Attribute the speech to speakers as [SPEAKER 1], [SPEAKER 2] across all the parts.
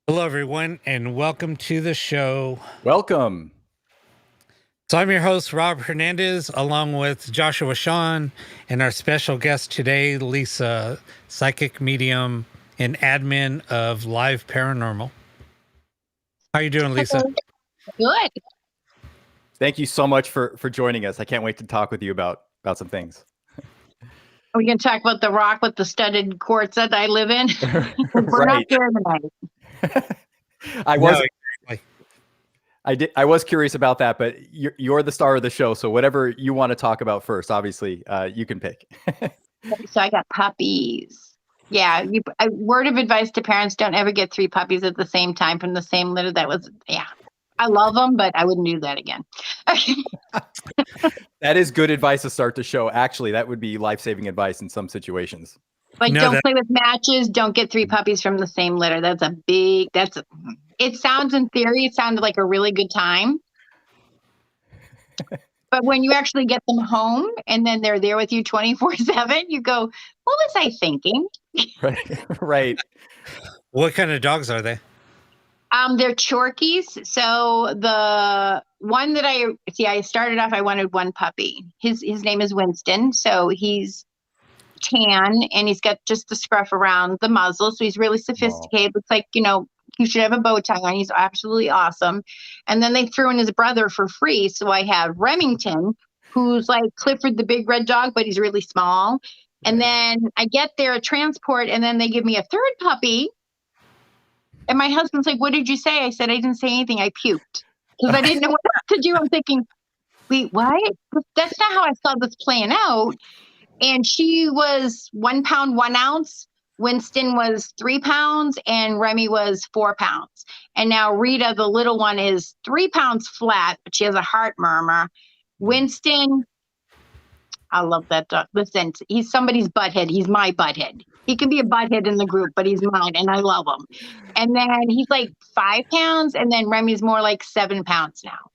[SPEAKER 1] Hello, everyone, and welcome to the show.
[SPEAKER 2] Welcome.
[SPEAKER 1] So I'm your host, Rob Hernandez, along with Joshua Sean, and our special guest today, Lisa, psychic medium and admin of Live Paranormal. How you doing, Lisa?
[SPEAKER 3] Good.
[SPEAKER 2] Thank you so much for joining us. I can't wait to talk with you about some things.
[SPEAKER 3] Are we going to talk about the rock with the studded quartz that I live in? We're not there tonight.
[SPEAKER 2] I was curious about that, but you're the star of the show, so whatever you want to talk about first, obviously, you can pick.
[SPEAKER 3] So I got puppies. Yeah, word of advice to parents: don't ever get 3 puppies at the same time from the same litter. I love them, but I wouldn't do that again.
[SPEAKER 2] That is good advice to start the show. Actually, that would be life-saving advice in some situations.
[SPEAKER 3] Don't play with matches. Don't get 3 puppies from the same litter. It sounds, in theory, it sounded like a really good time. But when you actually get them home and then they're there with you 24/7, you go, what was I thinking?
[SPEAKER 2] Right.
[SPEAKER 1] What kind of dogs are they?
[SPEAKER 3] They're Chorkies. So the one that I started off, I wanted 1 puppy. His name is Winston. So he's tan and he's got just the scruff around the muzzle. So he's really sophisticated. Looks like, he should have a bow tie on. He's absolutely awesome. And then they threw in his brother for free. So I have Remington, who's like Clifford the big red dog, but he's really small. And then I get there at transport and then they give me a 3rd puppy. And my husband's like, what did you say? I said, I didn't say anything. I puked because I didn't know what to do. I'm thinking, wait, what? That's not how I saw this playing out. And she was 1 pound, 1 ounce. Winston was 3 pounds and Remy was 4 pounds. And now Rita, the little one, is 3 pounds flat, but she has a heart murmur. Winston, I love that dog. Listen, he's somebody's butthead. He's my butthead. He can be a butthead in the group, but he's mine and I love him. And then he's like 5 pounds and then Remy's more like 7 pounds now.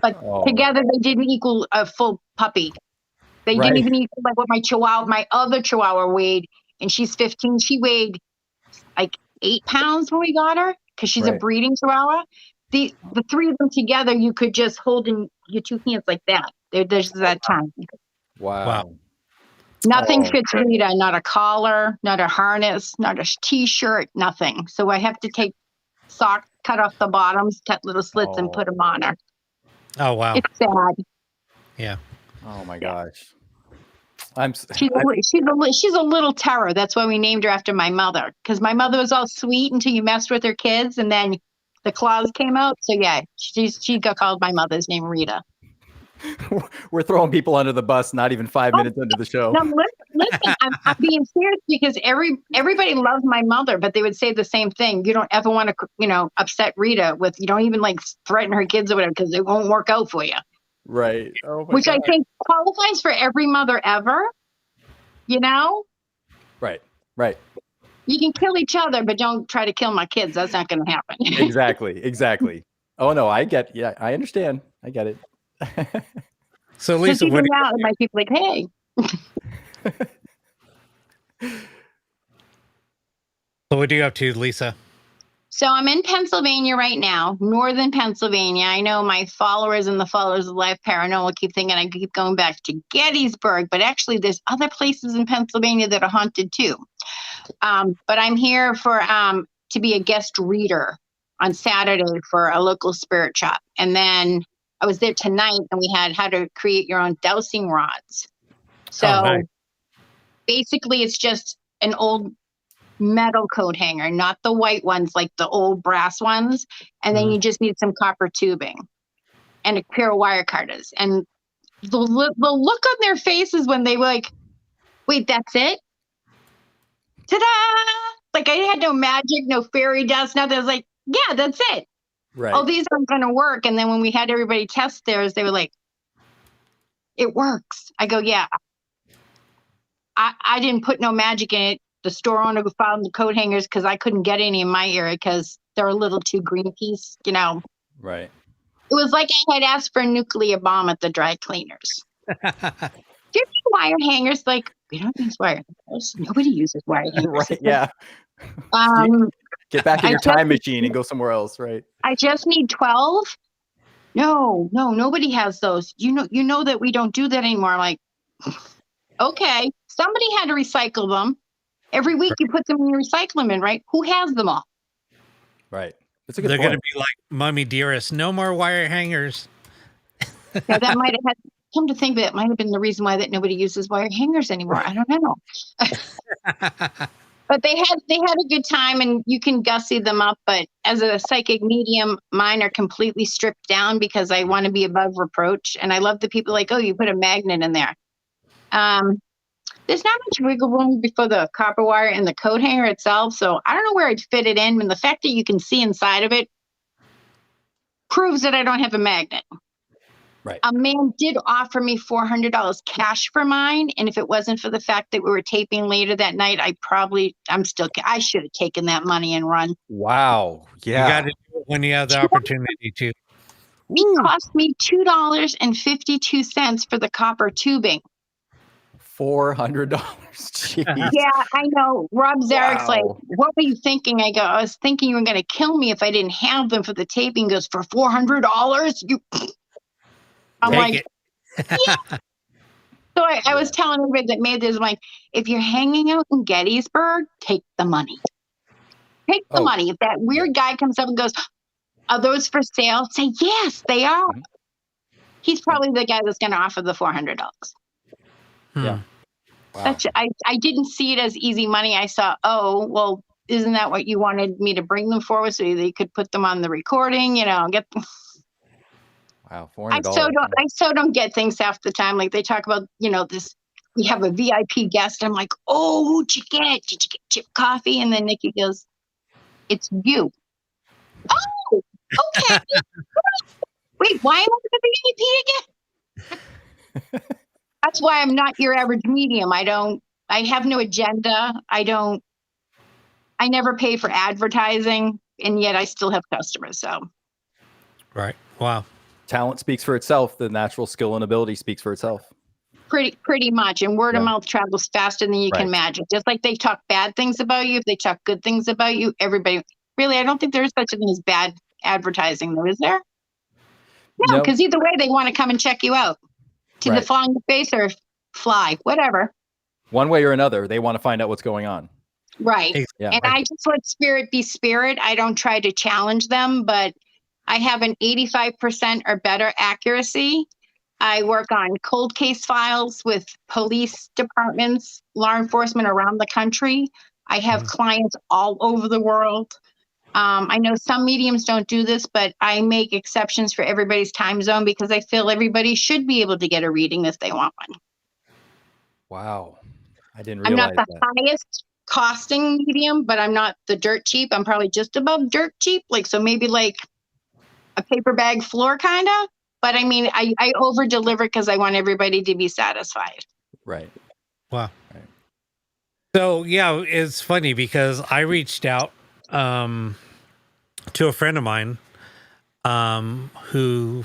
[SPEAKER 3] But together they didn't equal a full puppy. They didn't even equal like what my other Chihuahua weighed. And she's 15. She weighed like 8 pounds when we got her because she's a breeding Chihuahua. The 3 of them together, you could just hold in your 2 hands like that. There's that time.
[SPEAKER 2] Wow.
[SPEAKER 3] Nothing fits Rita, not a collar, not a harness, not a t-shirt, nothing. So I have to take socks, cut off the bottoms, cut little slits and put them on her.
[SPEAKER 1] Oh, wow.
[SPEAKER 3] It's sad.
[SPEAKER 1] Yeah.
[SPEAKER 2] Oh my gosh.
[SPEAKER 3] She's a little terror. That's why we named her after my mother, because my mother was all sweet until you messed with her kids and then the claws came out. So yeah, she got called my mother's name, Rita.
[SPEAKER 2] We're throwing people under the bus, not even 5 minutes into the show.
[SPEAKER 3] No, listen, I'm being serious because everybody loved my mother, but they would say the same thing. You don't ever want to, upset Rita with, you don't even like threaten her kids or whatever, because it won't work out for you.
[SPEAKER 2] Right.
[SPEAKER 3] Which God. I think qualifies for every mother ever,
[SPEAKER 2] Right.
[SPEAKER 3] You can kill each other, but don't try to kill my kids. That's not going to happen.
[SPEAKER 2] Exactly. Oh no, I understand. I get it.
[SPEAKER 1] So Lisa,
[SPEAKER 3] even now, it might be like, hey.
[SPEAKER 1] So what are you up to, Lisa?
[SPEAKER 3] So I'm in Pennsylvania right now, northern Pennsylvania. I know my followers and the followers of Live Paranormal keep thinking I keep going back to Gettysburg, but actually there's other places in Pennsylvania that are haunted too. But I'm here to be a guest reader on Saturday for a local spirit shop. And then I was there tonight and we had how to create your own dowsing rods. So basically it's just an old metal coat hanger, not the white ones like the old brass ones. And then you just need some copper tubing and a pair of wire cutters. And the look on their faces when they were like, wait, that's it? Ta-da! Like I had no magic, no fairy dust, nothing. I was like, yeah, that's it.
[SPEAKER 2] Right.
[SPEAKER 3] Oh, these aren't going to work. And then when we had everybody test theirs, they were like, it works. I go, yeah. I didn't put no magic in it. The store owner found the coat hangers because I couldn't get any in my area because they're a little too Greenpeace,
[SPEAKER 2] Right.
[SPEAKER 3] It was like I had asked for a nuclear bomb at the dry cleaners. Do you have wire hangers? Like, we don't use wire hangers. Nobody uses wire hangers.
[SPEAKER 2] Right. Yeah. Get back in
[SPEAKER 3] I
[SPEAKER 2] your
[SPEAKER 3] just-
[SPEAKER 2] time machine and go somewhere else, right?
[SPEAKER 3] I just need 12. No, nobody has those. You know that we don't do that anymore. I'm like, okay, somebody had to recycle them. Every week you put them in your recycling bin, right? Who has them all?
[SPEAKER 2] Right. That's a good
[SPEAKER 1] They're
[SPEAKER 2] point.
[SPEAKER 1] going to be like Mummy Dearest. No more wire hangers.
[SPEAKER 3] Yeah, that might have had, come to think of it, might have been the reason why that nobody uses wire hangers anymore. I don't know. But they had a good time, and you can gussy them up. But as a psychic medium, mine are completely stripped down because I want to be above reproach. And I love the people like, oh, you put a magnet in there. There's not much wiggle room before the copper wire and the coat hanger itself. So I don't know where I'd fit it in. And the fact that you can see inside of it proves that I don't have a magnet.
[SPEAKER 2] Right.
[SPEAKER 3] A man did offer me $400 cash for mine. And if it wasn't for the fact that we were taping later that night, I should have taken that money and run.
[SPEAKER 2] Wow.
[SPEAKER 1] You
[SPEAKER 2] Yeah.
[SPEAKER 1] got to do it when you have the opportunity to.
[SPEAKER 3] It cost me $2.52 for the copper tubing.
[SPEAKER 2] $400. Jeez.
[SPEAKER 3] Yeah, I know. Rob Zarek's like,
[SPEAKER 2] Wow.
[SPEAKER 3] what were you thinking? I go, I was thinking you were going to kill me if I didn't have them for the taping. He goes, for $400? I'm
[SPEAKER 1] Take
[SPEAKER 3] like,
[SPEAKER 1] it.
[SPEAKER 3] yeah. So I was telling everybody that made this, I'm like, if you're hanging out in Gettysburg, take the money. Take the money. If that weird guy comes up and goes, are those for sale? Say, yes, they are.
[SPEAKER 2] Mhm.
[SPEAKER 3] He's probably the guy that's going to offer the $400.
[SPEAKER 2] Yeah. Wow.
[SPEAKER 3] I didn't see it as easy money. I saw, oh, well, isn't that what you wanted me to bring them forward so they could put them on the recording, get them.
[SPEAKER 2] Wow.
[SPEAKER 3] I
[SPEAKER 2] $400.
[SPEAKER 3] so don't get things half the time. Like they talk about, this, we have a VIP guest. I'm like, oh, who'd you get? Did you get chip coffee? And then Nikki goes, it's you. Oh, okay. Wait, why am I the VIP again? That's why I'm not your average medium. I have no agenda. I never pay for advertising, and yet I still have customers. So.
[SPEAKER 1] Right. Wow.
[SPEAKER 2] Talent speaks for itself. The natural skill and ability speaks for itself.
[SPEAKER 3] Pretty much. And word of mouth travels faster than you can imagine. Just like they talk bad things about you, if they talk good things about you, everybody, really, I don't think there is such a thing as bad advertising though, is there? No, because either way, they want to come and check you out. To the fly in your face or fly, whatever.
[SPEAKER 2] One way or another, they want to find out what's going on.
[SPEAKER 3] Right.
[SPEAKER 2] Yeah.
[SPEAKER 3] And I just let spirit be spirit. I don't try to challenge them, but I have an 85% or better accuracy. I work on cold case files with police departments, law enforcement around the country. I have clients all over the world. I know some mediums don't do this, but I make exceptions for everybody's time zone because I feel everybody should be able to get a reading if they want one.
[SPEAKER 2] Wow. I didn't
[SPEAKER 3] I'm
[SPEAKER 2] realize
[SPEAKER 3] not the highest costing medium, but I'm not the dirt cheap. I'm probably just above dirt cheap. So maybe like a paper bag floor kind of. But I mean, I over deliver because I want everybody to be satisfied.
[SPEAKER 2] Right.
[SPEAKER 1] Wow.
[SPEAKER 2] Right.
[SPEAKER 1] So yeah, it's funny because I reached out to a friend of mine who,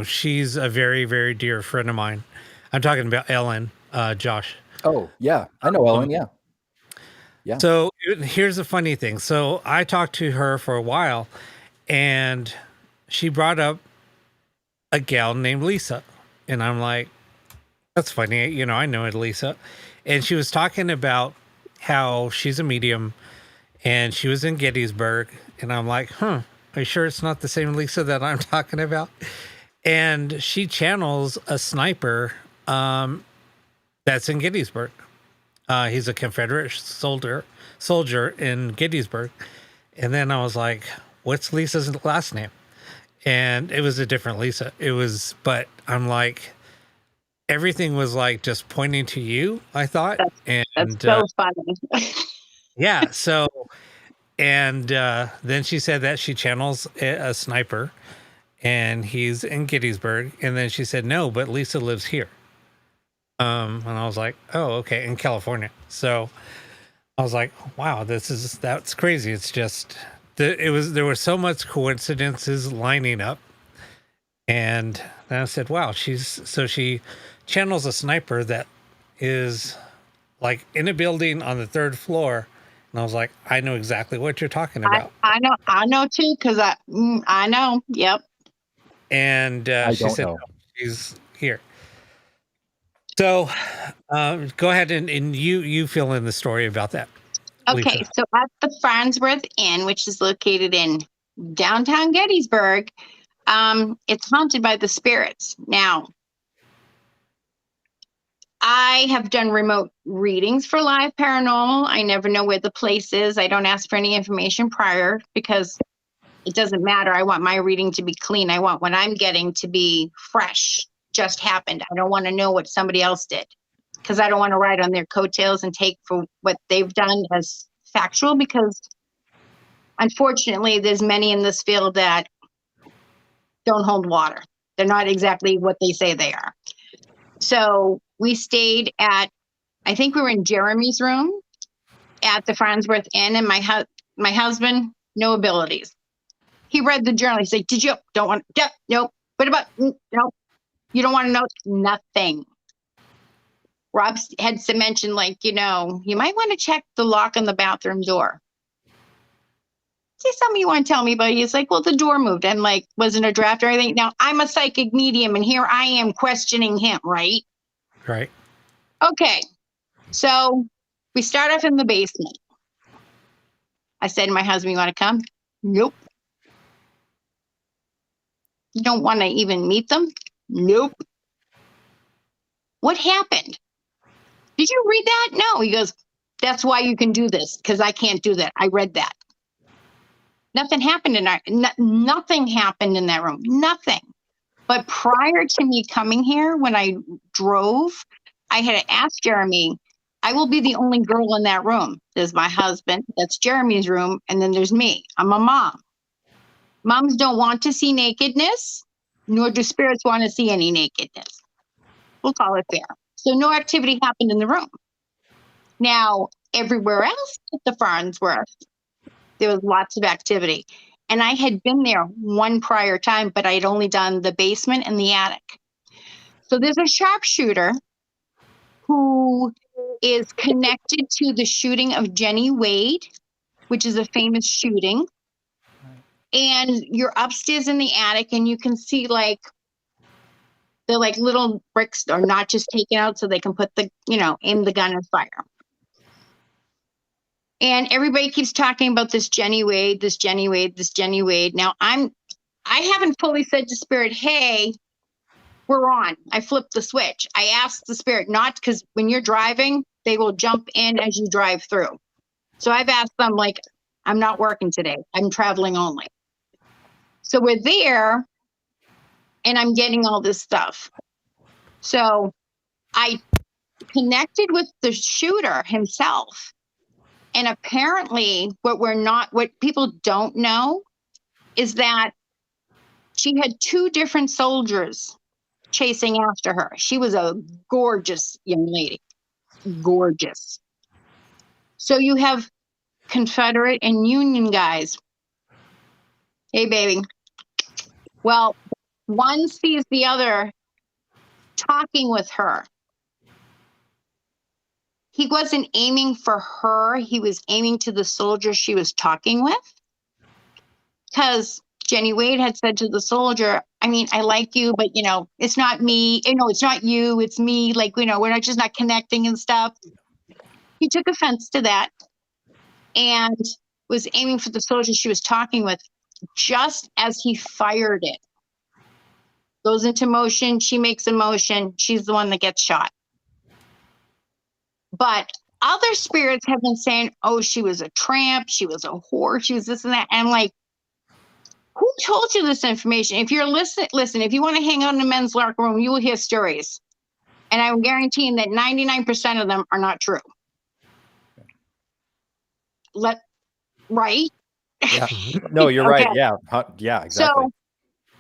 [SPEAKER 1] she's a very, very dear friend of mine. I'm talking about Ellen, Josh.
[SPEAKER 2] Oh, yeah. I know Ellen. Yeah. Yeah.
[SPEAKER 1] So here's the funny thing. So I talked to her for a while and she brought up a gal named Lisa. And I'm like, that's funny. I know it, Lisa. And she was talking about how she's a medium and she was in Gettysburg. And I'm like, are you sure it's not the same Lisa that I'm talking about? And she channels a sniper that's in Gettysburg. He's a Confederate soldier in Gettysburg. And then I was like, what's Lisa's last name? And it was a different Lisa. But I'm like, everything was like just pointing to you, I thought.
[SPEAKER 3] That's so funny.
[SPEAKER 1] Yeah. So, and then she said that she channels a sniper and he's in Gettysburg. And then she said, no, but Lisa lives here. And I was like, oh, okay, in California. So I was like, wow, that's crazy. It's just there were so much coincidences lining up. And then I said, wow, she channels a sniper that is like in a building on the third floor And I was like, I know exactly what you're talking about.
[SPEAKER 3] I know too, because I know. Yep.
[SPEAKER 1] And
[SPEAKER 2] I
[SPEAKER 1] she
[SPEAKER 2] don't
[SPEAKER 1] said,
[SPEAKER 2] know.
[SPEAKER 1] no, she's here. So go ahead and you fill in the story about that.
[SPEAKER 3] Okay,
[SPEAKER 1] Lisa.
[SPEAKER 3] so at the Fransworth Inn, which is located in downtown Gettysburg, it's haunted by the spirits. Now, I have done remote readings for live paranormal. I never know where the place is. I don't ask for any information prior because it doesn't matter. I want my reading to be clean. I want what I'm getting to be fresh, just happened. I don't want to know what somebody else did because I don't want to ride on their coattails and take for what they've done as factual, because unfortunately there's many in this field that don't hold water. They're not exactly what they say they are. So we stayed at, I think we were in Jeremy's room at the Fransworth Inn, and my husband, no abilities. He read the journal. He's like, did you? Don't want, yep, nope. What about, nope. You don't want to know? Nothing. Rob had mentioned, like, you might want to check the lock on the bathroom door. Is something you want to tell me about? He's like, well, the door moved and like wasn't a draft or anything. Now I'm a psychic medium and here I am questioning him, right?
[SPEAKER 1] Right.
[SPEAKER 3] Okay. So we start off in the basement. I said to my husband, you want to come? Nope. You don't want to even meet them? Nope. What happened? Did you read that? No. He goes, that's why you can do this, because I can't do that. I read that. Nothing happened nothing happened in that room. Nothing. But prior to me coming here, when I drove, I had to ask Jeremy, I will be the only girl in that room. There's my husband, that's Jeremy's room, and then there's me. I'm a mom. Moms don't want to see nakedness, nor do spirits want to see any nakedness. We'll call it fair. So no activity happened in the room. Now, everywhere else at the Farnsworth, there was lots of activity. And I had been there one prior time, but I had only done the basement and the attic. So there's a sharpshooter who is connected to the shooting of Jenny Wade, which is a famous shooting. And you're upstairs in the attic and you can see like, they're like little bricks are not just taken out so they can put the, aim the gun and fire. And everybody keeps talking about this Jenny Wade, this Jenny Wade, this Jenny Wade. Now I haven't fully said to spirit, hey, we're on. I flipped the switch. I asked the spirit, not because when you're driving, they will jump in as you drive through. So I've asked them like, I'm not working today. I'm traveling only. So we're there and I'm getting all this stuff. So I connected with the shooter himself. And apparently what people don't know is that she had two different soldiers chasing after her. She was a gorgeous young lady, gorgeous. So you have Confederate and Union guys. Hey, baby. Well, one sees the other talking with her. He wasn't aiming for her. He was aiming to the soldier she was talking with. Because Jenny Wade had said to the soldier, I mean, I like you, but, it's not me. It's not you. It's me. Like, we're not just not connecting and stuff. He took offense to that and was aiming for the soldier she was talking with just as he fired it. Goes into motion. She makes a motion. She's the one that gets shot. But other spirits have been saying, oh, she was a tramp. She was a whore. She was this and that. And I'm like, who told you this information? If you're listen, if you want to hang out in the men's locker room, you will hear stories. And I'm guaranteeing that 99% of them are not true. Right?
[SPEAKER 2] Yeah. No, you're right.
[SPEAKER 3] Okay.
[SPEAKER 2] Yeah. Yeah, exactly.
[SPEAKER 3] So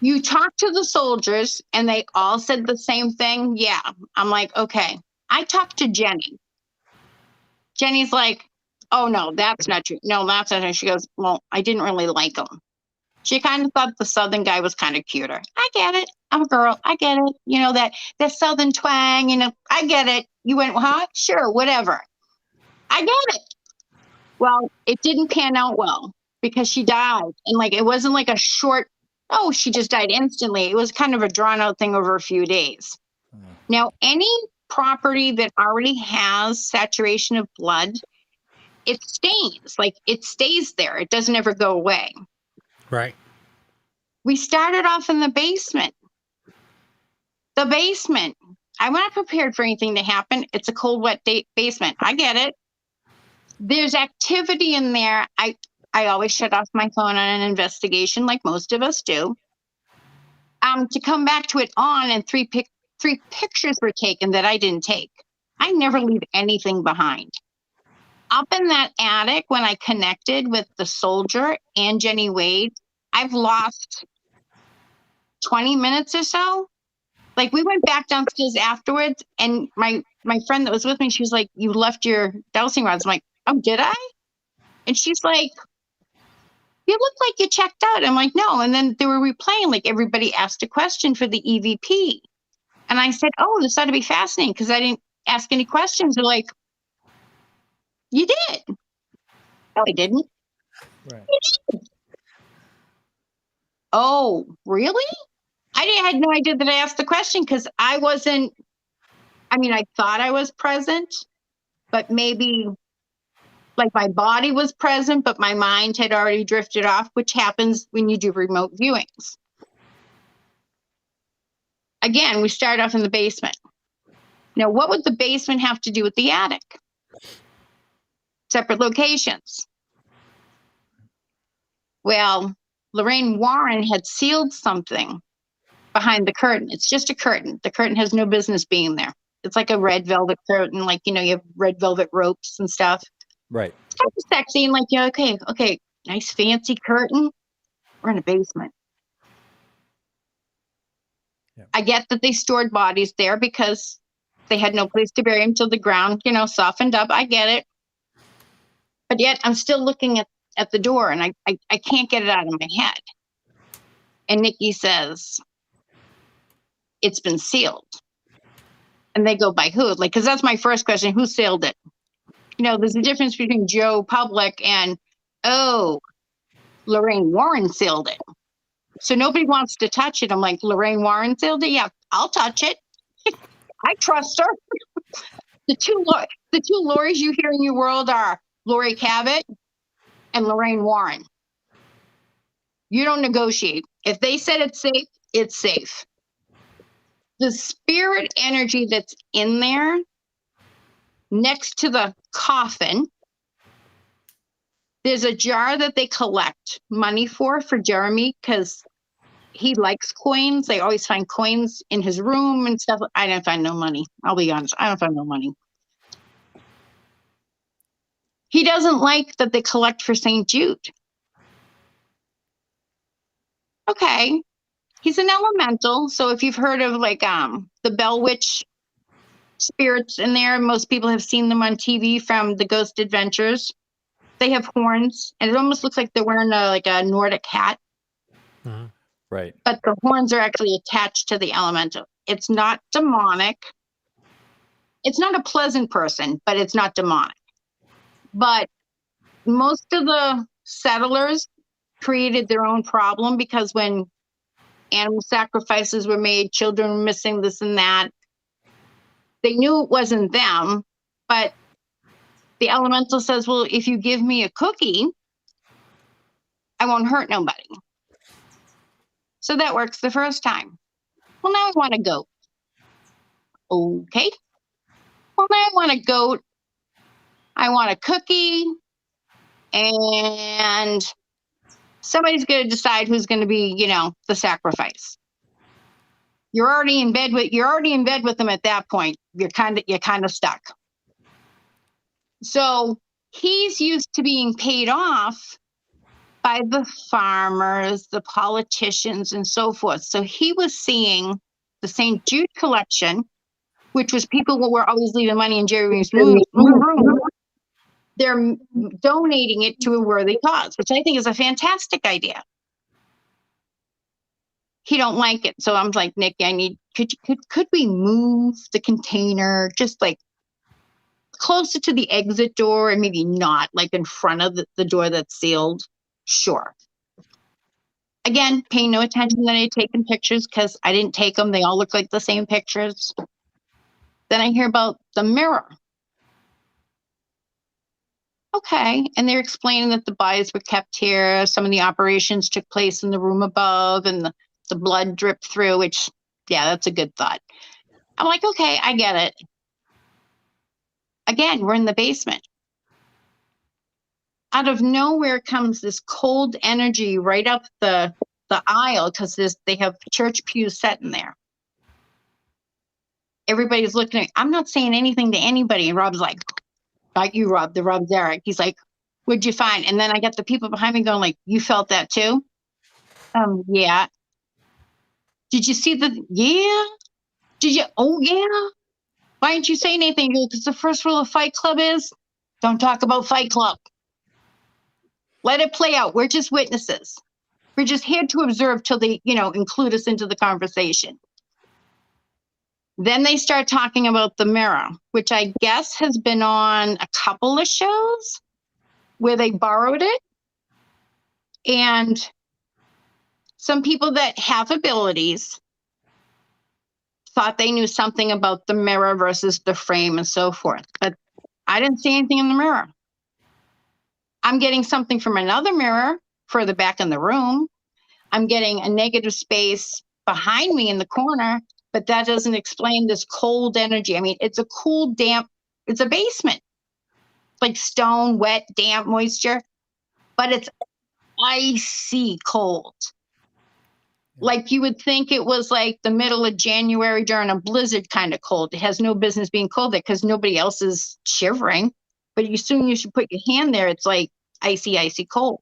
[SPEAKER 3] you talk to the soldiers and they all said the same thing. Yeah. I'm like, okay. I talked to Jenny. Jenny's like, oh, no, that's not true. No, that's not true. She goes, well, I didn't really like him. She kind of thought the Southern guy was kind of cuter. I get it. I'm a girl. I get it. That Southern twang, I get it. You went, huh? Sure, whatever. I get it. Well, it didn't pan out well because she died. And like, it wasn't like a short, oh, she just died instantly. It was kind of a drawn out thing over a few days. Now, any property that already has saturation of blood, it stains, like it stays there. It doesn't ever go away.
[SPEAKER 1] Right.
[SPEAKER 3] We started off in the basement. The basement. I'm not prepared for anything to happen. It's a cold, wet basement. I get it. There's activity in there. I always shut off my phone on an investigation, like most of us do. To come back to it on, and three pictures were taken that I didn't take. I never leave anything behind. Up in that attic, when I connected with the soldier and Jenny Wade, I've lost 20 minutes or so. Like, we went back downstairs afterwards, and my friend that was with me, she was like, "You left your dowsing rods." I'm like, "Oh, did I?" And she's like, "You look like you checked out." I'm like, "No." And then they were replaying, like, everybody asked a question for the EVP. And I said, "Oh, this ought to be fascinating," because I didn't ask any questions. They're like, "You did." No, I didn't.
[SPEAKER 2] Right.
[SPEAKER 3] You did. Oh, really? I had no idea that I asked the question because I wasn't, I mean, I thought I was present, but maybe like my body was present, but my mind had already drifted off, which happens when you do remote viewings. Again, we start off in the basement. Now, what would the basement have to do with the attic? Separate locations. Well, Lorraine Warren had sealed something behind the curtain. It's just a curtain. The curtain has no business being there. It's like a red velvet curtain, like, you know, you have red velvet ropes and stuff.
[SPEAKER 2] Right.
[SPEAKER 3] It's kind of sexy and like, yeah, okay, nice fancy curtain. We're in a basement.
[SPEAKER 2] Yeah.
[SPEAKER 3] I get that they stored bodies there because they had no place to bury them till the ground, you know, softened up. I get it. But yet I'm still looking at the door, and I can't get it out of my head. And Nikki says, "It's been sealed." And they go, "By who?" Like, because that's my first question. Who sealed it? You know, there's a difference between Joe Public and, oh, Lorraine Warren sealed it. So nobody wants to touch it. I'm like, Lorraine Warren sealed it? Yeah, I'll touch it. I trust her. The two Lorries you hear in your world are Lori Cabot and Lorraine Warren. You don't negotiate. If they said it's safe, it's safe. The spirit energy that's in there next to the coffin, there's a jar that they collect money for Jeremy, because he likes coins. They always find coins in his room and stuff. I didn't find no money. I'll be honest. I don't find no money. He doesn't like that they collect for St. Jude. Okay. He's an elemental. So if you've heard of like the Bell Witch spirits in there, most people have seen them on TV from the Ghost Adventures. They have horns, and it almost looks like they're wearing a Nordic hat.
[SPEAKER 1] Uh-huh.
[SPEAKER 2] Right.
[SPEAKER 3] But the horns are actually attached to the elemental. It's not demonic. It's not a pleasant person, but it's not demonic. But most of the settlers created their own problem, because when animal sacrifices were made, children were missing, this and that, they knew it wasn't them, but the elemental says, well, if you give me a cookie, I won't hurt nobody. So that works the first time. Well, now I want a goat. Okay. Well, now I want a goat. I want a cookie. And somebody's going to decide who's going to be, the sacrifice. You're already in bed with them at that point. You're kind of stuck. So he's used to being paid off by the farmers, the politicians, and so forth. So he was seeing the St. Jude collection, which was people who were always leaving money in Jeremy's room. They're donating it to a worthy cause, which I think is a fantastic idea. He don't like it. So I'm like, Nick, could we move the container just like closer to the exit door and maybe not like in front of the door that's sealed, sure. Again, paying no attention that I had taken pictures because I didn't take them. They all look like the same pictures. Then I hear about the mirror. Okay. And they're explaining that the bodies were kept here. Some of the operations took place in the room above and the blood dripped through, which, yeah, that's a good thought. I'm like, okay, I get it. Again, we're in the basement. Out of nowhere comes this cold energy right up the aisle because they have church pews set in there. Everybody's looking at, I'm not saying anything to anybody. And Rob's like, not you, Rob, the Rob's Eric. He's like, what'd you find? And then I got the people behind me going like, you felt that too? Yeah. Did you see yeah? Did you, oh yeah? Why didn't you say anything? Because the first rule of Fight Club is don't talk about Fight Club. Let it play out. We're just witnesses. We're just here to observe till they, include us into the conversation. Then they start talking about the mirror, which I guess has been on a couple of shows where they borrowed it. And some people that have abilities thought they knew something about the mirror versus the frame and so forth. But I didn't see anything in the mirror. I'm getting something from another mirror further back in the room. I'm getting a negative space behind me in the corner, but that doesn't explain this cold energy. I mean, it's a cool, damp, it's a basement. Like stone, wet, damp, moisture, but it's icy cold. Like you would think it was like the middle of January during a blizzard kind of cold. It has no business being cold there because nobody else is shivering. But as soon as you should put your hand there, it's like icy, icy cold.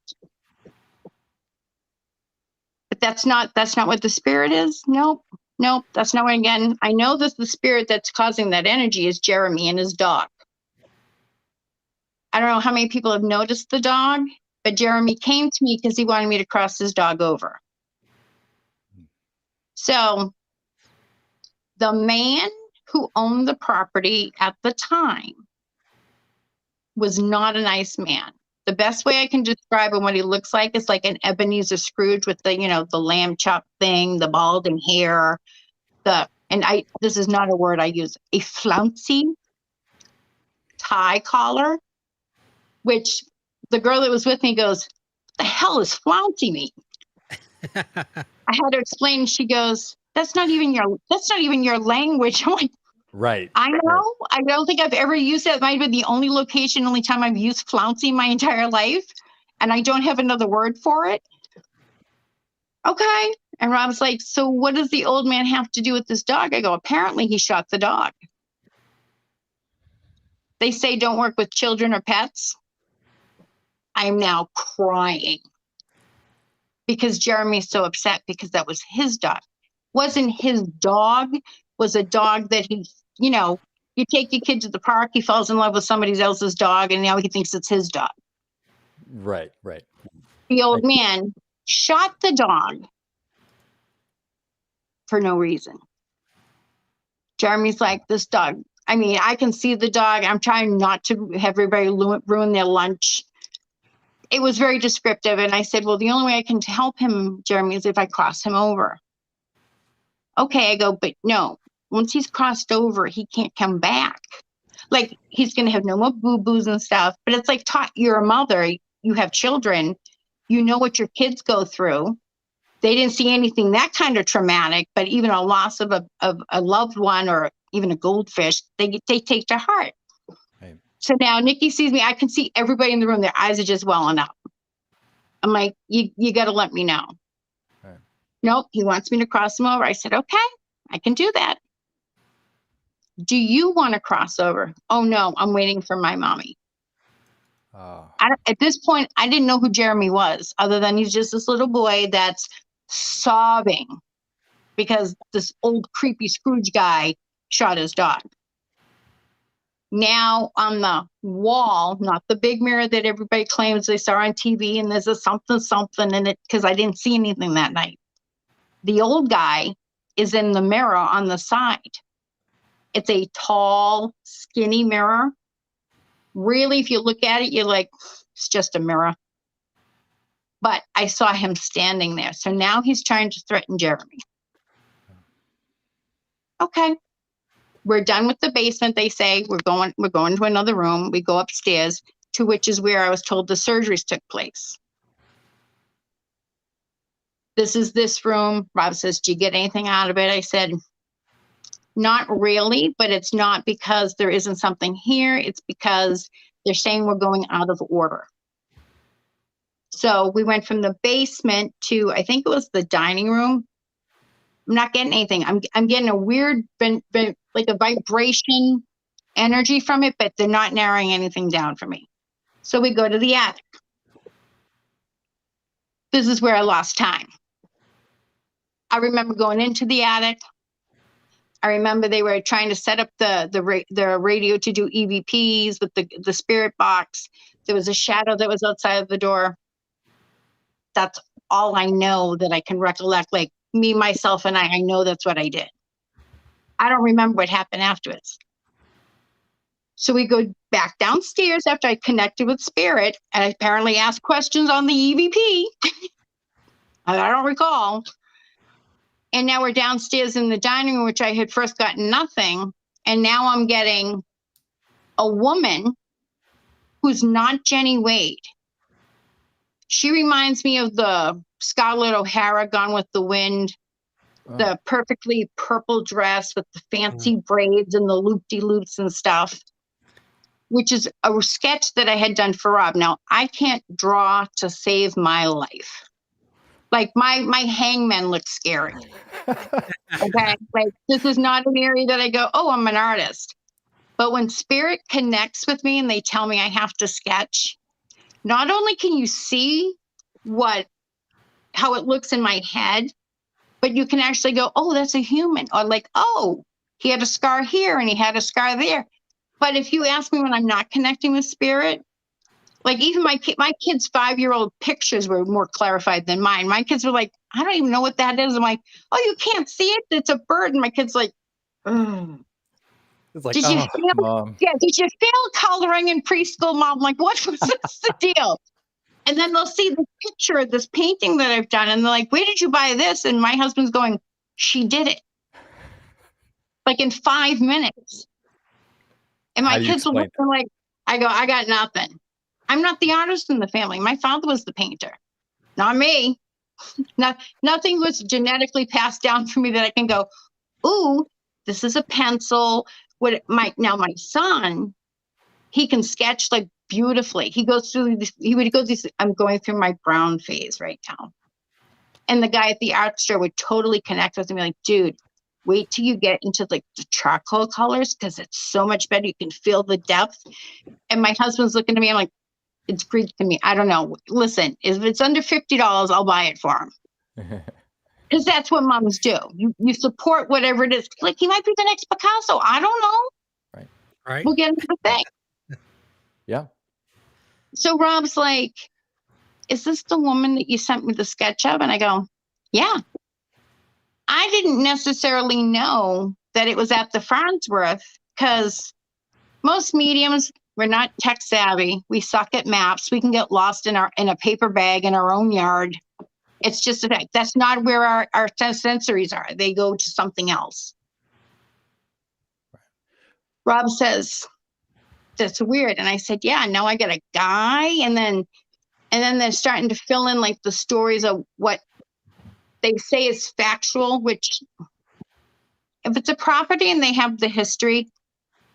[SPEAKER 3] But that's not what the spirit is. Nope. That's not what, again, I know that the spirit that's causing that energy is Jeremy and his dog. I don't know how many people have noticed the dog, but Jeremy came to me because he wanted me to cross his dog over. So the man who owned the property at the time was not a nice man. The best way I can describe him, what he looks like, is like an Ebenezer Scrooge with the, the lamb chop thing, the balding hair, this is not a word I use, a flouncy tie collar, which the girl that was with me goes, what the hell is flouncy mean? I had to explain. She goes, that's not even your language. I'm like,
[SPEAKER 2] right.
[SPEAKER 3] I know. Right. I don't think I've ever used that. It might have been the only time I've used flouncy my entire life. And I don't have another word for it. Okay. And Rob's like, so what does the old man have to do with this dog? I go, apparently he shot the dog. They say don't work with children or pets. I'm now crying. Because Jeremy's so upset because that was his dog. Wasn't his dog, was a dog that he, you take your kid to the park, he falls in love with somebody else's dog, and now he thinks it's his dog.
[SPEAKER 2] Right.
[SPEAKER 3] The old man shot the dog for no reason. Jeremy's like, this dog, I mean, I can see the dog. I'm trying not to have everybody ruin their lunch. It was very descriptive. And I said, well, the only way I can help him, Jeremy, is if I cross him over. Okay, I go, but no, once he's crossed over, he can't come back. Like, he's going to have no more boo-boos and stuff. But it's like, you're a mother, you have children, you know what your kids go through. They didn't see anything that kind of traumatic, but even a loss of a loved one or even a goldfish, they take to heart. So now Nikki sees me. I can see everybody in the room. Their eyes are just welling up. I'm like, you got to let me know. Right. Nope. He wants me to cross him over. I said, okay, I can do that. Do you want to cross over? Oh, no, I'm waiting for my mommy. At this point, I didn't know who Jeremy was, other than he's just this little boy that's sobbing because this old creepy Scrooge guy shot his dog. Now on the wall, not the big mirror that everybody claims they saw on TV, and there's a something in it because I didn't see anything that night. The old guy is in the mirror on the side. It's a tall, skinny mirror. Really, if you look at it, you're like, it's just a mirror. But I saw him standing there. So now he's trying to threaten Jeremy. Okay. We're done with the basement. They say we're going to another room. We go upstairs, to which is where I was told the surgeries took place. This is this room. Rob says, do you get anything out of it? I said, not really, but it's not because there isn't something here. It's because they're saying we're going out of order. So we went from the basement to, I think it was the dining room. I'm not getting anything. I'm getting a weird, like a vibration energy from it, but they're not narrowing anything down for me. So we go to the attic. This is where I lost time. I remember going into the attic. I remember they were trying to set up the radio to do EVPs with the spirit box. There was a shadow that was outside of the door. That's all I know that I can recollect. Like me, myself, and I know that's what I did. I don't remember what happened afterwards. So we go back downstairs after I connected with spirit, and I apparently asked questions on the EVP. I don't recall. And now we're downstairs in the dining room, which I had first gotten nothing. And now I'm getting a woman who's not Jenny Wade. She reminds me of the Scarlett O'Hara Gone with the Wind, the perfectly purple dress with the fancy braids and the loop-de-loops and stuff, which is a sketch that I had done for Rob. Now, I can't draw to save my life. Like my hangman looks scary. Okay. Like this is not an area that I go, oh, I'm an artist. But when spirit connects with me and they tell me I have to sketch, not only can you see how it looks in my head, but you can actually go, oh, that's a human. Or like, oh, he had a scar here and he had a scar there. But if you ask me when I'm not connecting with spirit, like even my kids' 5-year-old pictures were more clarified than mine. My kids were like, I don't even know what that is. I'm like, oh, you can't see it? It's a bird. And my kid's like, ugh.
[SPEAKER 2] It's like,
[SPEAKER 3] did you feel,
[SPEAKER 2] Mom.
[SPEAKER 3] Yeah, did you feel coloring in preschool, Mom? Like, what was this the deal? And then they'll see the picture of this painting that I've done. And they're like, where did you buy this? And my husband's going, she did it. Like in 5 minutes. And my kids will look like, I got nothing. I'm not the artist in the family. My father was the painter, not me. Nothing was genetically passed down for me that I can go, ooh, this is a pencil. My son, he can sketch like beautifully. He goes through this, I'm going through my brown phase right now. And the guy at the art store would totally connect with me like, dude, wait till you get into like the charcoal colors because it's so much better. You can feel the depth. And my husband's looking at me. I'm like, it's Greek to me. I don't know. Listen, if it's under $50, I'll buy it for him. Because that's what moms do. You support whatever it is. Like he might be the next Picasso. I don't know.
[SPEAKER 1] Right.
[SPEAKER 3] We'll get into the thing.
[SPEAKER 2] Yeah.
[SPEAKER 3] So Rob's like, is this the woman that you sent me the sketch of? And I go, yeah. I didn't necessarily know that it was at the Fransworth because most mediums, we're not tech savvy. We suck at maps. We can get lost in a paper bag in our own yard. It's just a fact. That's not where our sensories are. They go to something else. Rob says, that's weird. And I said, yeah, now I got a guy. And then they're starting to fill in like the stories of what they say is factual, which if it's a property and they have the history,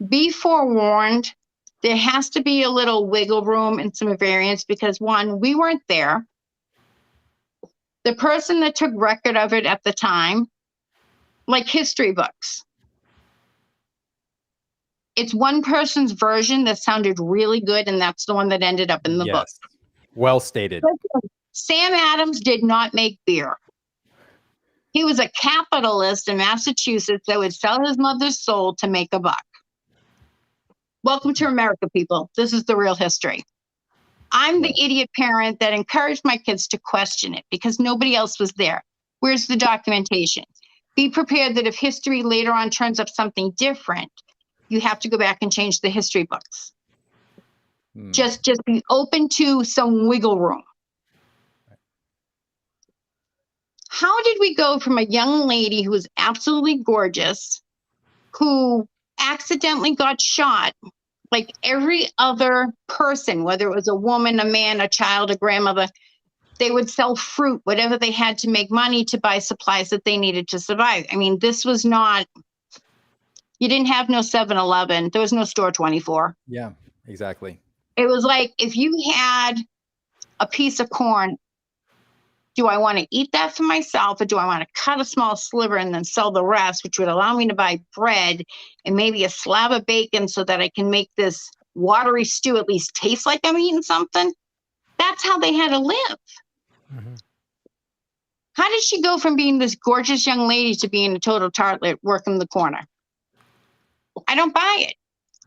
[SPEAKER 3] be forewarned. There has to be a little wiggle room and some variance because one, we weren't there. The person that took record of it at the time, like history books, it's one person's version that sounded really good, and that's the one that ended up in the book.
[SPEAKER 2] Well stated.
[SPEAKER 3] Sam Adams did not make beer. He was a capitalist in Massachusetts that would sell his mother's soul to make a buck. Welcome to America, people. This is the real history. I'm the idiot parent that encouraged my kids to question it because nobody else was there. Where's the documentation? Be prepared that if history later on turns up something different, you have to go back and change the history books. Just be open to some wiggle room. How did we go from a young lady who was absolutely gorgeous, who accidentally got shot, like every other person, whether it was a woman, a man, a child, a grandmother, they would sell fruit, whatever they had to make money to buy supplies that they needed to survive. I mean, this was not, you didn't have no 7-Eleven. There was no Store 24.
[SPEAKER 2] Yeah, exactly.
[SPEAKER 3] It was like, if you had a piece of corn, do I want to eat that for myself, or do I want to cut a small sliver and then sell the rest, which would allow me to buy bread and maybe a slab of bacon so that I can make this watery stew at least taste like I'm eating something? That's how they had to live.
[SPEAKER 1] Mm-hmm.
[SPEAKER 3] How did she go from being this gorgeous young lady to being a total tartlet working the corner? I don't buy it.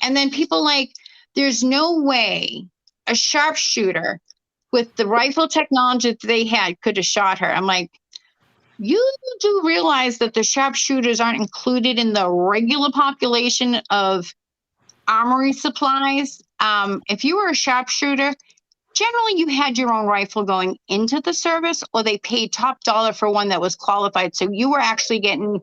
[SPEAKER 3] And then people like, there's no way a sharpshooter with the rifle technology that they had could have shot her. I'm like, you do realize that the sharpshooters aren't included in the regular population of armory supplies. If you were a sharpshooter, generally you had your own rifle going into the service, or they paid top dollar for one that was qualified. So you were actually getting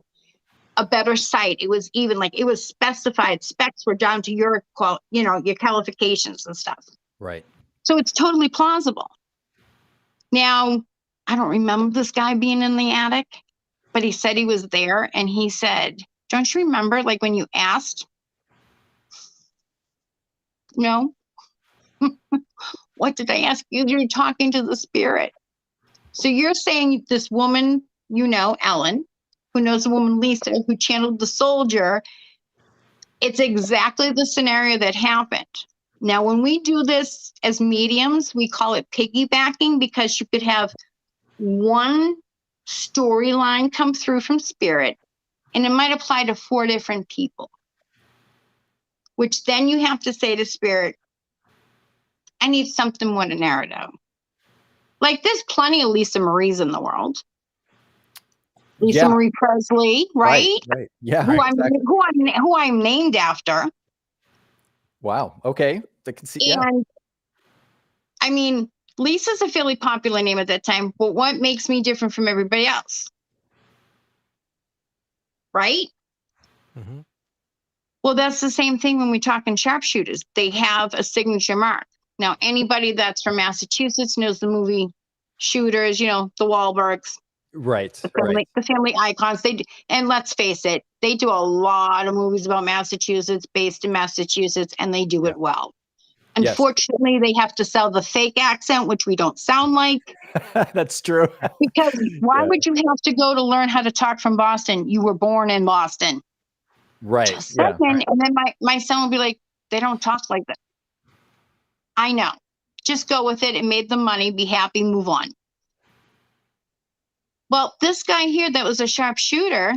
[SPEAKER 3] a better sight. It was even like, it was specified. Specs were down to your your qualifications and stuff.
[SPEAKER 2] Right.
[SPEAKER 3] So it's totally plausible. Now, I don't remember this guy being in the attic, but he said he was there, and he said, don't you remember, like, when you asked? No. What did I ask you? You're talking to the spirit. So you're saying this woman, Ellen, who knows the woman Lisa, who channeled the soldier, it's exactly the scenario that happened. Now, when we do this as mediums, we call it piggybacking, because you could have one storyline come through from spirit, and it might apply to 4 different people, which then you have to say to spirit, I need something more to narrow down. Like, there's plenty of Lisa Maries in the world. Lisa Marie Presley, right?
[SPEAKER 2] Right. Yeah.
[SPEAKER 3] Who I'm named after.
[SPEAKER 2] Wow. Okay. I can see.
[SPEAKER 3] And I mean, Lisa's a fairly popular name at that time, but what makes me different from everybody else? Right?
[SPEAKER 1] Mm-hmm.
[SPEAKER 3] Well, that's the same thing when we talk in sharpshooters. They have a signature mark. Now, anybody that's from Massachusetts knows the movie Shooters, the Wahlbergs.
[SPEAKER 2] Right.
[SPEAKER 3] The family icons. And let's face it, they do a lot of movies about Massachusetts, based in Massachusetts, and they do it well. Unfortunately, they have to sell the fake accent, which we don't sound like.
[SPEAKER 2] That's true.
[SPEAKER 3] Because why would you have to go to learn how to talk from Boston? You were born in Boston.
[SPEAKER 2] Right.
[SPEAKER 3] Just a second. And then my son would be like, they don't talk like that. I know. Just go with it. It made them money. Be happy. Move on. Well, this guy here that was a sharpshooter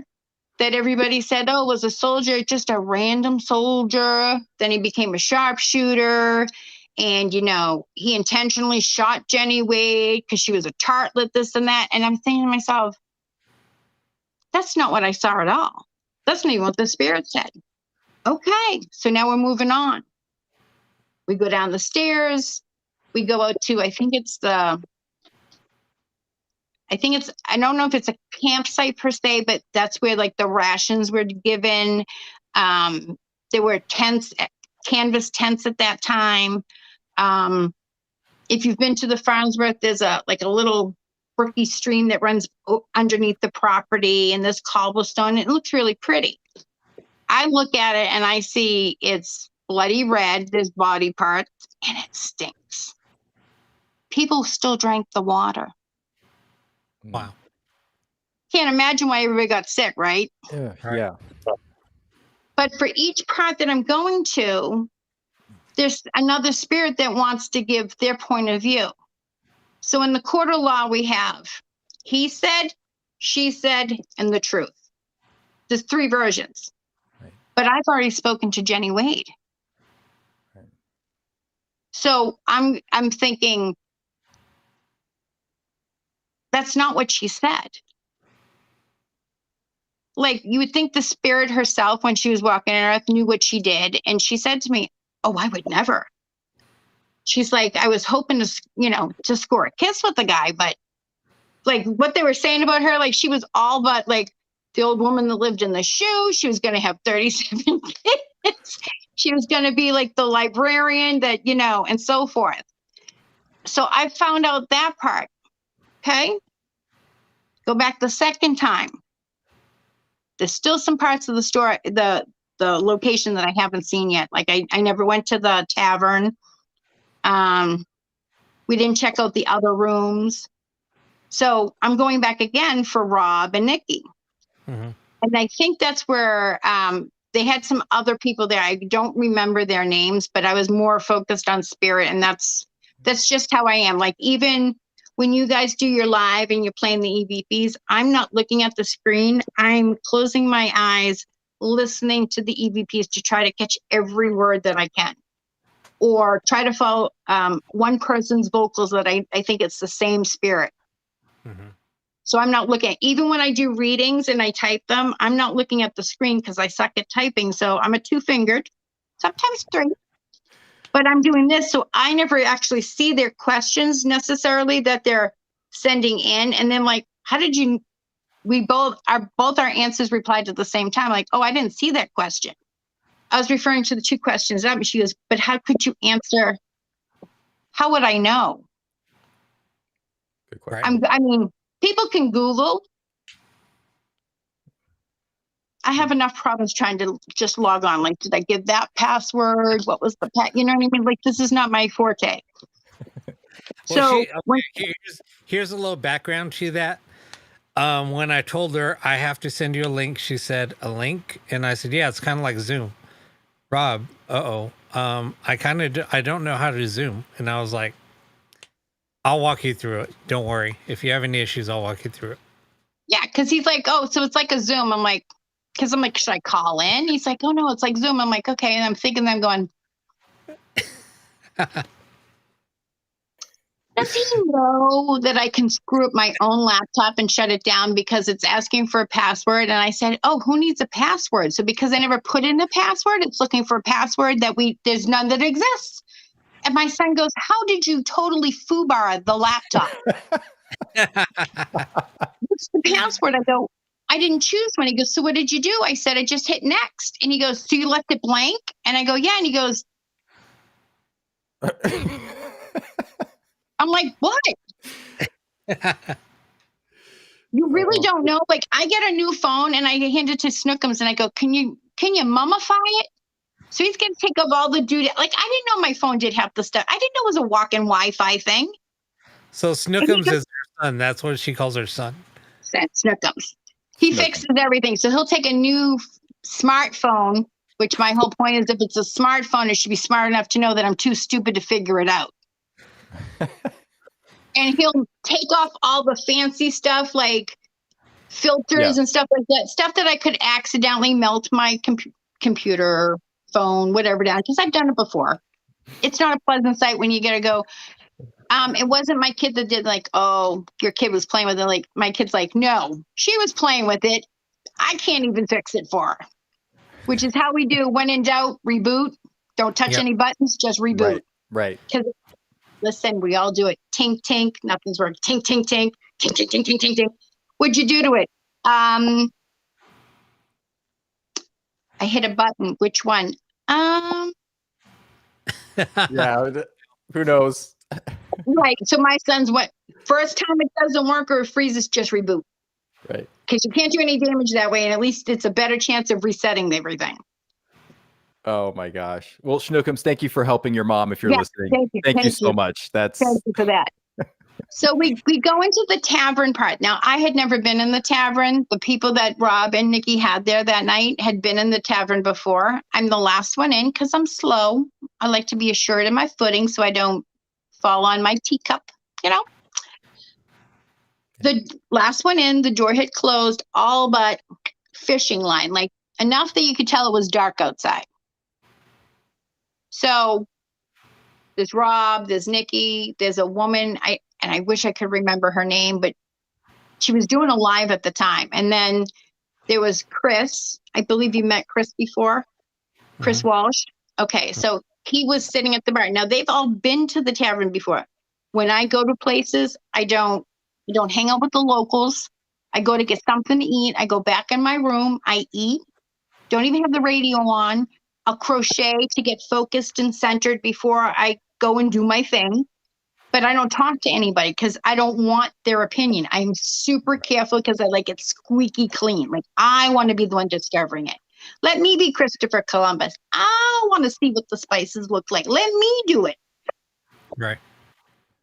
[SPEAKER 3] that everybody said, was a soldier, just a random soldier. Then he became a sharpshooter. And, he intentionally shot Jenny Wade because she was a tartlet, this and that. And I'm thinking to myself, that's not what I saw at all. That's not even what the spirit said. Okay, so now we're moving on. We go down the stairs. We go out to, I don't know if it's a campsite per se, but that's where like the rations were given. There were tents, canvas tents at that time. If you've been to the Fransworth, there's a little brooky stream that runs underneath the property, and there's cobblestone. It looks really pretty. I look at it and I see it's bloody red. There's body parts, and it stinks. People still drank the water.
[SPEAKER 1] Wow.
[SPEAKER 3] Can't imagine why everybody got sick, right?
[SPEAKER 2] Yeah.
[SPEAKER 3] But for each part that I'm going to, there's another spirit that wants to give their point of view. So in the court of law, we have he said, she said, and the truth. There's 3 versions. Right. But I've already spoken to Jenny Wade. Right. So I'm thinking, that's not what she said. Like, you would think the spirit herself, when she was walking on earth, knew what she did. And she said to me, I would never. she's like, I was hoping to score a kiss with the guy, but like what they were saying about her, like she was all but like the old woman that lived in the shoe. She was going to have 37 kids. She was going to be like the librarian that, and so forth. So I found out that part. Okay. Go back the second time. There's still some parts of the store, the location that I haven't seen yet. Like I never went to the tavern. We didn't check out the other rooms. So I'm going back again for Rob and Nikki. Mm-hmm. And I think that's where they had some other people there. I don't remember their names, but I was more focused on spirit. And that's just how I am. Like even when you guys do your live and you're playing the EVPs, I'm not looking at the screen. I'm closing my eyes, listening to the EVPs to try to catch every word that I can. Or try to follow one person's vocals that I think it's the same spirit. Mm-hmm. So I'm not looking, even when I do readings and I type them, I'm not looking at the screen because I suck at typing. So I'm a 2-fingered, sometimes 3. But I'm doing this, so I never actually see their questions necessarily that they're sending in. And then like, how did you, both our answers replied at the same time. Like, oh, I didn't see that question. I was referring to the 2 questions up. And she goes, but how could you answer? How would I know?
[SPEAKER 2] Good question.
[SPEAKER 3] I mean, people can Google. I have enough problems trying to just log on. Like, did I give that password? What was the you know what I mean? Like, this is not my forte.
[SPEAKER 1] Well, here's a little background to that. When I told her I have to send you a link, she said, a link? And I said, yeah, it's kind of like Zoom. Rob, I don't know how to Zoom. And I was like, I'll walk you through it. Don't worry. If you have any issues, I'll walk you through it.
[SPEAKER 3] Yeah, because he's like, oh, so it's like a Zoom. I'm like, should I call in? He's like, oh, no, it's like Zoom. I'm like, okay. And I'm thinking, I'm going, does he know that I can screw up my own laptop and shut it down because it's asking for a password? And I said, oh, who needs a password? So because I never put in a password, it's looking for a password there's none that exists. And my son goes, how did you totally foobar the laptop? What's the password? I go, I didn't choose one. He goes, so what did you do? I said, I just hit next. And he goes, so you left it blank? And I go, yeah. And he goes, I'm like, what? You really don't know? Like, I get a new phone and I hand it to Snookums and I go, can you mummify it? So he's going to take up all the duty. Like, I didn't know my phone did half the stuff. I didn't know it was a walk-in Wi-Fi thing.
[SPEAKER 1] So Snookums is her son. That's what she calls her son.
[SPEAKER 3] Snookums. He fixes everything. So he'll take a new smartphone, which my whole point is if it's a smartphone, it should be smart enough to know that I'm too stupid to figure it out. And he'll take off all the fancy stuff like filters and stuff like that. Stuff that I could accidentally melt my computer, phone, whatever down, because I've done it before. It's not a pleasant sight when you got to go. It wasn't my kid that did like, oh, your kid was playing with it. Like my kid's like, no, she was playing with it. I can't even fix it for her, which is how we do. When in doubt, reboot. Don't touch any buttons, just reboot.
[SPEAKER 2] Right.
[SPEAKER 3] Because listen, we all do it. Tink, tink, nothing's working. Tink, tink, tink, tink, tink, tink, tink, tink, tink. What'd you do to it? I hit a button. Which one?
[SPEAKER 2] Yeah, who knows?
[SPEAKER 3] Right. So my son's first time it doesn't work or it freezes, just reboot.
[SPEAKER 2] Right.
[SPEAKER 3] Because you can't do any damage that way, and at least it's a better chance of resetting everything.
[SPEAKER 2] Oh my gosh. Well, Schnookums, thank you for helping your mom if you're listening. Thank you so much.
[SPEAKER 3] Thank you for that. So we go into the tavern part. Now, I had never been in the tavern. The people that Rob and Nikki had there that night had been in the tavern before. I'm the last one in because I'm slow. I like to be assured of my footing so I don't fall on my teacup, The last one in, the door had closed, all but fishing line, like enough that you could tell it was dark outside. So there's Rob, there's Nikki, there's a woman, and I wish I could remember her name, but she was doing a live at the time. And then there was Chris. I believe you met Chris before, Chris Walsh. Okay, so he was sitting at the bar. Now they've all been to the tavern before. When I go to places, I don't hang out with the locals. I go to get something to eat. I go back in my room. I eat. Don't even have the radio on. I'll crochet to get focused and centered before I go and do my thing. But I don't talk to anybody because I don't want their opinion. I'm super careful because I like it squeaky clean. Like I want to be the one discovering it. Let me be Christopher Columbus. I want to see what the spices look like. Let me do it.
[SPEAKER 1] Right.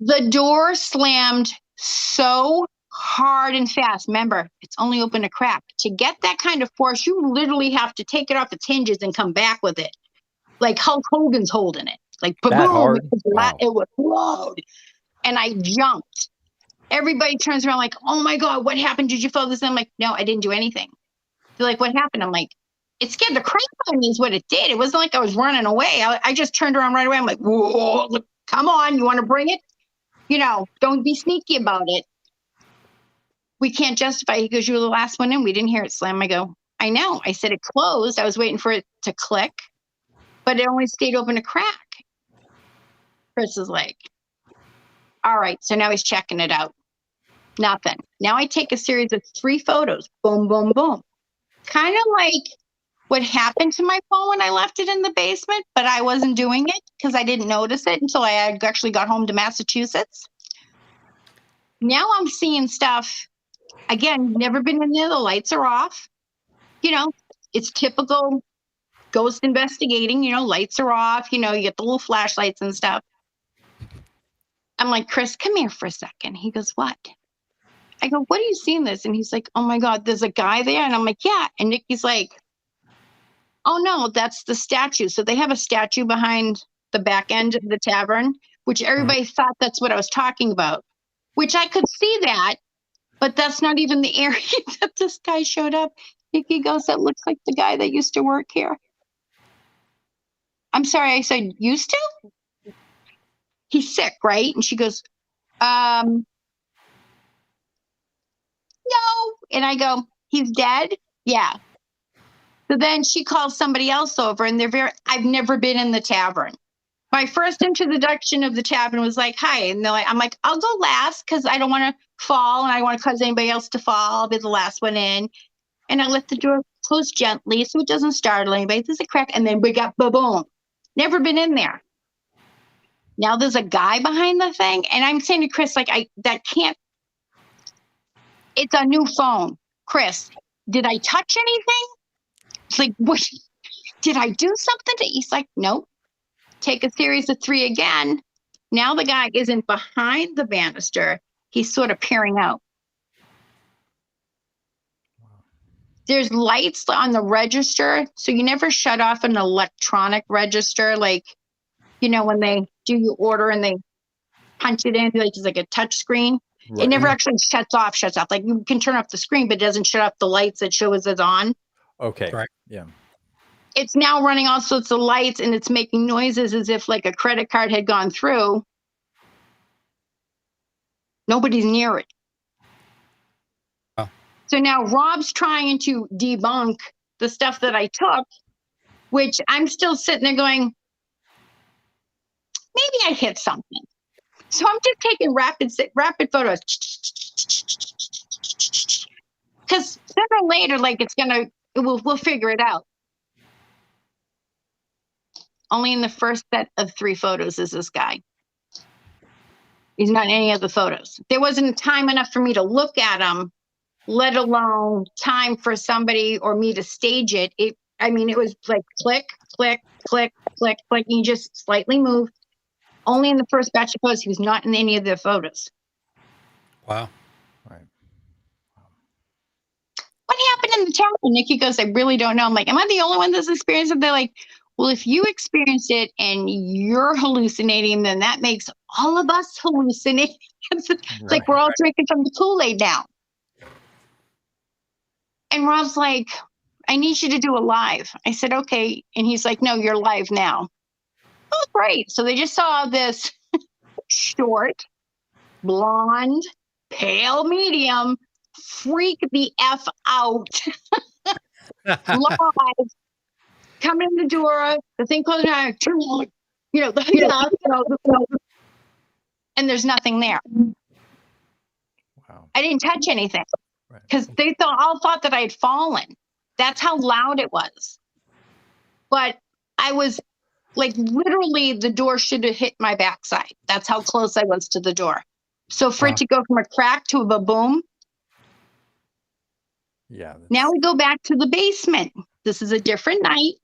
[SPEAKER 3] The door slammed so hard and fast. Remember, it's only open a crack. To get that kind of force, you literally have to take it off its hinges and come back with it. Like Hulk Hogan's holding it. Like,
[SPEAKER 2] That
[SPEAKER 3] boom,
[SPEAKER 2] hard? Wow.
[SPEAKER 3] it was loud. And I jumped. Everybody turns around like, oh my God, what happened? Did you fall this? I'm like, no, I didn't do anything. They're like, what happened? I'm like, it scared the crap out of me is what it did. It wasn't like I was running away. I just turned around right away. I'm like, whoa, look, come on. You want to bring it? You know, don't be sneaky about it. We can't justify. He goes, you were the last one in. We didn't hear it slam. I go, I know. I said it closed. I was waiting for it to click, but it only stayed open a crack. Chris is like, all right. So now he's checking it out. Nothing. Now I take a series of 3 photos. Boom, boom, boom. Kind of like what happened to my phone when I left it in the basement, but I wasn't doing it because I didn't notice it until I had actually got home to Massachusetts. Now I'm seeing stuff. Again, never been in there. The lights are off. You know, it's typical ghost investigating. You know, lights are off. You know, you get the little flashlights and stuff. I'm like, Chris, come here for a second. He goes, what? I go, what are you seeing this? And he's like, oh my God, there's a guy there. And I'm like, yeah. And Nikki's like, oh no, that's the statue. So they have a statue behind the back end of the tavern, which everybody thought that's what I was talking about, which I could see that, but that's not even the area that this guy showed up. Nikki goes, that looks like the guy that used to work here. I'm sorry, I said used to? He's sick, right? And she goes, no. And I go, he's dead? Yeah. So then she calls somebody else over and I've never been in the tavern. My first introduction of the tavern was like, hi. And I'm like, I'll go last because I don't want to fall and I don't want to cause anybody else to fall. I'll be the last one in. And I let the door close gently so it doesn't startle anybody. There's a crack. And then we got boom. Never been in there. Now there's a guy behind the thing. And I'm saying to Chris, like, it's a new phone. Chris, did I touch anything? It's like, what? Did I do something to? He's like, nope. Take a series of 3 again. Now the guy isn't behind the banister. He's sort of peering out. There's lights on the register. So you never shut off an electronic register. Like, you know, when they do your order and they punch it in, like it's like a touch screen. Right. It never actually shuts off. Like you can turn off the screen, but it doesn't shut off the lights that show as it's on.
[SPEAKER 2] Okay.
[SPEAKER 1] Right.
[SPEAKER 2] Yeah.
[SPEAKER 3] It's now running all sorts of lights and it's making noises as if like a credit card had gone through. Nobody's near it.
[SPEAKER 1] Oh.
[SPEAKER 3] So now Rob's trying to debunk the stuff that I took, which I'm still sitting there going, maybe I hit something. So I'm just taking rapid photos. Because sooner or later, like we'll figure it out. Only in the first set of 3 photos is this guy. He's not in any of the photos. There wasn't time enough for me to look at him, let alone time for somebody or me to stage it. It was like click, click, click, click, click. And you just slightly moved. Only in the first batch of photos, he was not in any of the photos.
[SPEAKER 1] Wow.
[SPEAKER 2] Right.
[SPEAKER 3] What happened in the town? And Nikki goes, I really don't know. I'm like, am I the only one that's experienced it? They're like, well, if you experienced it and you're hallucinating, then that makes all of us hallucinate. It's like we're all drinking from the Kool-Aid now. And Rob's like, I need you to do a live. I said, okay. And he's like, no, you're live now. Oh, great. So they just saw this short, blonde, pale medium freak the F out live. coming in the door, the thing closing out, and there's nothing there.
[SPEAKER 2] Wow.
[SPEAKER 3] I didn't touch anything
[SPEAKER 2] Right.
[SPEAKER 3] because they all thought that I had fallen. That's how loud it was. But I was like, literally, the door should have hit my backside. That's how close I was to the door. So for it to go from a crack to a boom.
[SPEAKER 2] Yeah.
[SPEAKER 3] Now we go back to the basement. This is a different night.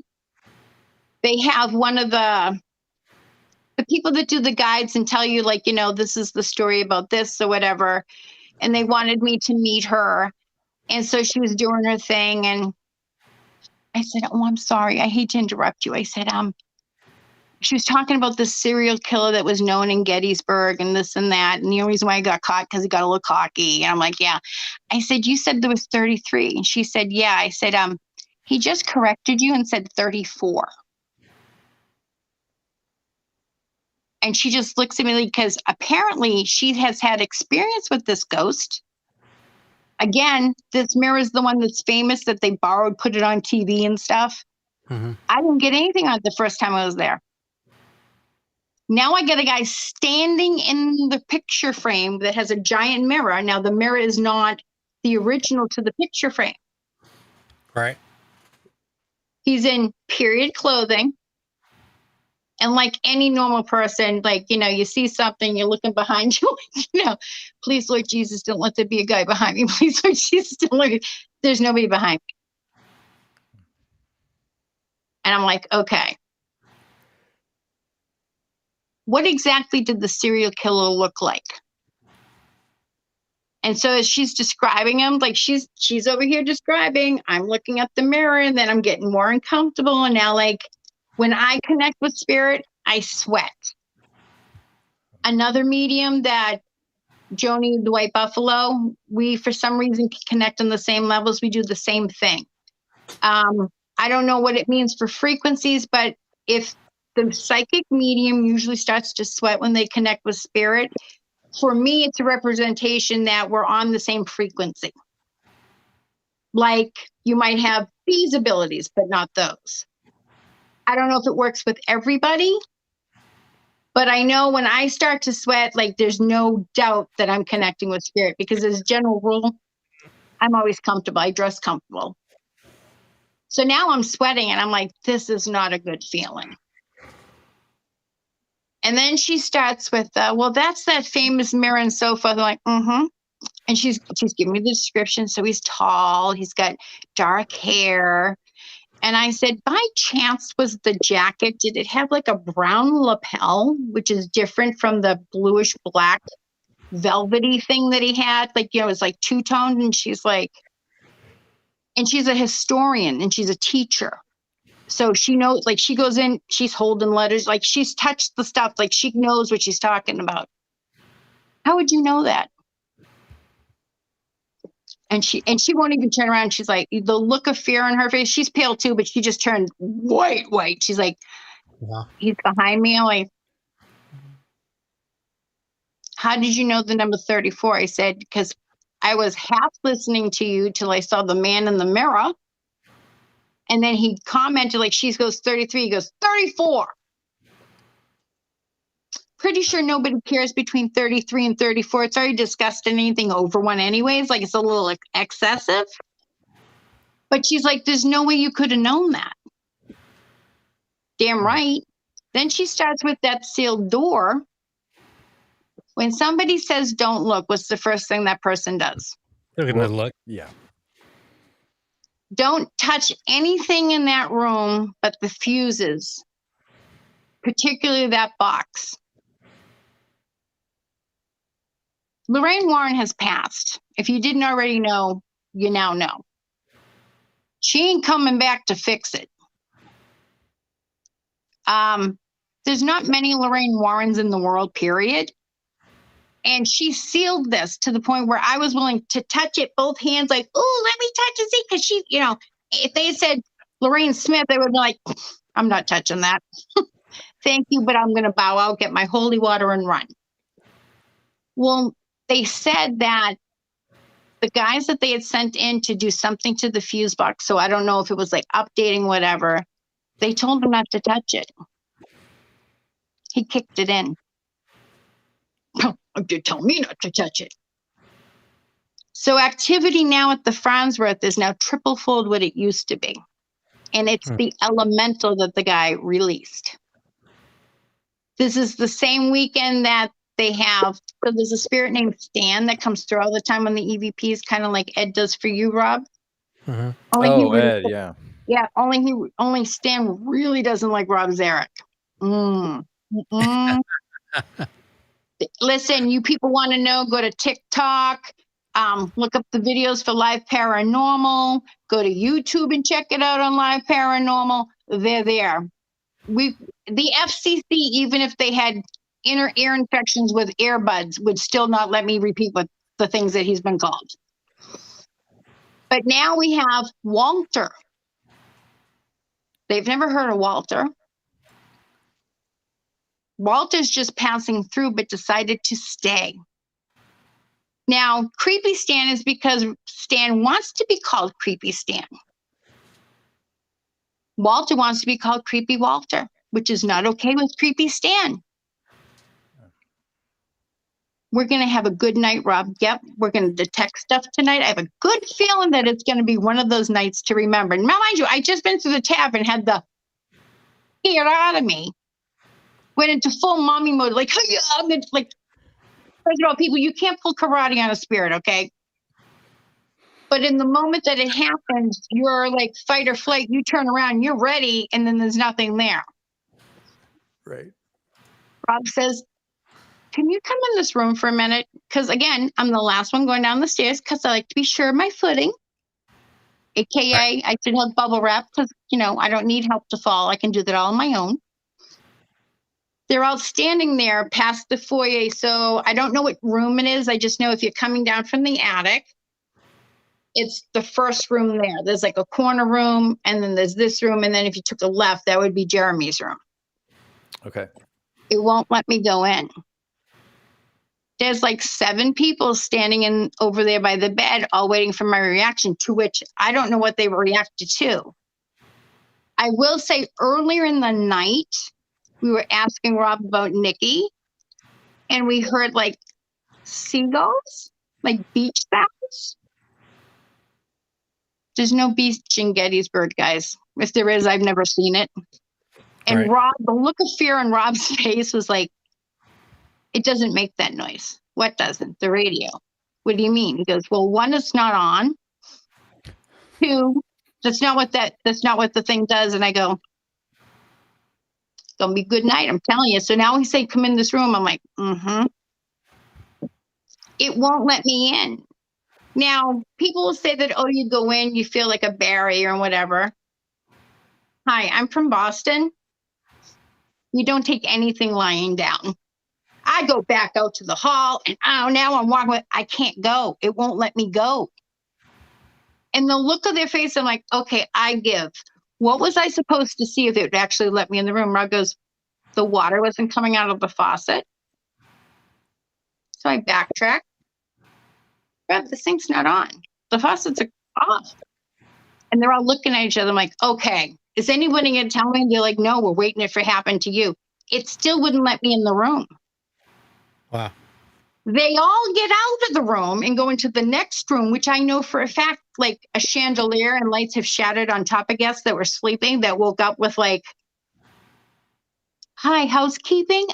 [SPEAKER 3] They have one of the people that do the guides and tell you, like, this is the story about this or whatever. And they wanted me to meet her. And so she was doing her thing. And I said, oh, I'm sorry. I hate to interrupt you. I said, she was talking about this serial killer that was known in Gettysburg and this and that. And the only reason why I got caught because he got a little cocky. And I'm like, yeah. I said, you said there was 33. And she said, yeah. I said, he just corrected you and said 34. And she just looks at me because apparently she has had experience with this ghost. Again, this mirror is the one that's famous that they borrowed, put it on TV and stuff.
[SPEAKER 1] Mm-hmm.
[SPEAKER 3] I didn't get anything on it the first time I was there. Now I get a guy standing in the picture frame that has a giant mirror. Now the mirror is not the original to the picture frame.
[SPEAKER 1] Right.
[SPEAKER 3] He's in period clothing. And like any normal person, like, you see something, you're looking behind you, please, Lord Jesus, don't let there be a guy behind me. Please, Lord Jesus, don't let there's nobody behind me. And I'm like, okay. What exactly did the serial killer look like? And so as she's describing him, like she's over here describing, I'm looking at the mirror and then I'm getting more uncomfortable. And now, like, when I connect with spirit, I sweat. Another medium that Joni, the White Buffalo, we, for some reason, connect on the same levels. We do the same thing. I don't know what it means for frequencies, but if the psychic medium usually starts to sweat when they connect with spirit, for me, it's a representation that we're on the same frequency. Like you might have these abilities, but not those. I don't know if it works with everybody, but I know when I start to sweat, like there's no doubt that I'm connecting with spirit because as a general rule, I'm always comfortable. I dress comfortable. So now I'm sweating and I'm like, this is not a good feeling. And then she starts with, well, that's that famous mirror and so forth. I'm like, mm-hmm. And she's giving me the description. So he's tall, he's got dark hair. And I said, by chance, was the jacket, did it have like a brown lapel, which is different from the bluish black velvety thing that he had? Like, it was like two-toned. And she's like, and she's a historian and she's a teacher. So she knows, like she goes in, she's holding letters, like she's touched the stuff, like she knows what she's talking about. How would you know that? And she won't even turn around. She's like, the look of fear on her face. She's pale too, but she just turned white. She's like, wow. He's behind me. I'm like, how did you know the number 34? I said, because I was half listening to you till I saw the man in the mirror. And then he commented, like, she goes 33. He goes, 34. Pretty sure nobody cares between 33 and 34. It's already discussed in anything over one anyways. Like, it's a little excessive. But she's like, there's no way you could have known that. Damn right. Then she starts with that sealed door. When somebody says don't look, what's the first thing that person does?
[SPEAKER 1] They're going to look.
[SPEAKER 2] Yeah.
[SPEAKER 3] Don't touch anything in that room but the fuses, particularly that box. Lorraine Warren has passed. If you didn't already know, you now know. She ain't coming back to fix it. There's not many Lorraine Warrens in the world, period. And she sealed this to the point where I was willing to touch it, both hands, like, oh, let me touch it, see, because she, if they said Lorraine Smith, they would be like, I'm not touching that. Thank you, but I'm going to bow out, get my holy water, and run. Well, they said that the guys that they had sent in to do something to the fuse box, so I don't know if it was like updating, whatever, They told him not to touch it. He kicked it in. You tell me not to touch it. So activity now at the Fransworth is now triple-fold what it used to be. And it's the elemental that the guy released. This is the same weekend that they have, so there's a spirit named Stan that comes through all the time on the EVPs, kind of like Ed does for you, Rob.
[SPEAKER 2] Mm-hmm. Ed, yeah.
[SPEAKER 3] Yeah, only Stan really doesn't like Rob Zarek. Listen, you people want to know, go to TikTok, look up the videos for Live Paranormal, go to YouTube and check it out on Live Paranormal. They're there. The FCC, even if they had inner ear infections with earbuds, would still not let me repeat what the things that he's been called. But now we have Walter. They've never heard of Walter. Walter's just passing through, but decided to stay. Now, Creepy Stan is because Stan wants to be called Creepy Stan. Walter wants to be called Creepy Walter, which is not okay with Creepy Stan. We're going to have a good night, Rob. Yep, we're going to detect stuff tonight. I have a good feeling that it's going to be one of those nights to remember. Now, mind you, I just been through the Tavern, had the get out of me. Went into full mommy mode, like, first of all, people, you can't pull karate on a spirit, okay? But in the moment that it happens, you're like fight or flight, you turn around, you're ready, and then there's nothing there.
[SPEAKER 2] Right.
[SPEAKER 3] Rob says, can you come in this room for a minute? Because again, I'm the last one going down the stairs because I like to be sure of my footing. AKA, I should have bubble wrap because, I don't need help to fall. I can do that all on my own. They're all standing there past the foyer. So I don't know what room it is. I just know if you're coming down from the attic, it's the first room there. There's like a corner room, and then there's this room. And then if you took a left, that would be Jeremy's room.
[SPEAKER 2] Okay.
[SPEAKER 3] It won't let me go in. There's like 7 people standing over there by the bed, all waiting for my reaction, to which I don't know what they reacted to. I will say earlier in the night, we were asking Rob about Nikki, and we heard like seagulls, like beach sounds. There's no beach in Gettysburg, guys. If there is, I've never seen it. And Rob, the look of fear on Rob's face was like, it doesn't make that noise. What doesn't? The radio. What do you mean? He goes, well, 1, it's not on. 2, that's not what the thing does. And I go, it's gonna be good night, I'm telling you. So now he said, come in this room. I'm like, It won't let me in. Now, people will say that, you go in, you feel like a barrier and whatever. Hi, I'm from Boston. You don't take anything lying down. I go back out to the hall, and now I'm walking. I can't go. It won't let me go. And the look of their face, I'm like, okay, I give. What was I supposed to see if it would actually let me in the room? Rob goes, the water wasn't coming out of the faucet. So I backtrack. Rob, the sink's not on. The faucets are off. And they're all looking at each other. I'm like, okay, is anybody going to tell me? And they're like, no, we're waiting for it to happen to you. It still wouldn't let me in the room.
[SPEAKER 1] Wow.
[SPEAKER 3] They all get out of the room and go into the next room, which I know for a fact, like a chandelier and lights have shattered on top of guests that were sleeping that woke up with like, hi, housekeeping.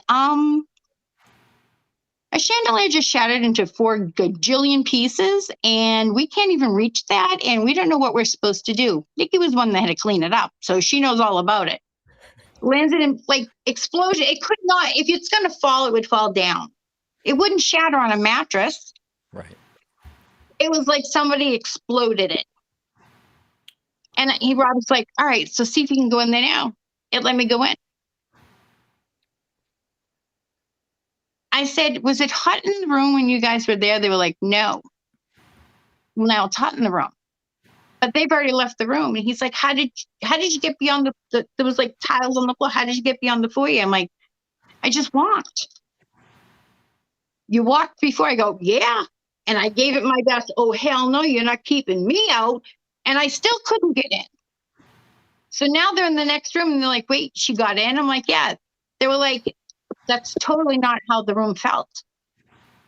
[SPEAKER 3] A chandelier just shattered into 4 gajillion pieces, and we can't even reach that, and we don't know what we're supposed to do. Nikki was one that had to clean it up, so she knows all about it. Landed in like explosion. It could not, if it's going to fall, it would fall down. It wouldn't shatter on a mattress.
[SPEAKER 2] Right.
[SPEAKER 3] It was like somebody exploded it. And Rob's like, all right, so see if you can go in there now. It let me go in. I said, was it hot in the room when you guys were there? They were like, no. Well, now it's hot in the room. But they've already left the room. And he's like, how did you get beyond there was like tiles on the floor. How did you get beyond the foyer? I'm like, I just walked. You walked before? I go, yeah. And I gave it my best. Oh, hell no, you're not keeping me out. And I still couldn't get in. So now they're in the next room and they're like, wait, she got in? I'm like, yeah. They were like, that's totally not how the room felt.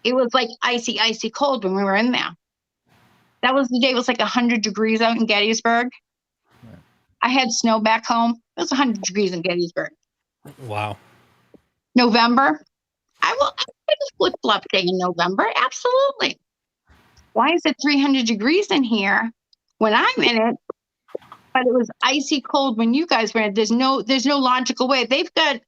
[SPEAKER 3] It was like icy, icy cold when we were in there. That was the day it was like 100 degrees out in Gettysburg. Yeah. I had snow back home. It was 100 degrees in Gettysburg.
[SPEAKER 1] Wow.
[SPEAKER 3] November. I will take a flip-flop day in November. Absolutely. Why is it 300 degrees in here when I'm in it? But it was icy cold when you guys were in it. There's no logical way. They've got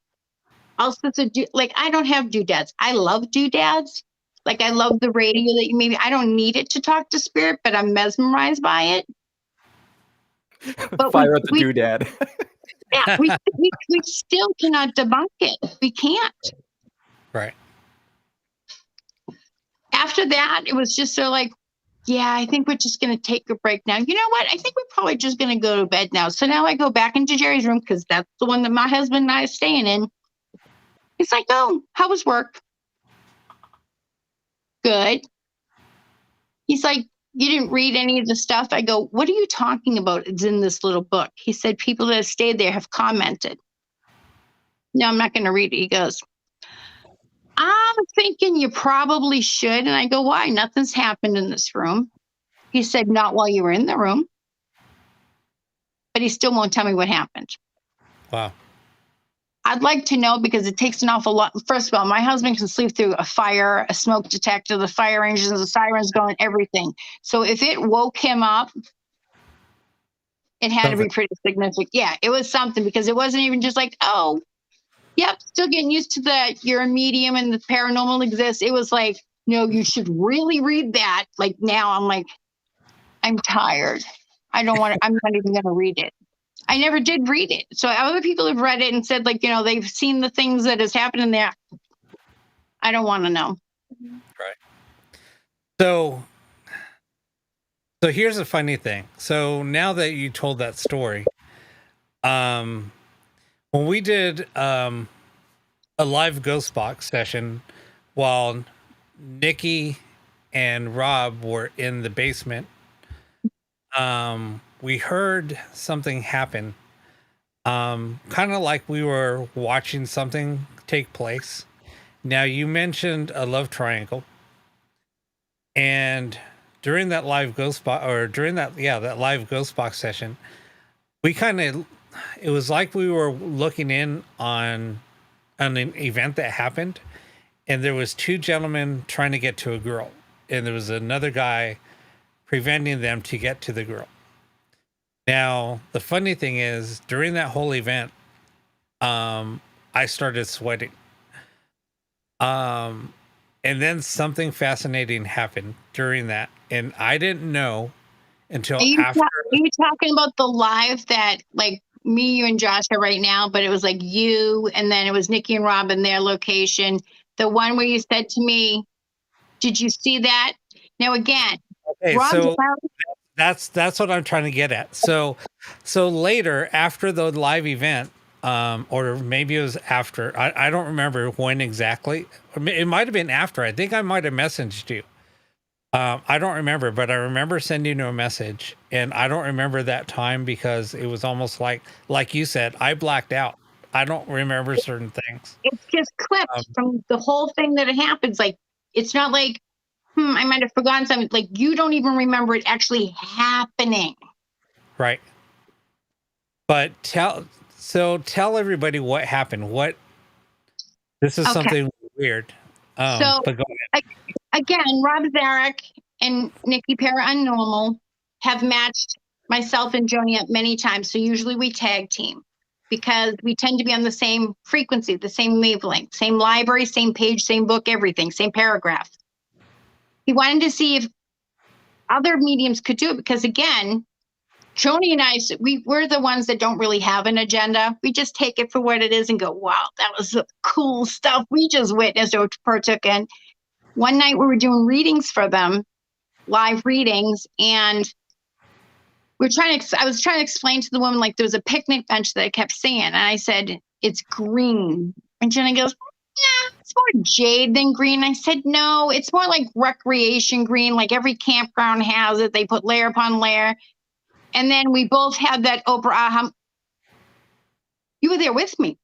[SPEAKER 3] all sorts of I don't have doodads. I love doodads. Like I love the radio that maybe I don't need it to talk to spirit, but I'm mesmerized by it.
[SPEAKER 2] But fire up the doodad.
[SPEAKER 3] Yeah, we still cannot debunk it. We can't.
[SPEAKER 1] Right.
[SPEAKER 3] After that, it was just sort of like, yeah, I think we're just going to take a break now. You know what? I think we're probably just going to go to bed now. So now I go back into Jerry's room because that's the one that my husband and I are staying in. He's like, oh, how was work? Good. He's like, you didn't read any of the stuff? I go, what are you talking about? It's in this little book. He said, people that have stayed there have commented. No, I'm not going to read it. He goes, I'm thinking you probably should. And I go, why? Nothing's happened in this room. He said, not while you were in the room. But he still won't tell me what happened.
[SPEAKER 1] Wow.
[SPEAKER 3] I'd like to know because it takes an awful lot. First of all, my husband can sleep through a fire, a smoke detector, the fire engines, the sirens going, everything. So if it woke him up, it had to be pretty significant. Yeah, it was something because it wasn't even just like, oh, yep, still getting used to that. You're a medium and the paranormal exists. It was like, no, you should really read that. Like now I'm like, I'm tired. I don't want to, I'm not even going to read it. I never did read it. So other people have read it and said like, they've seen the things that has happened in there. I don't want to know.
[SPEAKER 1] Right. So here's a funny thing. So now that you told that story, when we did a live ghost box session while Nikki and Rob were in the basement, we heard something happen. Kind of like we were watching something take place. Now you mentioned a love triangle, and during that live ghost box, or during that live ghost box session, it was like we were looking in on an event that happened, and there was two gentlemen trying to get to a girl, and there was another guy preventing them to get to the girl. Now, the funny thing is, during that whole event, I started sweating. And then something fascinating happened during that, and I didn't know until after.
[SPEAKER 3] Are you talking about the live that, like, me, you, and Josh are right now, but it was like you, and then it was Nikki and Rob in their location. The one where you said to me, did you see that? Now, again,
[SPEAKER 1] okay, so that's what I'm trying to get at. So later, after the live event, or maybe it was after, I don't remember when exactly. It might have been after. I think I might have messaged you. I don't remember, but I remember sending you a message, and I don't remember that time because it was almost like you said, I blacked out. I don't remember certain things.
[SPEAKER 3] It's just clips from the whole thing that it happens. Like, it's not like, I might have forgotten something. Like, you don't even remember it actually happening. Right.
[SPEAKER 1] But tell everybody what happened. This is something weird. But go ahead.
[SPEAKER 3] Again, Rob Zarek and Nikki Paranormal have matched myself and Joni up many times. So usually we tag team because we tend to be on the same frequency, the same wavelength, same library, same page, same book, everything, same paragraph. He wanted to see if other mediums could do it because, again, Joni and I, we're the ones that don't really have an agenda. We just take it for what it is and go, wow, that was the cool stuff we just witnessed or partook in. One night we were doing readings for them, live readings, and I was trying to explain to the woman, like, there was a picnic bench that I kept seeing, and I said, it's green. And Jenny goes, yeah, it's more jade than green. I said, no, it's more like recreation green, like every campground has it. They put layer upon layer. And then we both had that Oprah aha You were there with me.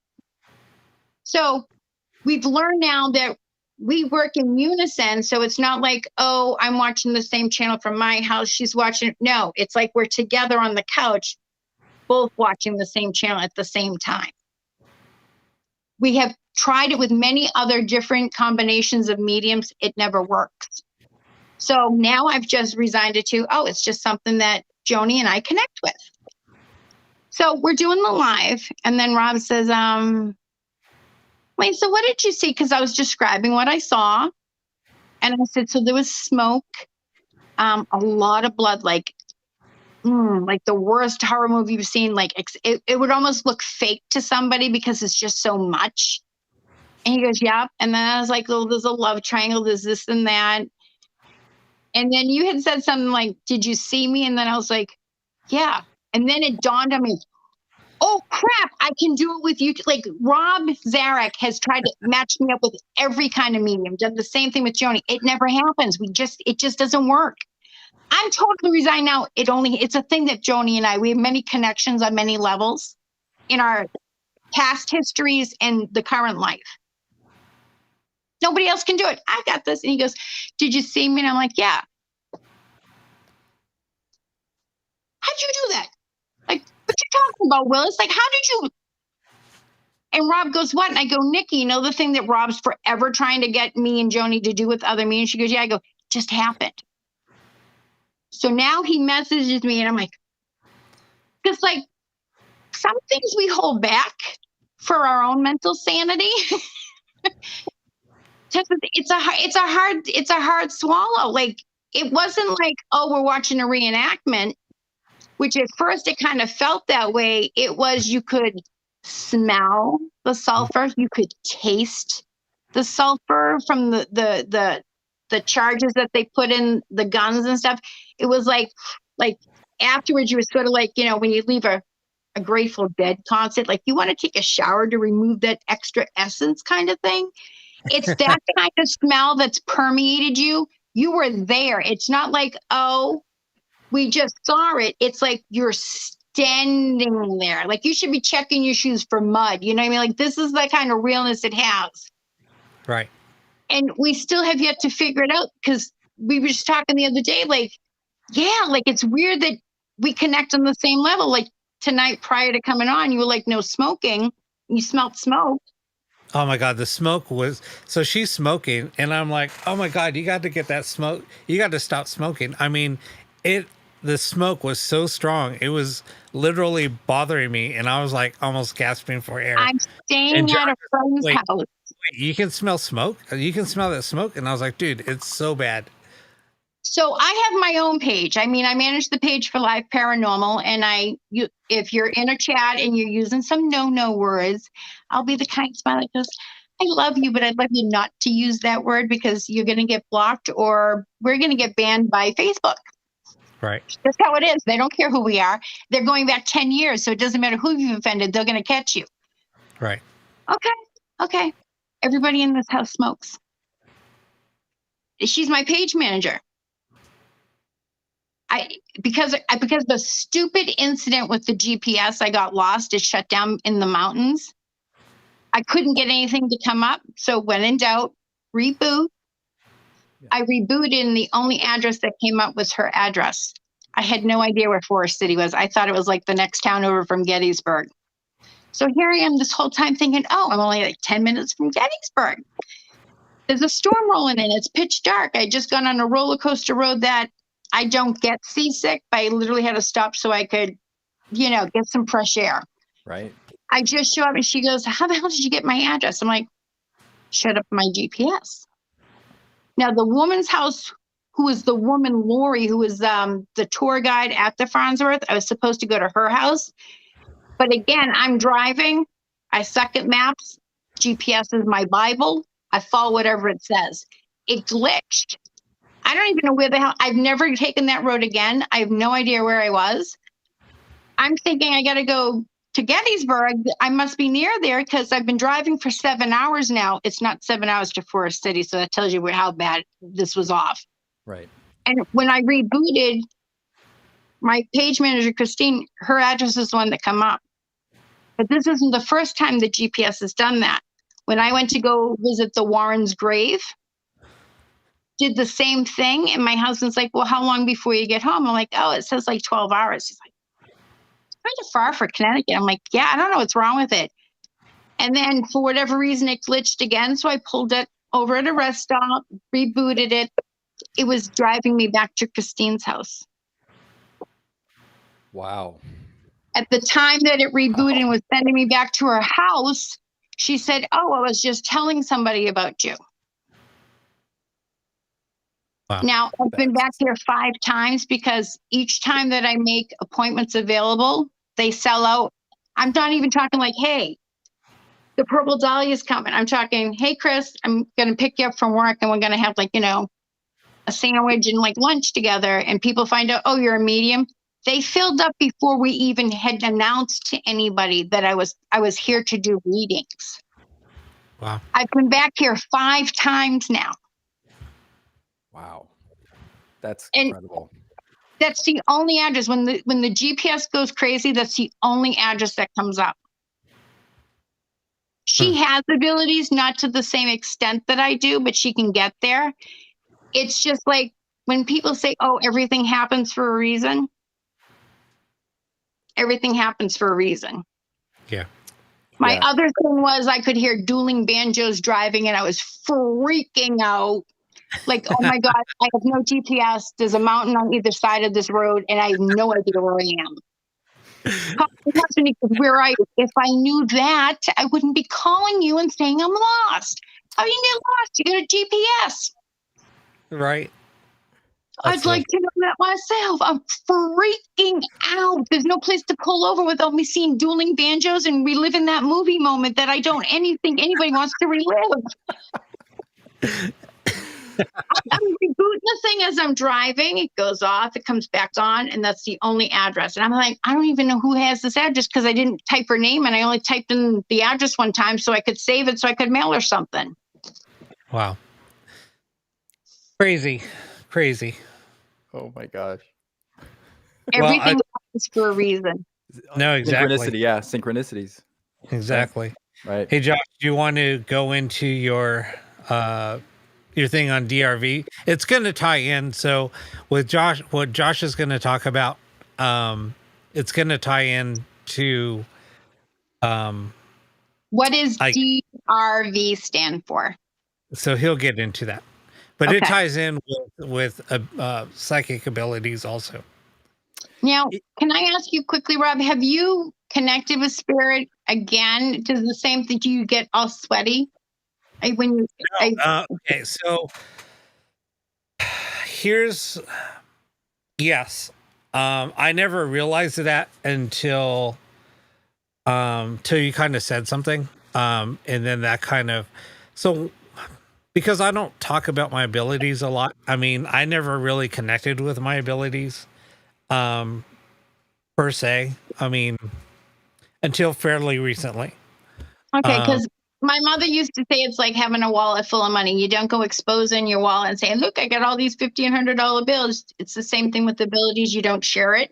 [SPEAKER 3] So we've learned now that we work in unison. So it's not like, oh, I'm watching the same channel from my house. She's watching. No, it's like we're together on the couch, both watching the same channel at the same time. We have tried it with many other different combinations of mediums. It never works. So now I've just resigned it to, oh, it's just something that Joni and I connect with. So we're doing the live. And then Rob says, wait, so what did you see? Because I was describing what I saw. And I said, so there was smoke, a lot of blood, like the worst horror movie you've seen. Like it would almost look fake to somebody because it's just so much. And he goes, yeah. And then I was like, oh, there's a love triangle. There's this and that. And then you had said something like, did you see me? And then I was like, yeah. And then it dawned on me, oh crap, I can do it with you. Like Rob Zarek has tried to match me up with every kind of medium, done the same thing with Joni. It never happens. It just doesn't work. I'm totally resigned now. It's a thing that Joni and we have many connections on many levels in our past histories and the current life. Nobody else can do it. I got this. And he goes, did you see me? And I'm like, yeah. How'd you do that? Like, what you talking about, Willis? Like, how did you? And Rob goes, what? And I go, Nikki, you know the thing that Rob's forever trying to get me and Joni to do with other me? And she goes, yeah. I go, just happened. So now he messages me and I'm like, because like some things we hold back for our own mental sanity. It's a hard swallow. Like it wasn't like, oh, we're watching a reenactment, which at first it kind of felt that way. It was, you could smell the sulfur, you could taste the sulfur from the charges that they put in the guns and stuff. It was like afterwards you were sort of like, you know, when you leave a Grateful Dead concert, like you want to take a shower to remove that extra essence kind of thing. It's that kind of smell that's permeated you. You were there. It's not like, oh, we just saw it. It's like you're standing there. Like you should be checking your shoes for mud. You know what I mean? Like this is the kind of realness it has.
[SPEAKER 1] Right.
[SPEAKER 3] And we still have yet to figure it out because we were just talking the other day, like, yeah, like it's weird that we connect on the same level. Like tonight prior to coming on, you were like, no smoking. You smelled smoke.
[SPEAKER 1] Oh my God, the smoke was, so she's smoking and I'm like, oh my God, you got to get that smoke. You got to stop smoking. I mean, the smoke was so strong. It was literally bothering me. And I was like almost gasping for air.
[SPEAKER 3] I'm staying at a friend's house.
[SPEAKER 1] Wait, you can smell smoke? You can smell that smoke? And I was like, dude, it's so bad.
[SPEAKER 3] So I have my own page. I mean, I manage the page for Live Paranormal, and if you're in a chat and you're using some no words, I'll be the kind smile that goes, I love you, but I'd love you not to use that word because you're going to get blocked or we're going to get banned by Facebook.
[SPEAKER 1] Right.
[SPEAKER 3] That's how it is. They don't care who we are. They're going back 10 years, so it doesn't matter who you've offended. They're going to catch you.
[SPEAKER 1] Right.
[SPEAKER 3] Okay. Everybody in this house smokes. She's my page manager. Because the stupid incident with the GPS, I got lost. It shut down in the mountains. I couldn't get anything to come up. So when in doubt, reboot. Yeah. I rebooted and the only address that came up was her address. I had no idea where Forest City was. I thought it was like the next town over from Gettysburg. So here I am this whole time thinking, oh, I'm only like 10 minutes from Gettysburg. There's a storm rolling in. It's pitch dark. I just got on a roller coaster road that I don't get seasick, but I literally had to stop so I could, get some fresh air.
[SPEAKER 2] Right.
[SPEAKER 3] I just show up and she goes, how the hell did you get my address? I'm like, shut up my GPS. Now the woman's house, who is the woman, Lori, who was the tour guide at the Fransworth, I was supposed to go to her house. But again, I'm driving. I suck at maps. GPS is my Bible. I follow whatever it says. It glitched. I don't even know where the hell. I've never taken that road again. I have no idea where I was. I'm thinking I got to go to Gettysburg. I must be near there because I've been driving for 7 hours now. It's not 7 hours to Forest City. So that tells you how bad this was off.
[SPEAKER 2] Right.
[SPEAKER 3] And when I rebooted, my page manager, Christine, her address is the one that come up. But this isn't the first time the GPS has done that. When I went to go visit the Warren's grave, did the same thing. And my husband's like, well, how long before you get home? I'm like, oh, it says like 12 hours. He's like, it's kind of far for Connecticut. I'm like, yeah, I don't know what's wrong with it. And then for whatever reason, it glitched again. So I pulled it over at a rest stop, rebooted it. It was driving me back to Christine's house.
[SPEAKER 2] Wow.
[SPEAKER 3] At the time that it rebooted and was sending me back to her house, she said, oh, I was just telling somebody about you.
[SPEAKER 1] Wow.
[SPEAKER 3] Now, I've been back here 5 times because each time that I make appointments available, they sell out. I'm not even talking like, hey, the Purple Dahlia is coming. I'm talking, hey, Chris, I'm going to pick you up from work and we're going to have like, a sandwich and like lunch together. And people find out, oh, you're a medium. They filled up before we even had announced to anybody that I was here to do readings.
[SPEAKER 1] Wow.
[SPEAKER 3] I've been back here 5 times now.
[SPEAKER 2] Wow. That's
[SPEAKER 3] And
[SPEAKER 2] incredible.
[SPEAKER 3] that's the only address. When the GPS goes crazy, that's the only address that comes up. She has abilities, not to the same extent that I do, but she can get there. It's just like when people say, oh, everything happens for a reason. Everything happens for a reason.
[SPEAKER 1] Yeah.
[SPEAKER 3] My other thing was I could hear dueling banjos driving and I was freaking out. Like, oh my God, I have no GPS. There's a mountain on either side of this road and I have no idea where I am. Where are you? If I knew that, I wouldn't be calling you and saying I'm lost. How do you get lost? You got a GPS.
[SPEAKER 1] Right.
[SPEAKER 3] I'd like to know that myself. I'm freaking out. There's no place to pull over without me seeing dueling banjos and reliving that movie moment that I don't think anybody wants to relive. I'm rebooting the thing as I'm driving. It goes off, it comes back on, and that's the only address. And I'm like, I don't even know who has this address because I didn't type her name and I only typed in the address one time so I could save it so I could mail her something.
[SPEAKER 1] Wow. Crazy.
[SPEAKER 2] Oh my gosh.
[SPEAKER 3] Everything happens for a reason.
[SPEAKER 1] No, exactly.
[SPEAKER 2] Synchronicity, yeah, synchronicities.
[SPEAKER 1] Exactly.
[SPEAKER 2] Right.
[SPEAKER 1] Hey, Josh, do you want to go into your thing on DRV? It's going to tie in. So with Josh, what Josh is going to talk about, it's going to tie in to
[SPEAKER 3] what does DRV stand for?
[SPEAKER 1] So he'll get into that. But it ties in with psychic abilities also.
[SPEAKER 3] Now, can I ask you quickly, Rob, have you connected with spirit again? Does the same thing? Do you get all sweaty?
[SPEAKER 1] Okay, so yes. I never realized that until you kind of said something. And then that kind of, so because I don't talk about my abilities a lot. I mean, I never really connected with my abilities, per se. I mean, until fairly recently.
[SPEAKER 3] Okay, because my mother used to say it's like having a wallet full of money. You don't go exposing your wallet and saying, look, I got all these $1,500 bills. It's the same thing with abilities. You don't share it.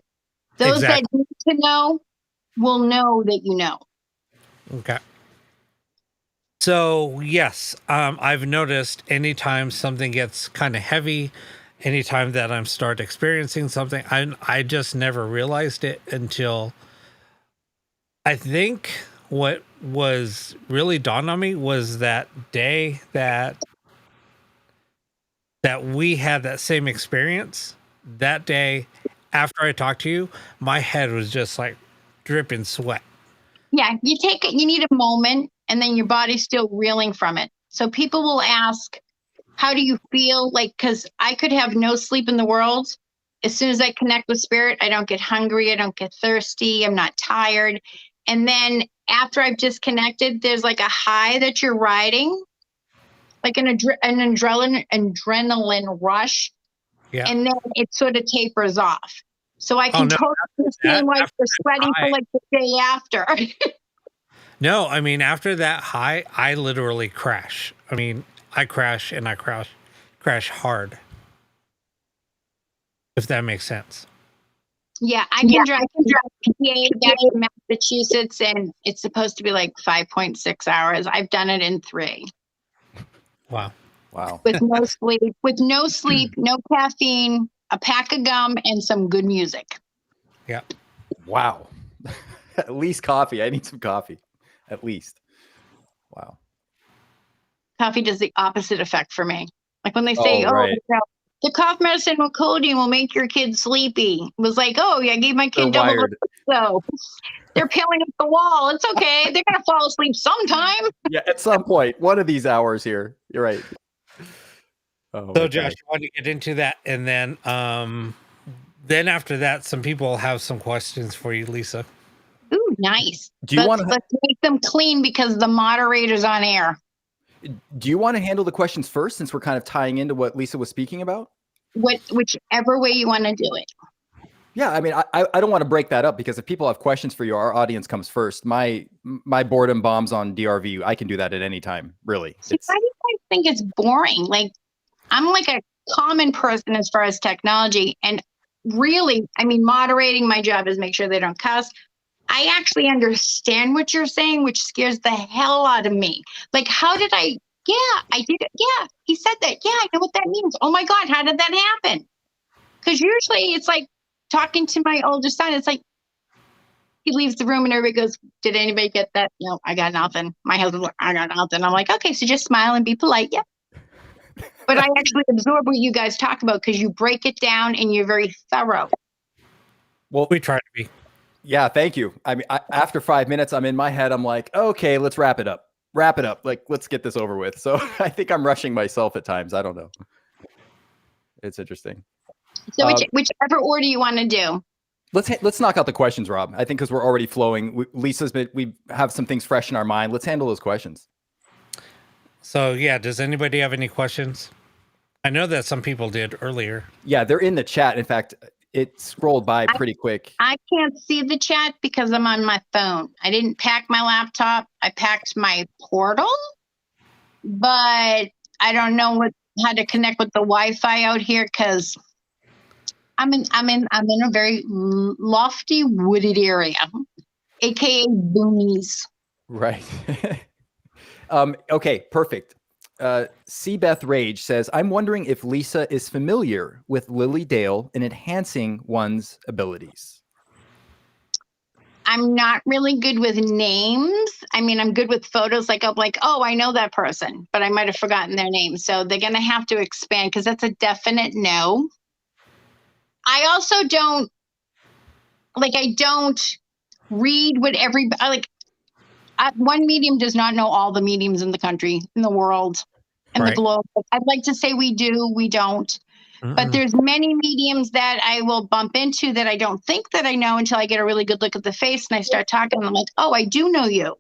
[SPEAKER 3] Those that need to know will know that you know.
[SPEAKER 1] Okay. So, yes, I've noticed anytime something gets kind of heavy, anytime that I'm start experiencing something, I just never realized it until I think what was really dawned on me was that day that we had that same experience. That day after I talked to you, my head was just like dripping sweat.
[SPEAKER 3] Yeah, you need a moment and then your body's still reeling from it. So people will ask, how do you feel? Like, because I could have no sleep in the world. As soon as I connect with spirit, I don't get hungry. I don't get thirsty. I'm not tired. And then after I've disconnected, there's like a high that you're riding, like an adrenaline rush. Yeah. And then it sort of tapers off. So I can totally understand why you're sweating for like the day after.
[SPEAKER 1] No, I mean, after that high, I literally crash. I mean, I crash and I crash hard. If that makes sense.
[SPEAKER 3] Yeah, I can drive from PA back to Massachusetts, and it's supposed to be like 5.6 hours. I've done it in 3.
[SPEAKER 1] Wow.
[SPEAKER 2] Wow.
[SPEAKER 3] With no sleep, no caffeine, a pack of gum, and some good music.
[SPEAKER 1] Yeah.
[SPEAKER 2] Wow. At least coffee. I need some coffee. At least. Wow.
[SPEAKER 3] Coffee does the opposite effect for me. Like when they say,
[SPEAKER 2] right.
[SPEAKER 3] the cough medicine with codeine will make your kid sleepy. It was like, yeah, I gave my kid
[SPEAKER 2] They're
[SPEAKER 3] double
[SPEAKER 2] wired.
[SPEAKER 3] so they're peeling up the wall. It's okay. They're going to fall asleep sometime.
[SPEAKER 2] Yeah, at some point. One of these hours here. You're right. Oh,
[SPEAKER 1] So, Josh, you want to get into that, and then after that, some people have some questions for you, Lisa.
[SPEAKER 3] Ooh, nice.
[SPEAKER 2] Do you want to
[SPEAKER 3] let's make them clean because the moderator's on air.
[SPEAKER 2] Do you want to handle the questions first, since we're kind of tying into what Lisa was speaking about?
[SPEAKER 3] Whichever way you want to do it.
[SPEAKER 2] Yeah, I mean, I don't want to break that up, because if people have questions for you, our audience comes first. My boredom bombs on DRV. I can do that at any time, really.
[SPEAKER 3] See, why do you guys think it's boring? Like, I'm like a common person as far as technology, and really, I mean, moderating, my job is make sure they don't cuss. I actually understand what you're saying, which scares the hell out of me. Like, how did I? Yeah, I did it. Yeah, he said that. Yeah, I know what that means. Oh my God, how did that happen? Because usually it's like talking to my oldest son. It's like he leaves the room and everybody goes, "Did anybody get that?" No, I got nothing. My husband's like, "I got nothing." I'm like, okay, so just smile and be polite. Yeah. But I actually absorb what you guys talk about because you break it down and you're very thorough.
[SPEAKER 1] Well, we try to be.
[SPEAKER 2] Yeah, thank you. I mean, after 5 minutes, I'm in my head. I'm like, okay, let's wrap it up. Like, let's get this over with. So I think I'm rushing myself at times. I don't know. It's interesting.
[SPEAKER 3] So whichever order you want to do.
[SPEAKER 2] Let's knock out the questions, Rob. I think because we're already flowing. We have some things fresh in our mind. Let's handle those questions.
[SPEAKER 1] So yeah, does anybody have any questions? I know that some people did earlier.
[SPEAKER 2] Yeah, they're in the chat. In fact, it scrolled by pretty quick.
[SPEAKER 3] I can't see the chat because I'm on my phone. I didn't pack my laptop. I packed my portal, but I don't know how to connect with the Wi-Fi out here because I'm in a very lofty wooded area, aka boonies.
[SPEAKER 2] Right. Okay, perfect. Beth Rage says, I'm wondering if Lisa is familiar with Lily Dale in enhancing one's abilities.
[SPEAKER 3] I'm not really good with names. I mean, I'm good with photos. Like, I'm like, oh, I know that person, but I might have forgotten their name. So they're going to have to expand because that's a definite no. I also don't read what everybody, one medium does not know all the mediums in the country, in the world, and the globe. I'd like to say we do, we don't. But there's many mediums that I will bump into that I don't think that I know until I get a really good look at the face and I start talking and I'm like, oh, I do know you.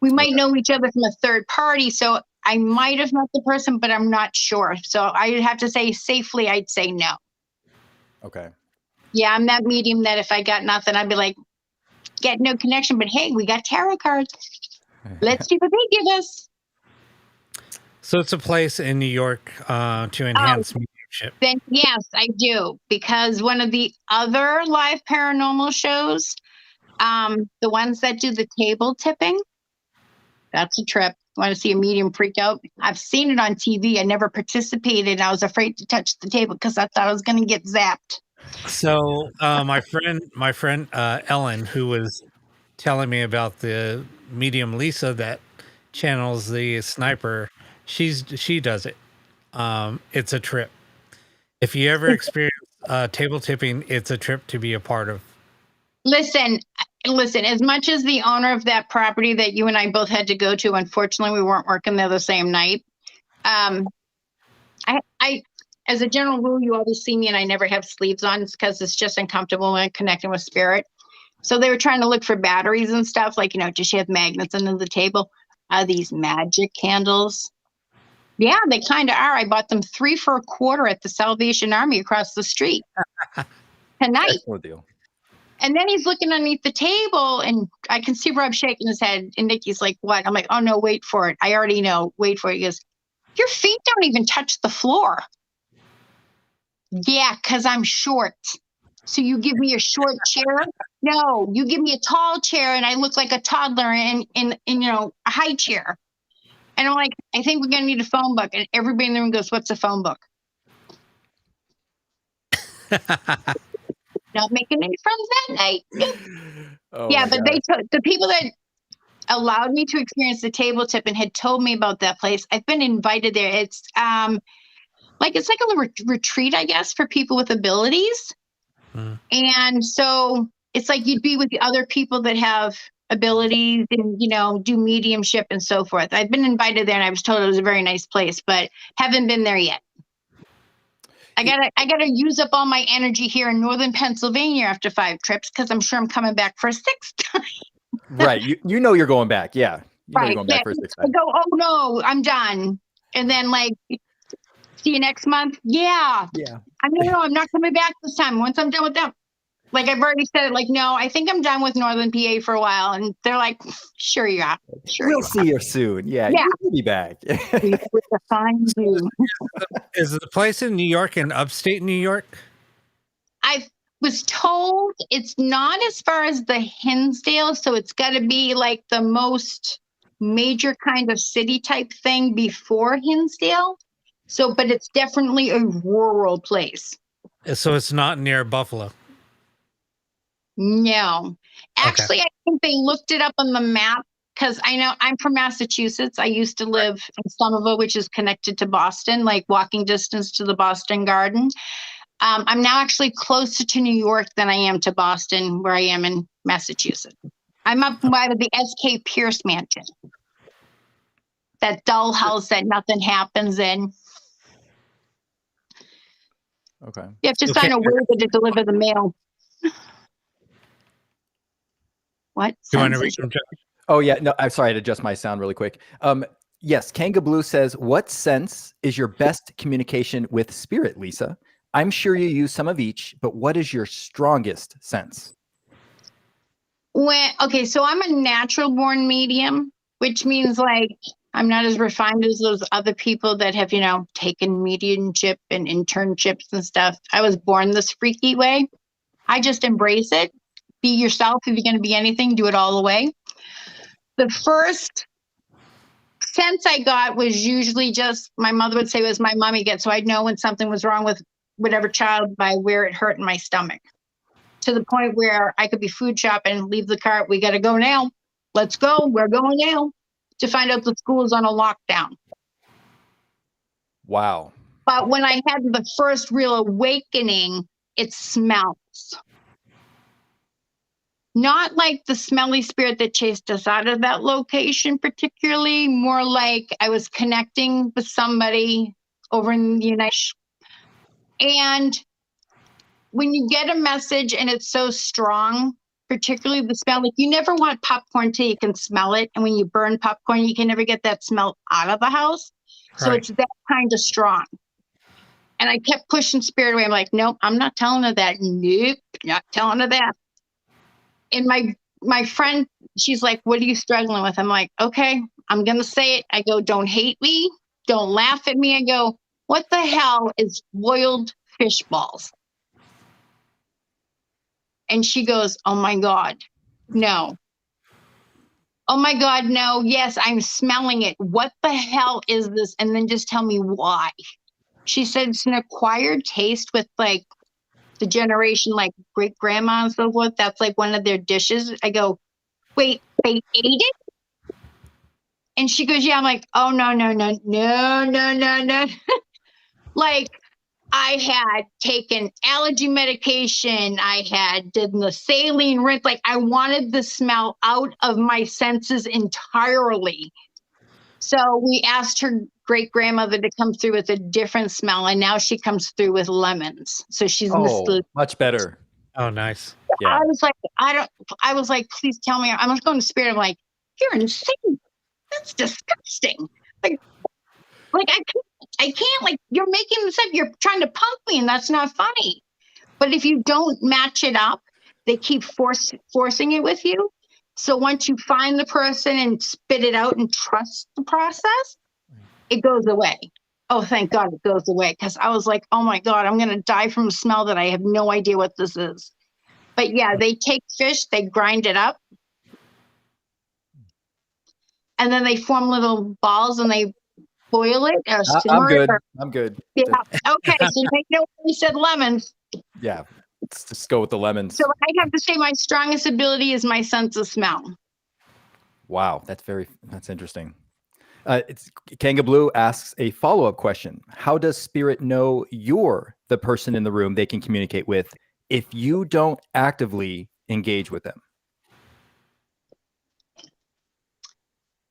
[SPEAKER 3] We might know each other from a third party. So I might have met the person, but I'm not sure. So I'd have to say safely, I'd say no.
[SPEAKER 2] Okay.
[SPEAKER 3] Yeah, I'm that medium that if I got nothing, I'd be like, get no connection. But hey, we got tarot cards. Let's see what they give us.
[SPEAKER 1] So it's a place in New York to enhance mediumship.
[SPEAKER 3] Then yes, I do. Because one of the other live paranormal shows, the ones that do the table tipping, that's a trip. Want to see a medium freak out? I've seen it on TV. I never participated. I was afraid to touch the table because I thought I was going to get zapped. So
[SPEAKER 1] my friend Ellen, who was telling me about the medium Lisa that channels the sniper, she does it. It's a trip. If you ever experience table tipping, it's a trip to be a part of. Listen,
[SPEAKER 3] as much as the owner of that property that you and I both had to go to, unfortunately, we weren't working there the same night. I as a general rule, you always see me and I never have sleeves on because it's just uncomfortable when connecting with spirit. So they were trying to look for batteries and stuff like, does she have magnets under the table? Are these magic candles? Yeah, they kind of are. I bought them 3 for $25 at the Salvation Army across the street tonight.
[SPEAKER 2] No deal.
[SPEAKER 3] And then he's looking underneath the table and I can see Rob shaking his head. And Nikki's like, what? I'm like, oh no, wait for it. I already know. Wait for it. He goes, your feet don't even touch the floor. Yeah, because I'm short. So you give me a short chair? No, you give me a tall chair and I look like a toddler in a high chair. And I'm like, I think we're going to need a phone book. And everybody in the room goes, what's a phone book? Not making any friends that night.
[SPEAKER 2] Oh
[SPEAKER 3] yeah,
[SPEAKER 2] my
[SPEAKER 3] but
[SPEAKER 2] gosh.
[SPEAKER 3] the people that allowed me to experience the table tip and had told me about that place, I've been invited there. It's like a retreat, I guess, for people with abilities. And so it's like you'd be with the other people that have abilities and, do mediumship and so forth. I've been invited there and I was told it was a very nice place, but haven't been there yet. I gotta use up all my energy here in northern Pennsylvania after 5 trips because I'm sure I'm coming back for a 6th time.
[SPEAKER 2] Right. You know you're going back. Yeah. You know
[SPEAKER 3] Right.
[SPEAKER 2] you're going back for a 6th
[SPEAKER 3] I
[SPEAKER 2] time.
[SPEAKER 3] go, oh no, I'm done. And then see you next month. Yeah.
[SPEAKER 2] Yeah.
[SPEAKER 3] No, I'm not coming back this time. Once I'm done with them. Like I've already said it, no, I think I'm done with Northern PA for a while. And they're like, sure you are. Sure
[SPEAKER 2] We'll see you soon. Yeah. You'll be back.
[SPEAKER 3] With a fine view.
[SPEAKER 1] Is the place in New York in upstate New York?
[SPEAKER 3] I was told it's not as far as the Hinsdale. So it's got to be like the most major kind of city type thing before Hinsdale. So, but it's definitely a rural place.
[SPEAKER 1] So it's not near Buffalo.
[SPEAKER 3] No, actually, okay. I think they looked it up on the map because I know I'm from Massachusetts. I used to live in Somerville, which is connected to Boston, like walking distance to the Boston Garden. I'm now actually closer to New York than I am to Boston, where I am in Massachusetts. I'm up by the S.K. Pierce Mansion, that dull house that nothing happens in.
[SPEAKER 2] Okay.
[SPEAKER 3] You have to sign a waiver to deliver the mail. What?
[SPEAKER 1] Do you want to read them?
[SPEAKER 2] Oh yeah, no, I'm sorry to adjust my sound really quick. Yes, Kanga Blue says, what sense is your best communication with spirit, Lisa? I'm sure you use some of each, but what is your strongest sense?
[SPEAKER 3] Okay, so I'm a natural born medium, which means I'm not as refined as those other people that have, taken mediumship and internships and stuff. I was born this freaky way. I just embrace it. Be yourself. If you're going to be anything, do it all the way. The first sense I got was usually just, my mother would say was my mommy gets. So I'd know when something was wrong with whatever child by where it hurt in my stomach. To the point where I could be food shopping, leave the cart. We got to go now. Let's go. We're going now. To find out the school is on a lockdown.
[SPEAKER 2] Wow.
[SPEAKER 3] But when I had the first real awakening, it smells. Not like the smelly spirit that chased us out of that location particularly, more like I was connecting with somebody over in the United States. And when you get a message and it's so strong, particularly the smell, you never want popcorn till you can smell it. And when you burn popcorn, you can never get that smell out of the house. Right. So it's that kind of strong. And I kept pushing spirit away. I'm like, nope, I'm not telling her that. Nope, not telling her that. And my friend, she's like, what are you struggling with? I'm like, okay, I'm going to say it. I go, don't hate me. Don't laugh at me. I go, what the hell is boiled fish balls? And she goes, oh my God, no. Oh my God, no. Yes, I'm smelling it. What the hell is this? And then just tell me why. She said it's an acquired taste with the generation, great grandma and so forth. That's one of their dishes. I go, wait, they ate it? And she goes, yeah. I'm like, oh, no. I had taken allergy medication. I had did the saline rinse. I wanted the smell out of my senses entirely. So we asked her great grandmother to come through with a different smell, and now she comes through with lemons. So she's
[SPEAKER 2] much better.
[SPEAKER 1] Oh, nice.
[SPEAKER 3] Yeah. I was like, please tell me. I'm just going to spirit. I'm like, you're insane. That's disgusting. I can't, you're making this up. You're trying to punk me, and that's not funny. But if you don't match it up, they keep forcing it with you. So once you find the person and spit it out and trust the process, it goes away. Oh, thank God it goes away. Because I was like, oh my God, I'm going to die from a smell that I have no idea what this is. But yeah, they take fish, they grind it up, and then they form little balls and they boil it or
[SPEAKER 2] I'm
[SPEAKER 3] simmer
[SPEAKER 2] good.
[SPEAKER 3] it.
[SPEAKER 2] I'm good.
[SPEAKER 3] Yeah. Okay. So they know we said lemons.
[SPEAKER 2] Yeah. Let's just go with the lemons.
[SPEAKER 3] So I have to say my strongest ability is my sense of smell.
[SPEAKER 2] Wow. That's interesting. Kanga Blue asks a follow-up question. How does spirit know you're the person in the room they can communicate with if you don't actively engage with them?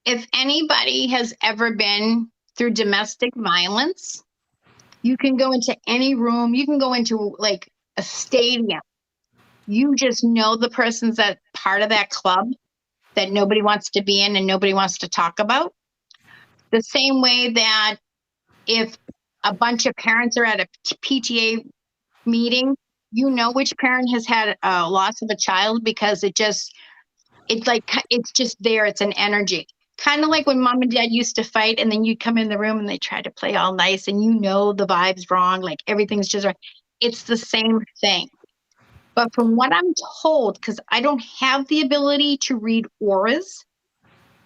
[SPEAKER 3] If anybody has ever been through domestic violence, you can go into any room, you can go into like a stadium. You just know the person's that part of that club that nobody wants to be in and nobody wants to talk about. The same way that if a bunch of parents are at a PTA meeting, you know which parent has had a loss of a child because it's just there. It's an energy. Kind of like when mom and dad used to fight and then you'd come in the room and they try to play all nice and you know the vibe's wrong, like everything's just wrong. It's the same thing. But from what I'm told, because I don't have the ability to read auras,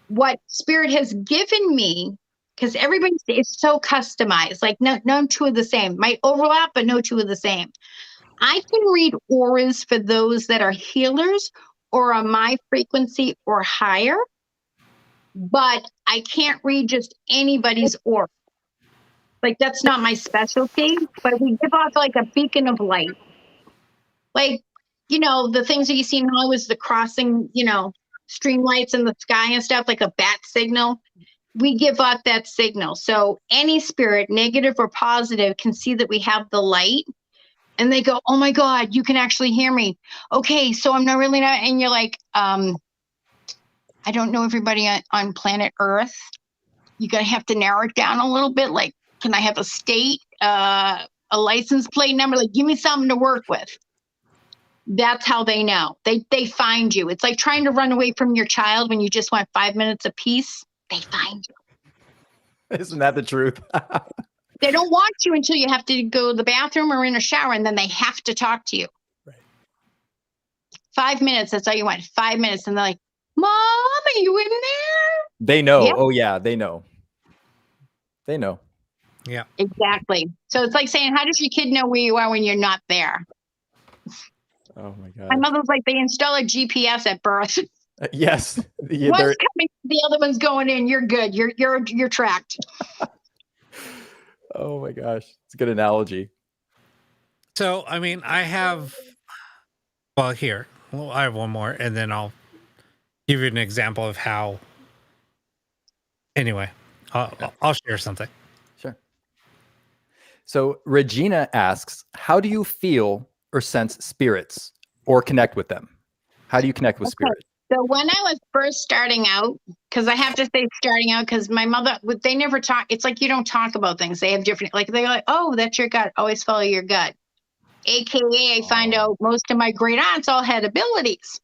[SPEAKER 3] what spirit has given me, because everybody is so customized, like no two are the same. Might overlap, but no two are the same. I can read auras for those that are healers or on my frequency or higher, but I can't read just anybody's aura. Like that's not my specialty, but we give off like a beacon of light. Like, the things that you see in Hollywood is the crossing, stream lights in the sky and stuff, like a bat signal. We give off that signal. So any spirit, negative or positive, can see that we have the light and they go, oh my God, you can actually hear me. Okay, so I'm not really not. And you're like, I don't know everybody on planet Earth. You're going to have to narrow it down a little bit. Like, can I have a state, a license plate number? Like, give me something to work with. That's how they know. They find you. It's like trying to run away from your child when you just want 5 minutes of peace. They find you.
[SPEAKER 2] Isn't that the truth?
[SPEAKER 3] They don't want you until you have to go to the bathroom or in a shower, and then they have to talk to you.
[SPEAKER 2] Right.
[SPEAKER 3] 5 minutes. That's all you want. 5 minutes. And they're like, Mom, are you in there?
[SPEAKER 2] They know.
[SPEAKER 3] Yeah.
[SPEAKER 2] Oh, yeah, they know. They know.
[SPEAKER 1] Yeah.
[SPEAKER 3] Exactly. So it's like saying, how does your kid know where you are when you're not there?
[SPEAKER 2] Oh, my God.
[SPEAKER 3] My mother's like, they install a GPS at birth.
[SPEAKER 2] Yes. Yeah,
[SPEAKER 3] one's coming, the other one's going in. You're good. You're tracked.
[SPEAKER 2] Oh, my gosh. It's a good analogy.
[SPEAKER 1] So, I mean, I have one more, and then I'll give you an example of how. Anyway, I'll share something.
[SPEAKER 2] Sure. So Regina asks, how do you feel or sense spirits or connect with them? How do you connect with spirits?
[SPEAKER 3] So when I was first starting out, because I have to say starting out, because my mother, they never talk. It's like you don't talk about things. They have different, like they're like, oh, that's your gut. Always follow your gut. AKA, I find out most of my great aunts all had abilities,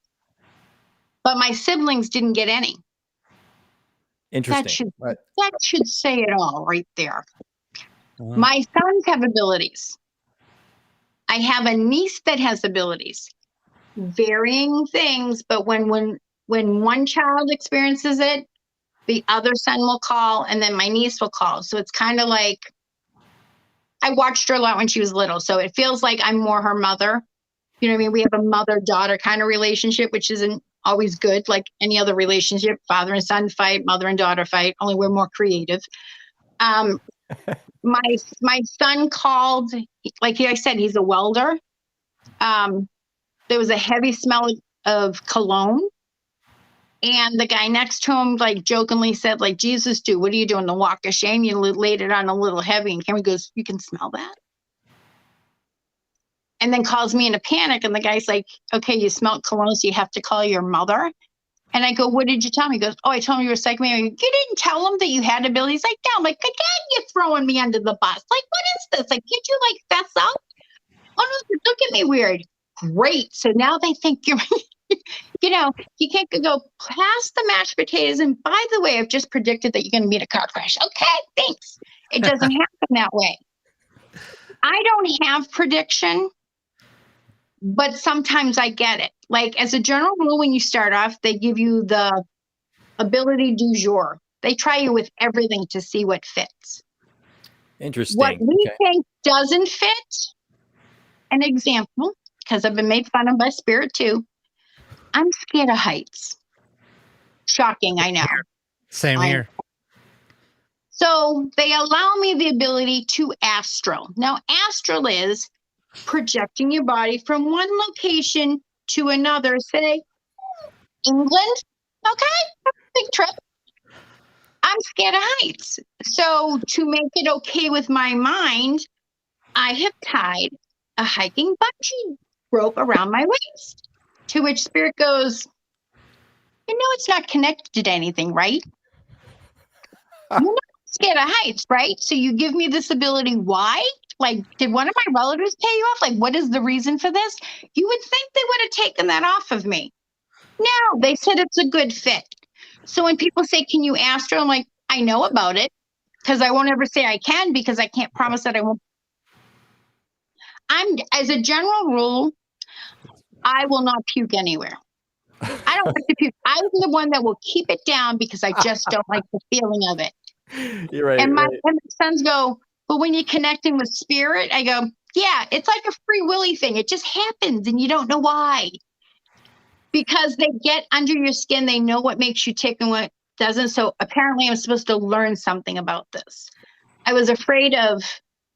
[SPEAKER 3] but my siblings didn't get any.
[SPEAKER 2] Interesting.
[SPEAKER 3] That should say it all right there. My sons have abilities. I have a niece that has abilities. Varying things, but when one child experiences it, the other son will call, and then my niece will call. So it's kind of like I watched her a lot when she was little, so it feels like I'm more her mother. You know what I mean? We have a mother-daughter kind of relationship, which isn't always good, like any other relationship. Father and son fight, mother and daughter fight, only we're more creative. My son called, like I said, he's a welder. There was a heavy smell of cologne. And the guy next to him, like, jokingly said, like, Jesus, dude, what are you doing? The walk of shame? You laid it on a little heavy. And Cameron goes, you can smell that? And then calls me in a panic. And the guy's like, okay, you smelled cologne, so you have to call your mother. And I go, what did you tell me? He goes, oh, I told him you were psychic. You didn't tell him that you had abilities? Like, no. I'm like, again, you're throwing me under the bus. Like, what is this? Like, can't you, like, fess up? Oh, no, look at me weird. Great. So now they think you're, you can't go past the mashed potatoes. And by the way, I've just predicted that you're going to meet a car crash. Okay, thanks. It doesn't happen that way. I don't have prediction, but sometimes I get it. Like as a general rule, when you start off, they give you the ability du jour. They try you with everything to see what fits.
[SPEAKER 2] Interesting.
[SPEAKER 3] What we think doesn't fit, an example, because I've been made fun of by spirit too. I'm scared of heights. Shocking, I know.
[SPEAKER 1] Same here.
[SPEAKER 3] So they allow me the ability to astral. Now, astral is projecting your body from one location to another. Say, England. Okay, big trip. I'm scared of heights. So to make it okay with my mind, I have tied a hiking bungee rope around my waist, to which spirit goes, it's not connected to anything, right? You're not scared of heights, right? So you give me this ability. Why? Like, did one of my relatives pay you off? Like, what is the reason for this? You would think they would have taken that off of me. No, they said it's a good fit. So when people say, can you astral? I'm like, I know about it because I won't ever say I can because I can't promise that I won't. As a general rule, I will not puke anywhere. I don't like to puke. I'm the one that will keep it down because I just don't like the feeling of it.
[SPEAKER 2] You're right.
[SPEAKER 3] And my sons go, but when you're connecting with spirit, I go, yeah, it's like a free willy thing. It just happens and you don't know why. Because they get under your skin. They know what makes you tick and what doesn't. So apparently I'm supposed to learn something about this. I was afraid of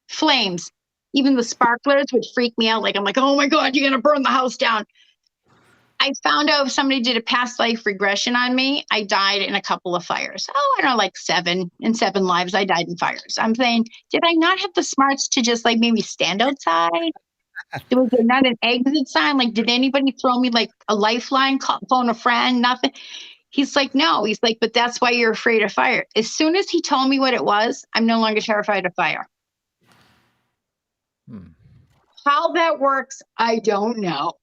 [SPEAKER 3] flames. Even the sparklers would freak me out. Like, I'm like, oh my God, you're going to burn the house down. I found out if somebody did a past life regression on me, I died in a couple of fires. Oh, I don't know, like 7 lives, I died in fires. I'm saying, did I not have the smarts to just like maybe stand outside? Was there not an exit sign? Like, did anybody throw me like a lifeline, phone a friend, nothing? He's like, no. He's like, but that's why you're afraid of fire. As soon as he told me what it was, I'm no longer terrified of fire. How that works, I don't know.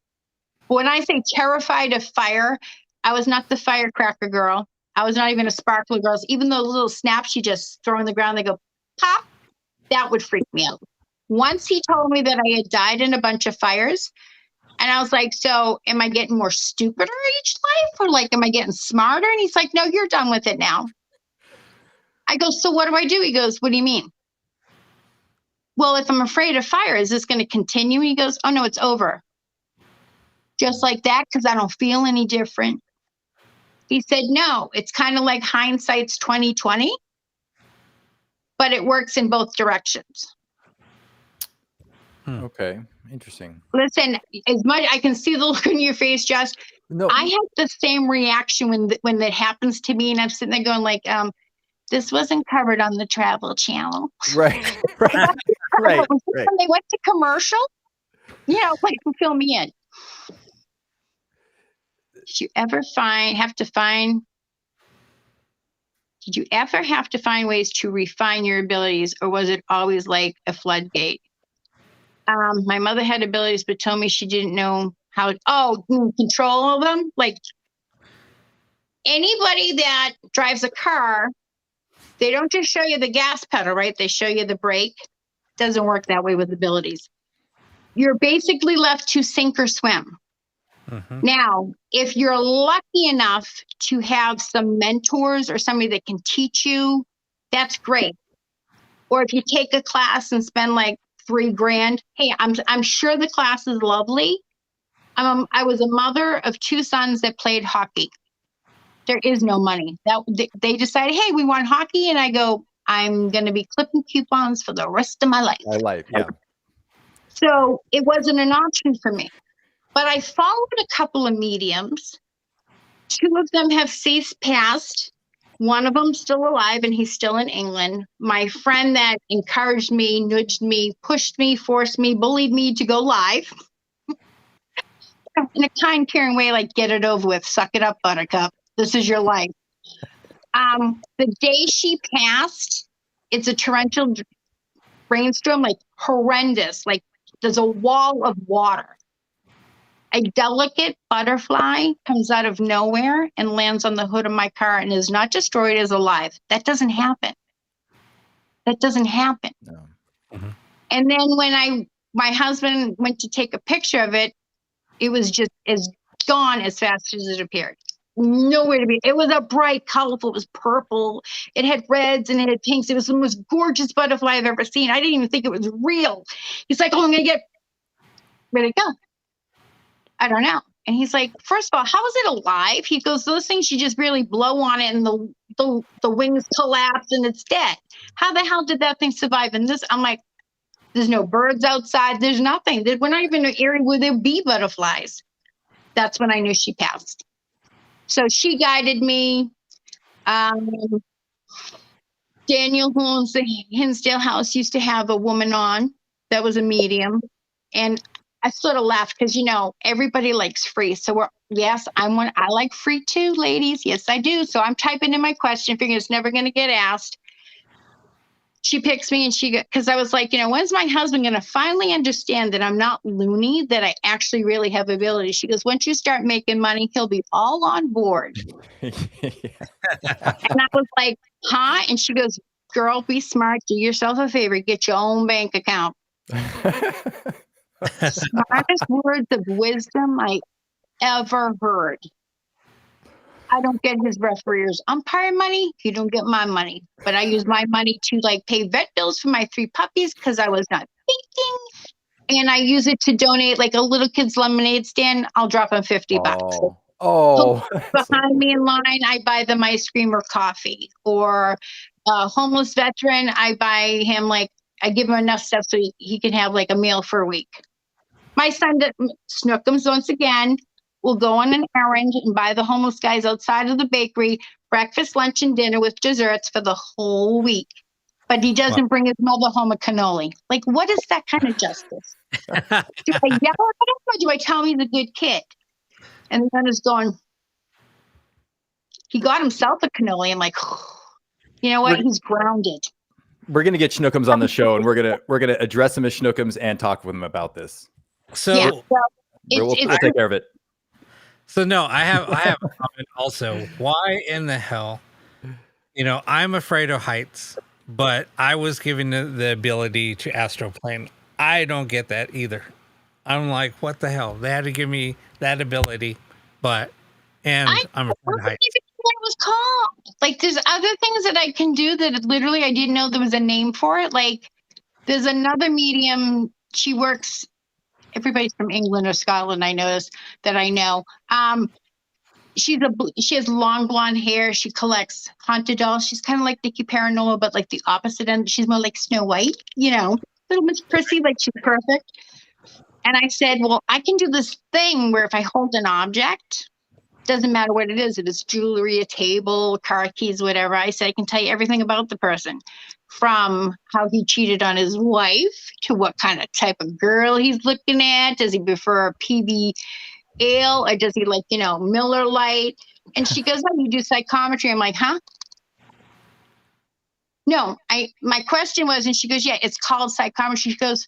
[SPEAKER 3] When I say terrified of fire, I was not the firecracker girl. I was not even a sparkler girl. Even those little snaps you just throw on the ground, they go pop, that would freak me out. Once he told me that I had died in a bunch of fires, and I was like, so am I getting more stupider each life? Or like, am I getting smarter? And he's like, no, you're done with it now. I go, so what do I do? He goes, what do you mean? Well, if I'm afraid of fire, is this going to continue? He goes, oh no, it's over. Just like that, because I don't feel any different. He said, no, it's kind of like hindsight's 20/20, but it works in both directions.
[SPEAKER 2] Okay, interesting.
[SPEAKER 3] Listen, as much I can see the look on your face, Josh.
[SPEAKER 2] No,
[SPEAKER 3] I have the same reaction when that happens to me, and I'm sitting there going like, this wasn't covered on the Travel Channel.
[SPEAKER 2] right. Right.
[SPEAKER 3] When they went to commercial, like fill me in. Did you ever have to find ways to refine your abilities, or was it always like a floodgate? My mother had abilities, but told me she didn't know how control of them. Like anybody that drives a car, they don't just show you the gas pedal, right? They show you the brake. Doesn't work that way with abilities. You're basically left to sink or swim. Mm-hmm. Now, if you're lucky enough to have some mentors or somebody that can teach you, that's great. Or if you take a class and spend like $3,000, hey, I'm sure the class is lovely. I was a mother of 2 sons that played hockey. There is no money. They decided, hey, we want hockey, and I go, I'm going to be clipping coupons for the rest of my life.
[SPEAKER 2] Yeah.
[SPEAKER 3] So it wasn't an option for me. But I followed a couple of mediums. 2 of them have ceased past. One of them still alive, and he's still in England. My friend that encouraged me, nudged me, pushed me, forced me, bullied me to go live. In a kind, caring way, like, get it over with. Suck it up, buttercup. This is your life. The day she passed, it's a torrential rainstorm, like horrendous. Like there's a wall of water. A delicate butterfly comes out of nowhere and lands on the hood of my car and is not destroyed, is alive. That doesn't happen. That doesn't happen.
[SPEAKER 2] No.
[SPEAKER 1] Mm-hmm.
[SPEAKER 3] And then when my husband went to take a picture of it, it was just gone as fast as it appeared. Nowhere to be. It was a bright, colorful. It was purple. It had reds and it had pinks. It was the most gorgeous butterfly I've ever seen. I didn't even think it was real. He's like, "Oh, I'm gonna get. Where'd it go? I don't know." And he's like, "First of all, how is it alive?" He goes, "Those things you just really blow on it and the wings collapse and it's dead. How the hell did that thing survive?" And this, I'm like, "There's no birds outside. There's nothing. We're not even in an area where there be butterflies." That's when I knew she passed. So she guided me. Daniel Holmes, the Hinsdale House, used to have a woman on that was a medium. And I sort of laughed because, everybody likes free. So I like free too, ladies. Yes, I do. So I'm typing in my question, figuring it's never going to get asked. She picks me and because I was like, when's my husband going to finally understand that I'm not loony, that I actually really have ability? She goes, "Once you start making money, he'll be all on board." And I was like, "Huh?" And she goes, "Girl, be smart. Do yourself a favor. Get your own bank account." Smartest words of wisdom I ever heard. I don't get his referee's umpire money. You don't get my money. But I use my money to pay vet bills for my 3 puppies because I was not thinking. And I use it to donate a little kid's lemonade stand. I'll drop him $50.
[SPEAKER 2] Oh.
[SPEAKER 3] Behind me in line, I buy them ice cream or coffee. Or a homeless veteran, I buy him I give him enough stuff so he can have a meal for a week. My son, Snookums, once again, will go on an errand and buy the homeless guys outside of the bakery breakfast, lunch, and dinner with desserts for the whole week. But he doesn't bring his mother home a cannoli. What is that kind of justice? Do I yell at him or do I tell him he's a good kid? And then it's going, he got himself a cannoli. I'm like, you know what? He's grounded.
[SPEAKER 2] We're gonna get Schnookums on the show, and we're gonna address him as Schnookums and talk with him about this.
[SPEAKER 1] So
[SPEAKER 2] we'll take care of it.
[SPEAKER 1] So no, I have a comment also. Why in the hell? I'm afraid of heights, but I was given the ability to astroplane. I don't get that either. I'm like, what the hell? They had to give me that ability, I'm afraid of heights.
[SPEAKER 3] What it was called. There's other things that I can do that literally I didn't know there was a name for it. There's another medium. She works. Everybody's from England or Scotland. I noticed that I know. She has long blonde hair. She collects haunted dolls. She's kind of like Nikki Paranormal, but the opposite end. She's more like Snow White, little Miss Prissy, she's perfect. And I said, well, I can do this thing where if I hold an object, doesn't matter what it is. If it's jewelry, a table, car keys, whatever. I said, I can tell you everything about the person, from how he cheated on his wife to what kind of type of girl he's looking at. Does he prefer a PB ale or does he Miller Lite? And she goes, "Oh, you do psychometry." I'm like, "Huh?" No, my question was, and she goes, "Yeah, it's called psychometry." She goes,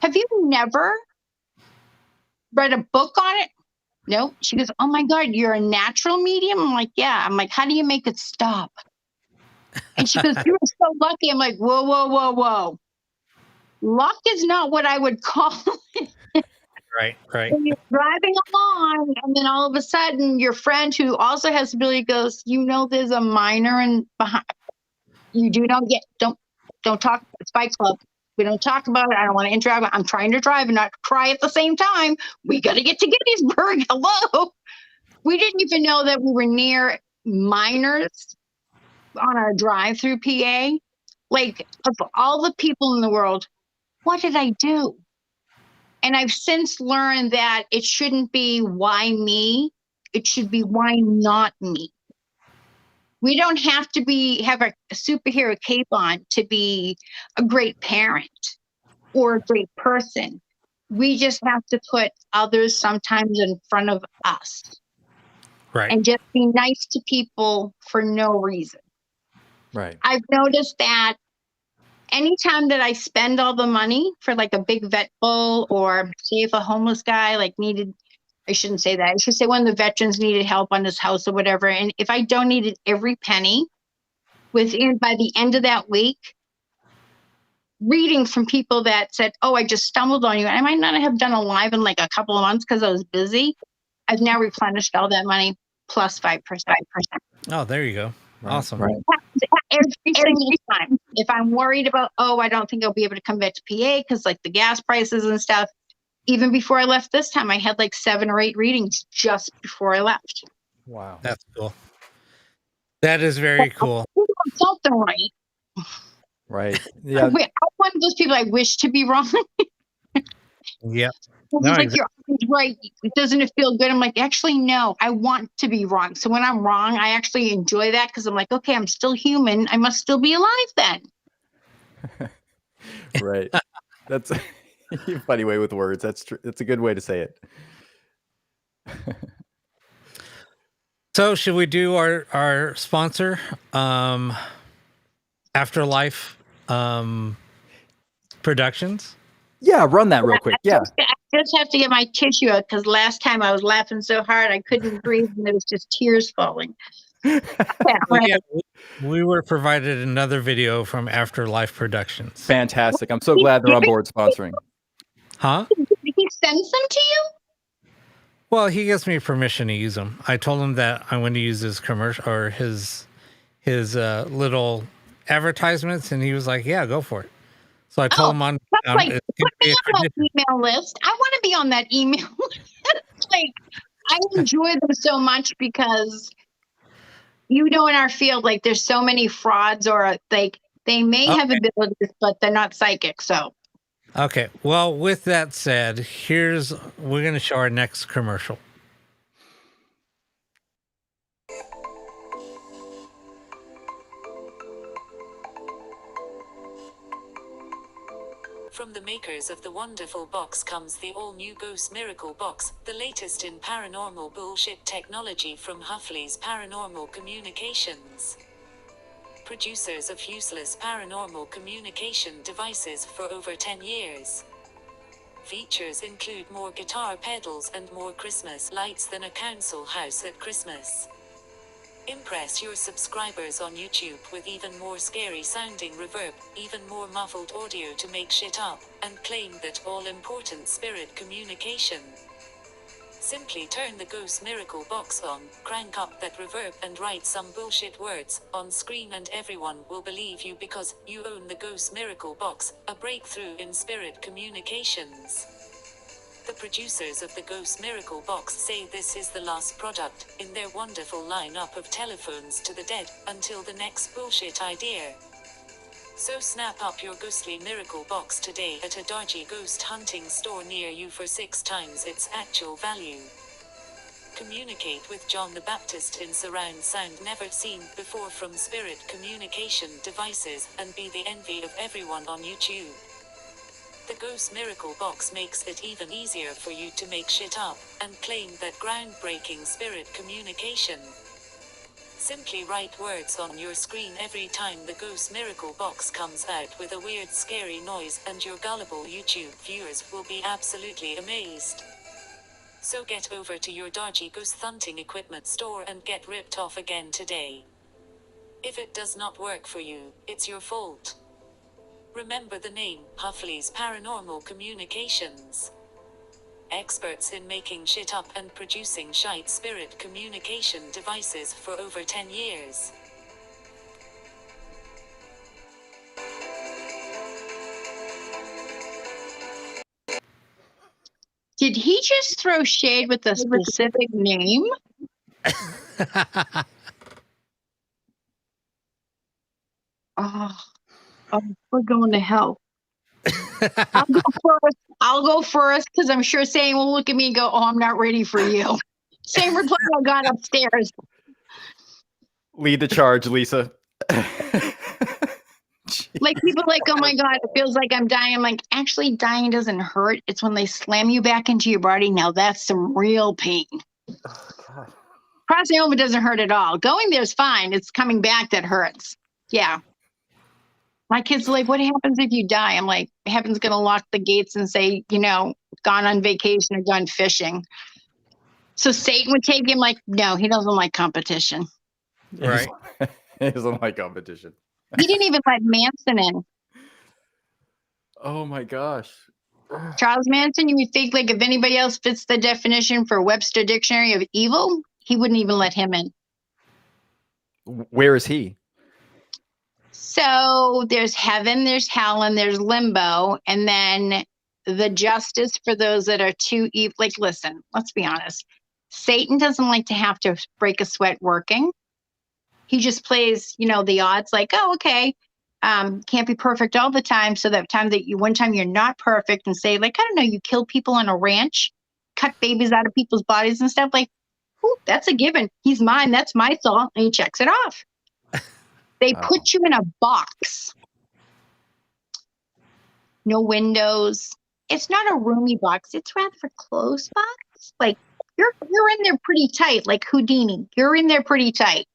[SPEAKER 3] "Have you never read a book on it?" No. She goes, "Oh my God, you're a natural medium?" I'm like, "Yeah." I'm like, "How do you make it stop?" And she goes, "You were so lucky." I'm like, whoa, whoa, whoa, whoa. Luck is not what I would call it.
[SPEAKER 1] Right.
[SPEAKER 3] When you're driving along, and then all of a sudden, your friend who also has ability goes, "There's a minor and behind. You don't talk. It's Fight Club. We don't talk about it. I don't want to interact. I'm trying to drive and not cry at the same time. We got to get to Gettysburg. Hello." We didn't even know that we were near minors on our drive through PA. Of all the people in the world, what did I do? And I've since learned that it shouldn't be why me. It should be why not me. We don't have to have a superhero cape on to be a great parent or a great person. We just have to put others sometimes in front of us.
[SPEAKER 1] Right.
[SPEAKER 3] And just be nice to people for no reason.
[SPEAKER 2] Right.
[SPEAKER 3] I've noticed that anytime that I spend all the money for a big vet bill, or say if a homeless guy needed, I shouldn't say that. I should say one of the veterans needed help on his house or whatever. And if I donated every penny by the end of that week, readings from people that said, oh, I just stumbled on you. I might not have done a live in like a couple of months because I was busy. I've now replenished all that money plus 5%.
[SPEAKER 1] Oh, there you go. Awesome.
[SPEAKER 2] Right.
[SPEAKER 3] Every single time. If I'm worried about, I don't think I'll be able to come back to PA because like the gas prices and stuff. Even before I left this time, I had like 7 or 8 readings just before I left.
[SPEAKER 2] Wow.
[SPEAKER 1] That's cool. That is very cool.
[SPEAKER 3] Something right.
[SPEAKER 2] Right. Yeah.
[SPEAKER 3] I'm one of those people I wish to be wrong.
[SPEAKER 1] Yeah.
[SPEAKER 3] It's
[SPEAKER 1] No,
[SPEAKER 3] like, you're always right. Doesn't it feel good? I'm like, actually, no, I want to be wrong. So when I'm wrong, I actually enjoy that because I'm like, okay, I'm still human. I must still be alive then.
[SPEAKER 2] Right. That's a funny way with words. That's true. That's a good way to say it.
[SPEAKER 1] So should we do our sponsor, Afterlife Productions?
[SPEAKER 2] Yeah, run that real quick. Yeah.
[SPEAKER 3] I just have to get my tissue out because last time I was laughing so hard I couldn't breathe and there was just tears falling.
[SPEAKER 1] We were provided another video from Afterlife Productions.
[SPEAKER 2] Fantastic. I'm so glad they're on board sponsoring.
[SPEAKER 1] Huh?
[SPEAKER 3] Did he send some to you?
[SPEAKER 1] Well, he gives me permission to use them. I told him that I'm going to use his commercial or his little advertisements, and he was like, "Yeah, go for it." So I told him on.
[SPEAKER 3] Put me on that email list. I want to be on that email list. Like, I enjoy them so much because, in our field, like, there's so many frauds, or like they may have abilities, but they're not psychic. So.
[SPEAKER 1] Okay. Well, with that said, we're going to show our next commercial.
[SPEAKER 4] From the makers of the wonderful box comes the all-new Ghost Miracle Box, the latest in paranormal bullshit technology from Huffley's Paranormal Communications. Producers of useless paranormal communication devices for over 10 years. Features include more guitar pedals and more Christmas lights than a council house at Christmas. Impress your subscribers on YouTube with even more scary sounding reverb, even more muffled audio to make shit up, and claim that all-important spirit communication. Simply turn the Ghost Miracle Box on, crank up that reverb and write some bullshit words on screen and everyone will believe you because you own the Ghost Miracle Box, a breakthrough in spirit communications. The producers of the Ghost Miracle Box say this is the last product in their wonderful lineup of telephones to the dead until the next bullshit idea. So snap up your ghostly miracle box today at a dodgy ghost hunting store near you for 6 times its actual value. Communicate with John the Baptist in surround sound never seen before from spirit communication devices and be the envy of everyone on YouTube. The Ghost Miracle Box makes it even easier for you to make shit up and claim that groundbreaking spirit communication. Simply write words on your screen every time the Ghost Miracle Box comes out with a weird scary noise and your gullible YouTube viewers will be absolutely amazed. So get over to your dodgy ghost hunting equipment store and get ripped off again today. If it does not work for you, it's your fault. Remember the name, Huffley's Paranormal Communications. Experts in making shit up and producing shite spirit communication devices for over 10 years.
[SPEAKER 3] Did he just throw shade with a specific name? We're going to hell. I'll go first because I'm sure Sam will look at me and go, "Oh, I'm not ready for you." Same reply I got upstairs.
[SPEAKER 2] Lead the charge, Lisa.
[SPEAKER 3] Like people like, "Oh my God, it feels like I'm dying." I'm like, actually, dying doesn't hurt. It's when they slam you back into your body. Now that's some real pain. Crossing over doesn't hurt at all. Going there's fine. It's coming back that hurts. Yeah. My kids are like, "What happens if you die?" I'm like, heaven's going to lock the gates and say, gone on vacation or gone fishing. So Satan would take him like, no, he doesn't like competition.
[SPEAKER 1] Right.
[SPEAKER 2] He doesn't like competition.
[SPEAKER 3] He didn't even let Manson in.
[SPEAKER 2] Oh my gosh.
[SPEAKER 3] Charles Manson, you would think like if anybody else fits the definition for Webster Dictionary of evil, he wouldn't even let him in.
[SPEAKER 2] Where is he?
[SPEAKER 3] So there's heaven, there's hell, and there's limbo. And then the justice for those that are too evil. Like, listen, let's be honest. Satan doesn't like to have to break a sweat working. He just plays, the odds like, oh, okay. Can't be perfect all the time. So that one time you're not perfect and say, like, I don't know, you kill people on a ranch, cut babies out of people's bodies and stuff, like, ooh, that's a given. He's mine. That's my soul. And he checks it off. They put you in a box. No windows. It's not a roomy box. It's rather a closed box. Like you're in there pretty tight, like Houdini. You're in there pretty tight.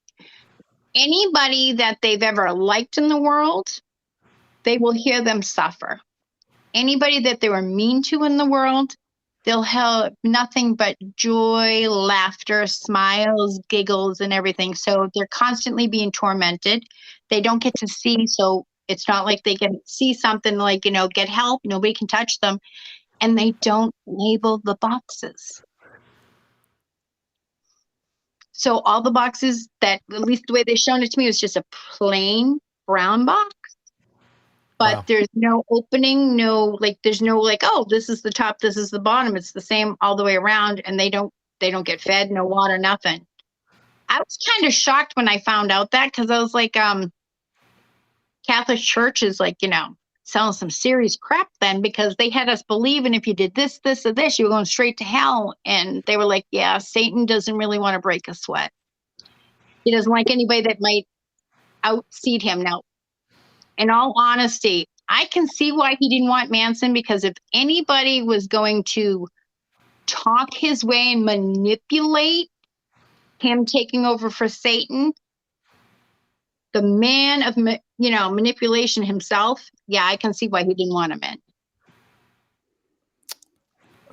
[SPEAKER 3] Anybody that they've ever liked in the world, they will hear them suffer. Anybody that they were mean to in the world, they'll have nothing but joy, laughter, smiles, giggles, and everything. So they're constantly being tormented. They don't get to see, so it's not like they can see something like, get help. Nobody can touch them. And they don't label the boxes. So all the boxes that, at least the way they shown it to me, was just a plain brown box. But
[SPEAKER 1] Wow.
[SPEAKER 3] There's no opening, there's no oh, this is the top, this is the bottom. It's the same all the way around, and they don't get fed, no water, nothing. I was kind of shocked when I found out that, because I was like, Catholic Church is selling some serious crap then, because they had us believing if you did this, this, or this, you were going straight to hell. And they were like, yeah, Satan doesn't really want to break a sweat. He doesn't like anybody that might outseed him. Now, in all honesty, I can see why he didn't want Manson, because if anybody was going to talk his way and manipulate him taking over for Satan, the man of, manipulation himself, yeah, I can see why he didn't want him in.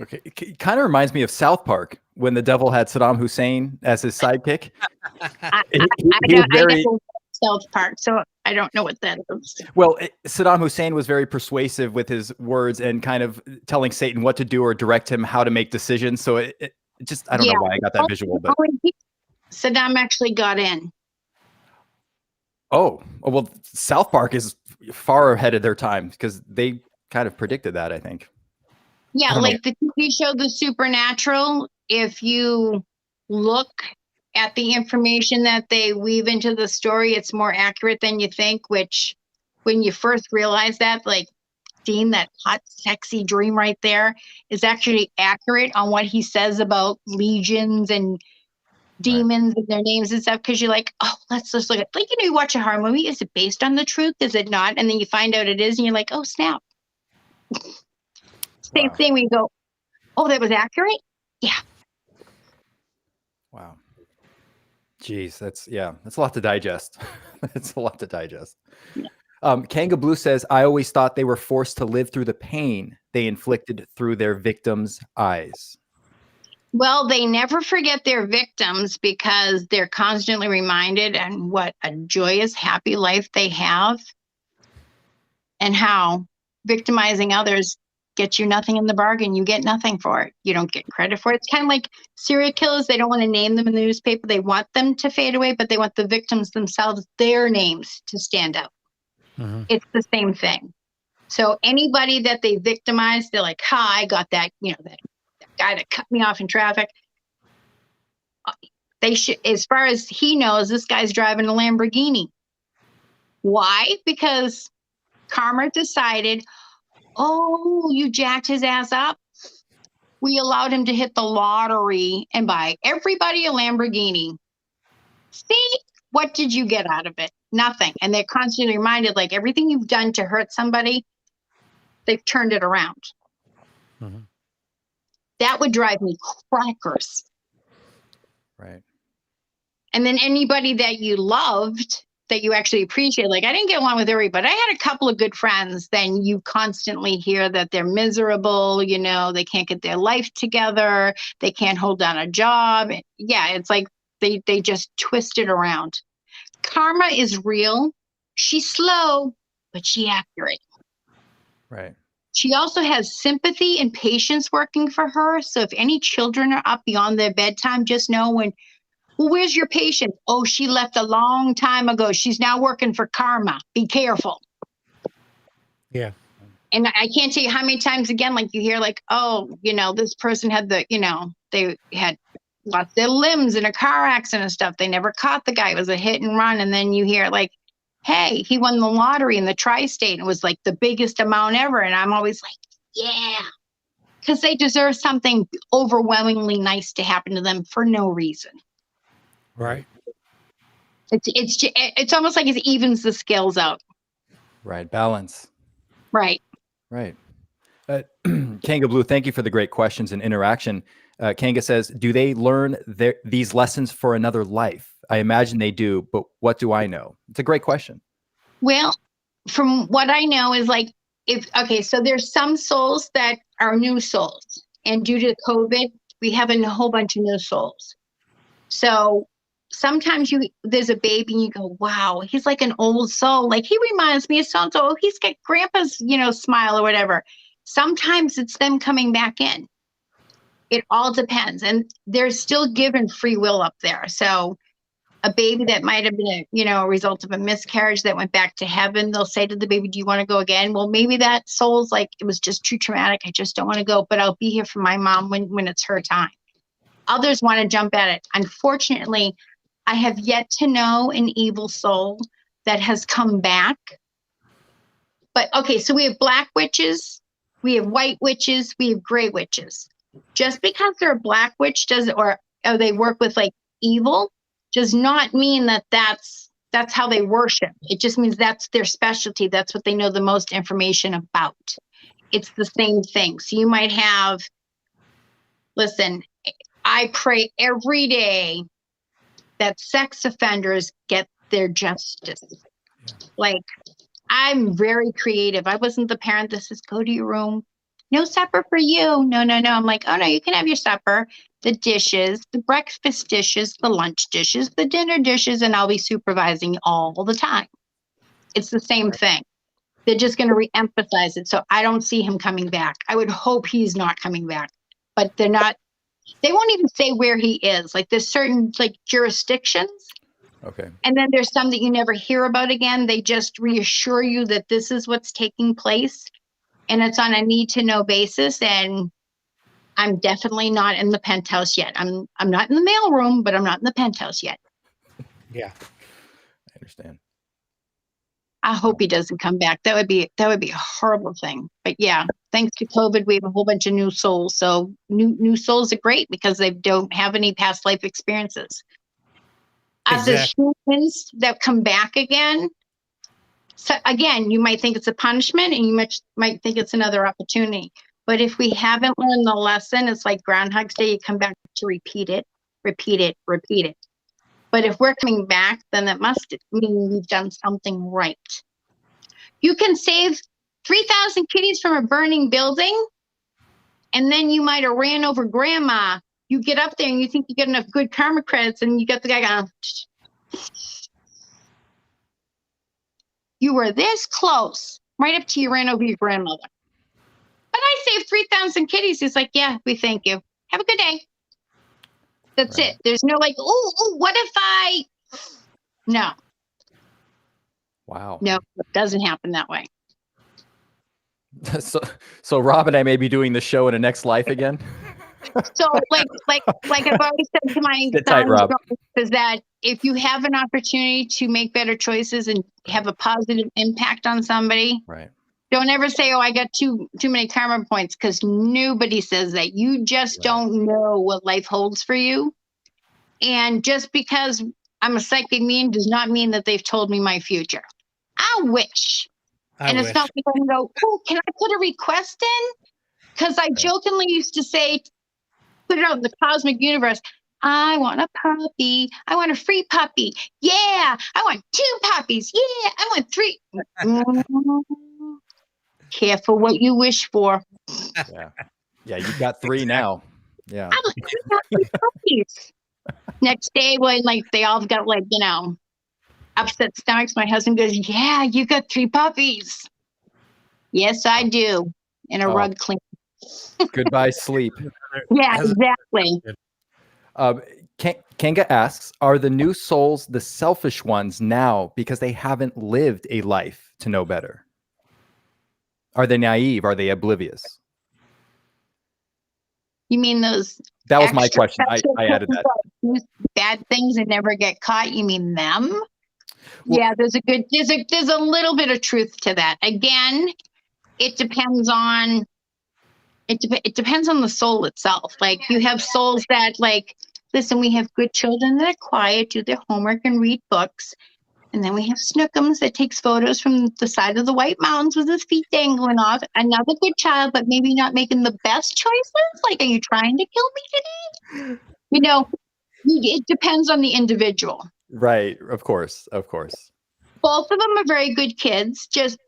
[SPEAKER 2] Okay. It kind of reminds me of South Park when the devil had Saddam Hussein as his sidekick.
[SPEAKER 3] I
[SPEAKER 2] was very...
[SPEAKER 3] never watched South Park, so I don't know what that is.
[SPEAKER 2] Well, Saddam Hussein was very persuasive with his words and kind of telling Satan what to do or direct him how to make decisions. So it just, I don't know why I got that visual, but
[SPEAKER 3] Saddam actually got in.
[SPEAKER 2] Oh, well, South Park is far ahead of their time, because they kind of predicted that, I think.
[SPEAKER 3] Yeah, like the TV show The Supernatural, if you look at the information that they weave into the story, it's more accurate than you think, which when you first realize that, like seeing that hot, sexy dream right there is actually accurate on what he says about legions and demons and their names and stuff, because you're like, oh, let's just look at, you watch a horror movie, is it based on the truth, is it not? And then you find out it is, and you're like, oh snap. Same thing when you go, oh, that was accurate. Yeah.
[SPEAKER 2] Wow. Jeez, that's a lot to digest. It's a lot to digest. Yeah. Kanga Blue says, I always thought they were forced to live through the pain they inflicted through their victims' eyes.
[SPEAKER 3] Well, they never forget their victims, because they're constantly reminded and what a joyous, happy life they have, and how victimizing others gets you nothing in the bargain. You get nothing for it. You don't get credit for it. It's kind of like serial killers. They don't want to name them in the newspaper. They want them to fade away, but they want the victims themselves, their names, to stand out. Mm-hmm. It's the same thing. So anybody that they victimize, they're like, I got that, that guy that cut me off in traffic. They should, as far as he knows, this guy's driving a Lamborghini. Why? Because karma decided, oh, you jacked his ass up. We allowed him to hit the lottery and buy everybody a Lamborghini. See, what did you get out of it? Nothing. And they're constantly reminded, like, everything you've done to hurt somebody, they've turned it around. Mm-hmm. That would drive me crackers.
[SPEAKER 2] Right.
[SPEAKER 3] And then anybody that you loved, that you actually appreciate, like, I didn't get along with everybody, but I had a couple of good friends. Then you constantly hear that they're miserable, they can't get their life together, they can't hold down a job. Yeah, it's like they just twist it around. Karma is real. She's slow, but she's accurate.
[SPEAKER 2] Right.
[SPEAKER 3] She also has sympathy and patience working for her. So if any children are up beyond their bedtime, just know well, where's your patient? Oh, she left a long time ago. She's now working for karma. Be careful.
[SPEAKER 1] Yeah.
[SPEAKER 3] And I can't tell you how many times again, like you hear like, oh, this person had they had lost their limbs in a car accident and stuff. They never caught the guy. It was a hit and run. And then you hear like, hey, he won the lottery in the tri-state. And it was like the biggest amount ever. And I'm always like, yeah, because they deserve something overwhelmingly nice to happen to them for no reason.
[SPEAKER 1] Right.
[SPEAKER 3] It's almost like it evens the scales out.
[SPEAKER 2] Right. Balance.
[SPEAKER 3] Right.
[SPEAKER 2] Right. Kanga Blue, thank you for the great questions and interaction. Kanga says, do they learn these lessons for another life? I imagine they do, but what do I know? It's a great question.
[SPEAKER 3] Well, from what I know is like, so there's some souls that are new souls. And due to COVID, we have a whole bunch of new souls. So sometimes there's a baby and you go, wow, he's like an old soul. Like he reminds me of so-and-so. He's got grandpa's, smile or whatever. Sometimes it's them coming back in. It all depends. And they're still given free will up there. So a baby that might have been a result of a miscarriage that went back to heaven, they'll say to the baby, do you want to go again? Well, maybe that soul's like, it was just too traumatic. I just don't want to go, but I'll be here for my mom when it's her time. Others want to jump at it. Unfortunately, I have yet to know an evil soul that has come back. But okay, so we have black witches, we have white witches, we have gray witches. Just because they're a black witch or they work with like evil does not mean that that's how they worship. It just means that's their specialty. That's what they know the most information about. It's the same thing. So you might have, listen, I pray every day that sex offenders get their justice. Yeah. Like, I'm very creative. I wasn't the parent that says, go to your room. No supper for you. No. I'm like, oh no, you can have your supper, the dishes, the breakfast dishes, the lunch dishes, the dinner dishes, and I'll be supervising all the time. It's the same thing. They're just going to re-emphasize it. So I don't see him coming back. I would hope he's not coming back, but they won't even say where he is. Like there's certain like jurisdictions.
[SPEAKER 2] Okay.
[SPEAKER 3] And then there's some that you never hear about again. They just reassure you that this is what's taking place. And it's on a need to know basis. And I'm definitely not in the penthouse yet. I'm not in the mail room, but I'm not in the penthouse yet.
[SPEAKER 1] Yeah.
[SPEAKER 2] I understand.
[SPEAKER 3] I hope he doesn't come back. That would be a horrible thing. But yeah, thanks to COVID, we have a whole bunch of new souls. So new souls are great because they don't have any past life experiences.
[SPEAKER 1] Exactly.
[SPEAKER 3] As the humans that come back again, so again, you might think it's a punishment and you might think it's another opportunity. But if we haven't learned the lesson, it's like Groundhog's Day, you come back to repeat it. But if we're coming back, then that must mean we've done something right. You can save 3,000 kitties from a burning building, and then you might have ran over grandma. You get up there and you think you get enough good karma credits, and you get the guy going, you were this close, right up to you ran over your grandmother. But I saved 3,000 kitties. He's like, yeah, we thank you. Have a good day. That's right. It. There's no like, oh, what if I? No.
[SPEAKER 2] Wow.
[SPEAKER 3] No, it doesn't happen that way.
[SPEAKER 2] So Rob and I may be doing the show in a next life again.
[SPEAKER 3] So like I've always said to my sons, is that if you have an opportunity to make better choices and have a positive impact on somebody,
[SPEAKER 2] right?
[SPEAKER 3] Don't ever say, oh, I got too many karma points, because nobody says that. You just don't know what life holds for you. And just because I'm a psychic medium does not mean that they've told me my future. I wish. It's not like I can go, oh, can I put a request in? Because I jokingly used to say, put it out in the cosmic universe, I want a puppy. I want a free puppy. Yeah. I want 2 puppies. Yeah. I want 3. Careful what you wish for.
[SPEAKER 2] Yeah, you've got 3 now. Yeah.
[SPEAKER 3] I'm like, I got 3 puppies. Next day, when like they all got like, upset stomachs, my husband goes, yeah, you got 3 puppies. Yes, I do. And a
[SPEAKER 2] Oh.
[SPEAKER 3] rug clean.
[SPEAKER 2] Goodbye, sleep.
[SPEAKER 3] Yeah,
[SPEAKER 1] Has-
[SPEAKER 3] exactly.
[SPEAKER 2] Kanga asks, are the new souls the selfish ones now because they haven't lived a life to know better? Are they naive? Are they oblivious?
[SPEAKER 3] You mean those
[SPEAKER 2] That was my
[SPEAKER 3] extra
[SPEAKER 2] question. I
[SPEAKER 3] special
[SPEAKER 2] added that.
[SPEAKER 3] people that do bad things and never get caught? You mean them?
[SPEAKER 2] Well-
[SPEAKER 3] Yeah, there's a little bit of truth to that. Again, it depends on it depends on the soul itself. Like you have souls that like, listen, we have good children that are quiet, do their homework and read books. And then we have Snookums that takes photos from the side of the White Mountains with his feet dangling off. Another good child, but maybe not making the best choices. Like, are you trying to kill me today? You know, it depends on the individual.
[SPEAKER 2] Right. Of course. Of course.
[SPEAKER 3] Both of them are very good kids. Just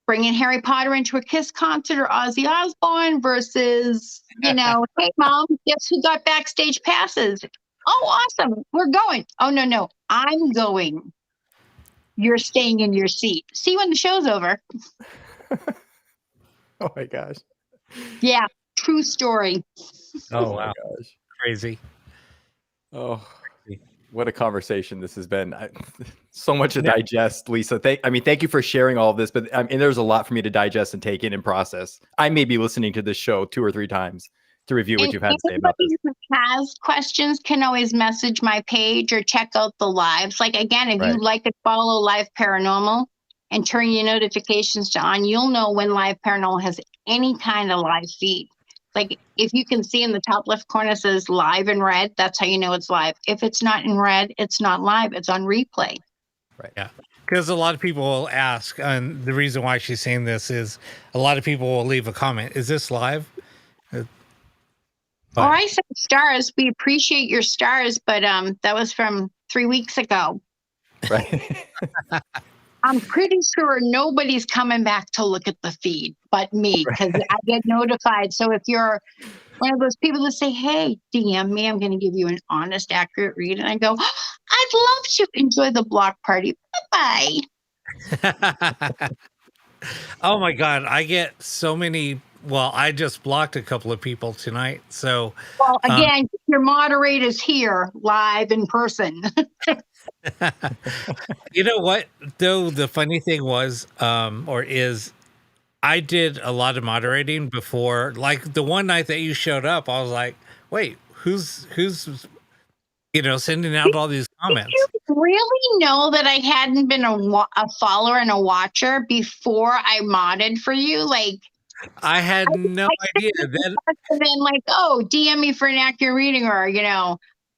[SPEAKER 3] bringing Harry Potter into a Kiss concert or Ozzy Osbourne versus, hey, Mom, guess who got backstage passes? Oh, awesome. We're going. Oh, no, I'm going. You're staying in your seat. See you when the show's over.
[SPEAKER 2] Oh my gosh.
[SPEAKER 3] Yeah, true story.
[SPEAKER 1] Oh, wow.
[SPEAKER 2] Gosh.
[SPEAKER 1] Crazy.
[SPEAKER 2] Oh, what a conversation this has been. So much to digest, Lisa. Thank you for sharing all of this, but there's a lot for me to digest and take in and process. I may be listening to this show 2 or 3 times to review what you've had to say about this.
[SPEAKER 3] Anybody who has questions can always message my page or check out the lives. Like, again, if you like to follow Live Paranormal and turn your notifications to on, you'll know when Live Paranormal has any kind of live feed. Like, if you can see in the top left corner says live in red, that's how you know it's live. If it's not in red, it's not live. It's on replay.
[SPEAKER 2] Right.
[SPEAKER 1] Yeah. Because a lot of people will ask, and the reason why she's saying this is a lot of people will leave a comment. Is this live?
[SPEAKER 3] Or I said stars. We appreciate your stars, but that was from 3 weeks ago.
[SPEAKER 2] Right.
[SPEAKER 3] I'm pretty sure nobody's coming back to look at the feed but me because I get notified. So if you're one of those people that say, hey, DM me, I'm going to give you an honest, accurate read. And I go, I'd love to enjoy the block party. Bye-bye.
[SPEAKER 1] Oh my God. I get so many. Well, I just blocked a couple of people tonight. So,
[SPEAKER 3] well, again, your moderator's here live in person.
[SPEAKER 1] you know what, though? The funny thing was, I did a lot of moderating before. Like the one night that you showed up, I was like, wait, who's sending out all these comments?
[SPEAKER 3] Did you really know that I hadn't been a follower and a watcher before I modded for you? Like,
[SPEAKER 1] I had no idea. Then,
[SPEAKER 3] and then like, oh, DM me for an accurate reading, or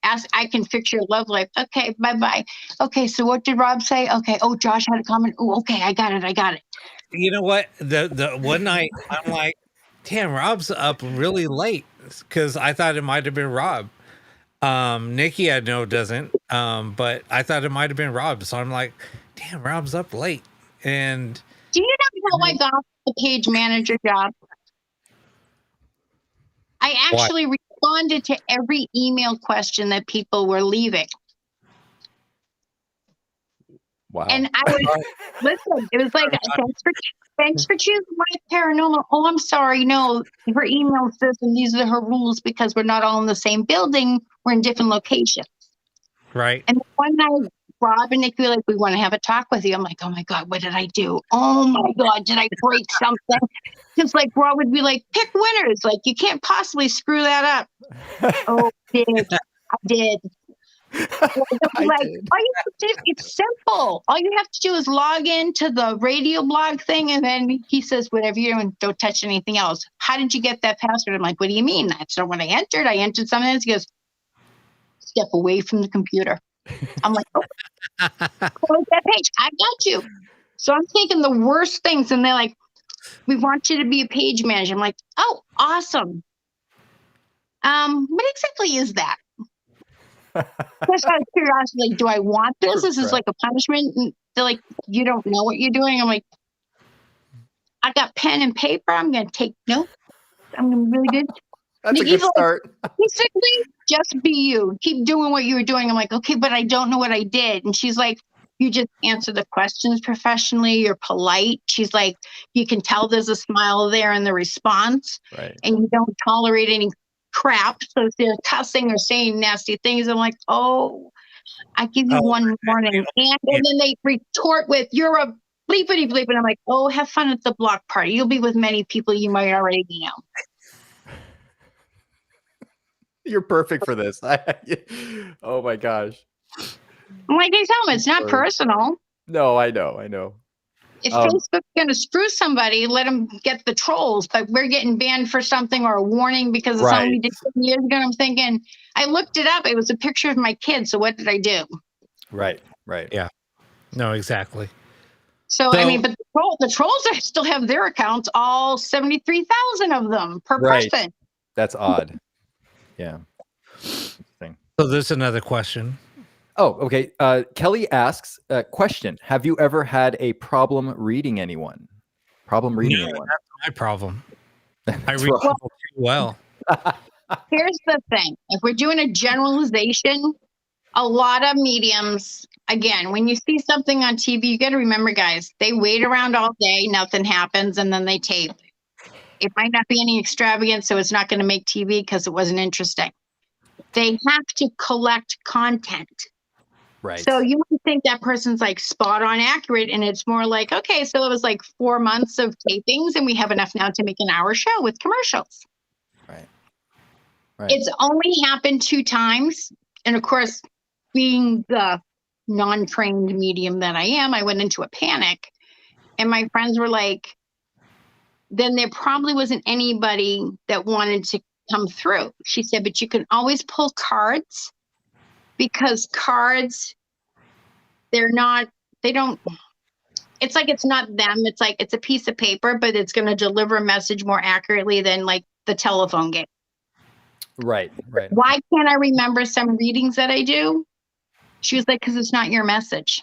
[SPEAKER 3] ask. I can fix your love life. Okay, bye. Okay, so what did Rob say? Okay, oh, Josh had a comment. Oh, okay, I got it.
[SPEAKER 1] You know what? The one night I'm like, damn, Rob's up really late because I thought it might have been Rob. Nikki, I know doesn't, but I thought it might have been Rob. So I'm like, damn, Rob's up late. And
[SPEAKER 3] do you know how I got the page manager job? I actually responded to every email question that people were leaving.
[SPEAKER 2] Wow.
[SPEAKER 3] And I was, listen, it was like, thanks for choosing Live Paranormal. Oh, I'm sorry. No, her email says, and these are her rules because we're not all in the same building. We're in different locations.
[SPEAKER 1] right.
[SPEAKER 3] And one night, Rob and Nikki were like, we want to have a talk with you. I'm like, oh my God, what did I do? Oh my God, did I break something? Because like Rob would be like, pick winners. Like, you can't possibly screw that up. Oh, I did. It's simple. All you have to do is log into the radio blog thing, and then he says, whatever you're doing, don't touch anything else. How did you get that password? I'm like, what do you mean? That's not what I entered. I entered something else. He goes, step away from the computer. I'm like, oh, close that page. I got you. So I'm taking the worst things, and they're like, we want you to be a page manager. I'm like, oh, awesome. What exactly is that? Just out of curiosity, like, do I want this? This is like a punishment. And they're like, you don't know what you're doing. I'm like, I got pen and paper. I'm going to take notes. I'm going to be really good.
[SPEAKER 2] That's a good start.
[SPEAKER 3] Basically, just be you. Keep doing what you were doing. I'm like, okay, but I don't know what I did. And she's like, You just answer the questions professionally. You're polite. She's like, you can tell there's a smile there in the response.
[SPEAKER 2] Right.
[SPEAKER 3] And you don't tolerate any crap. So if they're cussing or saying nasty things, I'm like, oh, I give you one warning. And then they retort with, you're a bleepity bleep. And I'm like, oh, have fun at the block party. You'll be with many people you might already know.
[SPEAKER 2] You're perfect for this. Oh my gosh.
[SPEAKER 3] I'm like, hey, tell them it's not personal.
[SPEAKER 2] No, I know.
[SPEAKER 3] If Facebook's going to screw somebody, let them get the trolls. But we're getting banned for something or a warning because of something we did 10 years ago. I'm thinking, I looked it up. It was a picture of my kid. So what did I do?
[SPEAKER 2] Right.
[SPEAKER 1] Yeah. No, exactly.
[SPEAKER 3] So I mean, but the trolls still have their accounts, all 73,000 of them per person.
[SPEAKER 2] That's odd. Yeah.
[SPEAKER 1] So there's another question.
[SPEAKER 2] Oh, okay. Kelly asks, question, have you ever had a problem reading anyone?
[SPEAKER 1] That's my problem. I read people too well.
[SPEAKER 3] Here's the thing. If we're doing a generalization, a lot of mediums, again, when you see something on TV, you got to remember, guys, they wait around all day, nothing happens, and then they tape. It might not be any extravagant, so it's not going to make TV because it wasn't interesting. They have to collect content.
[SPEAKER 2] Right.
[SPEAKER 3] So you might think that person's like spot on accurate, and it's more like, okay, so it was like 4 months of tapings, and we have enough now to make an hour show with commercials.
[SPEAKER 2] Right.
[SPEAKER 3] It's only happened 2 times. And of course, being the non-trained medium that I am, I went into a panic. And my friends were like, then there probably wasn't anybody that wanted to come through. She said, but you can always pull cards, because cards, it's like it's not them. It's like it's a piece of paper, but it's going to deliver a message more accurately than like the telephone game.
[SPEAKER 2] Right.
[SPEAKER 3] Why can't I remember some readings that I do? She was like, because it's not your message.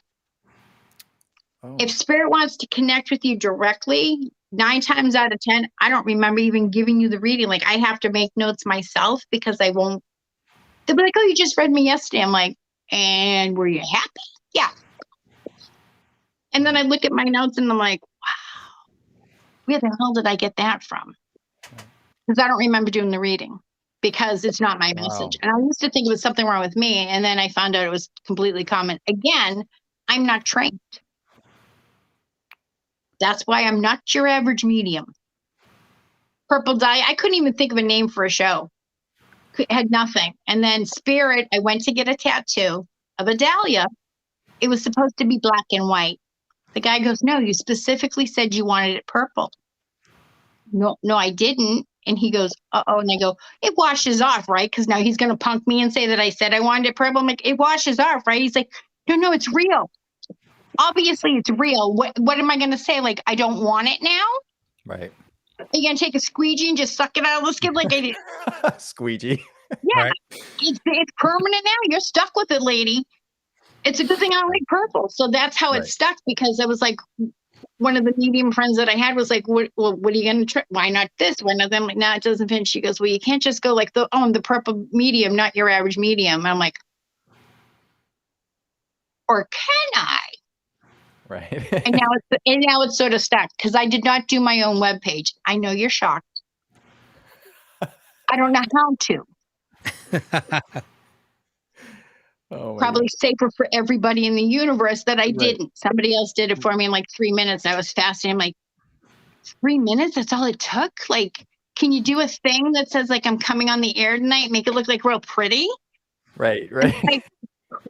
[SPEAKER 3] Oh. If spirit wants to connect with you directly, 9 times out of 10, I don't remember even giving you the reading. Like, I have to make notes myself because I won't. They'll be like, oh, you just read me yesterday. I'm like, and were you happy? Yeah. And then I look at my notes and I'm like, wow, where the hell did I get that from? Because I don't remember doing the reading. Because it's not my message. And I used to think it was something wrong with me. And then I found out it was completely common. Again, I'm not trained. That's why I'm not your average medium. Purple dye, I couldn't even think of a name for a show. Had nothing. And then spirit, I went to get a tattoo of a dahlia. It was supposed to be black and white. The guy goes, no, you specifically said you wanted it purple. No, I didn't. And he goes, uh-oh. And I go, it washes off, right? Because now he's going to punk me and say that I said I wanted it purple. I'm like, it washes off, right? He's like, no, it's real. Obviously, it's real. What am I going to say? Like, I don't want it now?
[SPEAKER 2] Right.
[SPEAKER 3] Are you going to take a squeegee and just suck it out of the skin like I did?
[SPEAKER 2] Squeegee.
[SPEAKER 3] Yeah.
[SPEAKER 1] Right.
[SPEAKER 3] It's permanent now. You're stuck with it, lady. It's a good thing I don't like purple. So that's how it stuck, because it was like, one of the medium friends that I had was like, what are you going to try? Why not this? Why not that? I'm like, nah, it doesn't fit. She goes, well, you can't just go like, I'm the purple medium, not your average medium. And I'm like, or can I?
[SPEAKER 2] Right.
[SPEAKER 3] and now it's sort of stuck, because I did not do my own webpage. I know you're shocked. I don't know how to. Probably safer for everybody in the universe that I didn't. Somebody else did it for me in like 3 minutes. I was fasting. I'm like, 3 minutes? That's all it took? Like, can you do a thing that says like I'm coming on the air tonight, make it look like real pretty?
[SPEAKER 2] Right.
[SPEAKER 3] Like,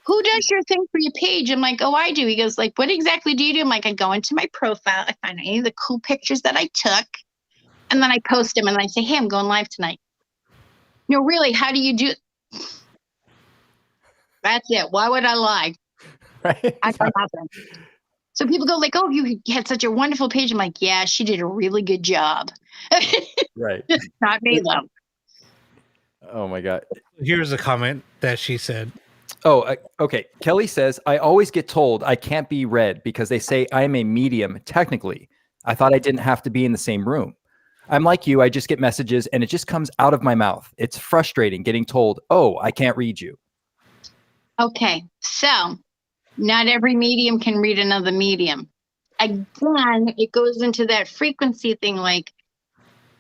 [SPEAKER 3] who does your thing for your page? I'm like, oh, I do. He goes like, what exactly do you do? I'm like, I go into my profile, I find any of the cool pictures that I took, and then I post them and I say, hey, I'm going live tonight. No, really, how do you do it? That's it. Why would I lie?
[SPEAKER 2] Right.
[SPEAKER 3] I got nothing. So people go like, oh, you had such a wonderful page. I'm like, yeah, she did a really good job.
[SPEAKER 2] Right.
[SPEAKER 3] Not me, though.
[SPEAKER 2] Oh, my God.
[SPEAKER 1] Here's a comment that she said.
[SPEAKER 2] Oh, okay. Kelly says, I always get told I can't be read because they say I'm a medium technically. I thought I didn't have to be in the same room. I'm like you. I just get messages and it just comes out of my mouth. It's frustrating getting told, oh, I can't read you.
[SPEAKER 3] Okay. So Not every medium can read another medium. Again, it goes into that frequency thing, like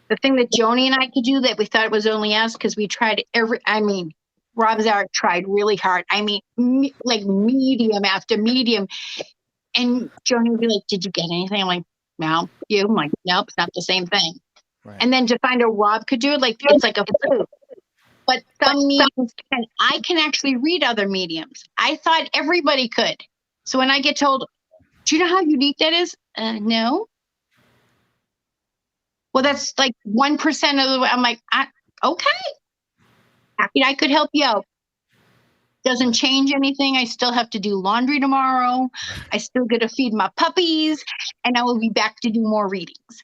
[SPEAKER 3] the thing that Joni and I could do that we thought it was only us because we tried Rob Zarek tried really hard. Like medium after medium. And Joni would be like, did you get anything? I'm like, no. You? I'm like, nope, it's not the same thing.
[SPEAKER 2] Right.
[SPEAKER 3] And then to find out Rob could do it, like it's like a fluke. But some mediums I can actually read other mediums. I thought everybody could. So when I get told, do you know how unique that is? No. Well, that's like 1% of the way. I'm like, okay. Happy I could help you out. Doesn't change anything. I still have to do laundry tomorrow. I still got to feed my puppies, and I will be back to do more readings.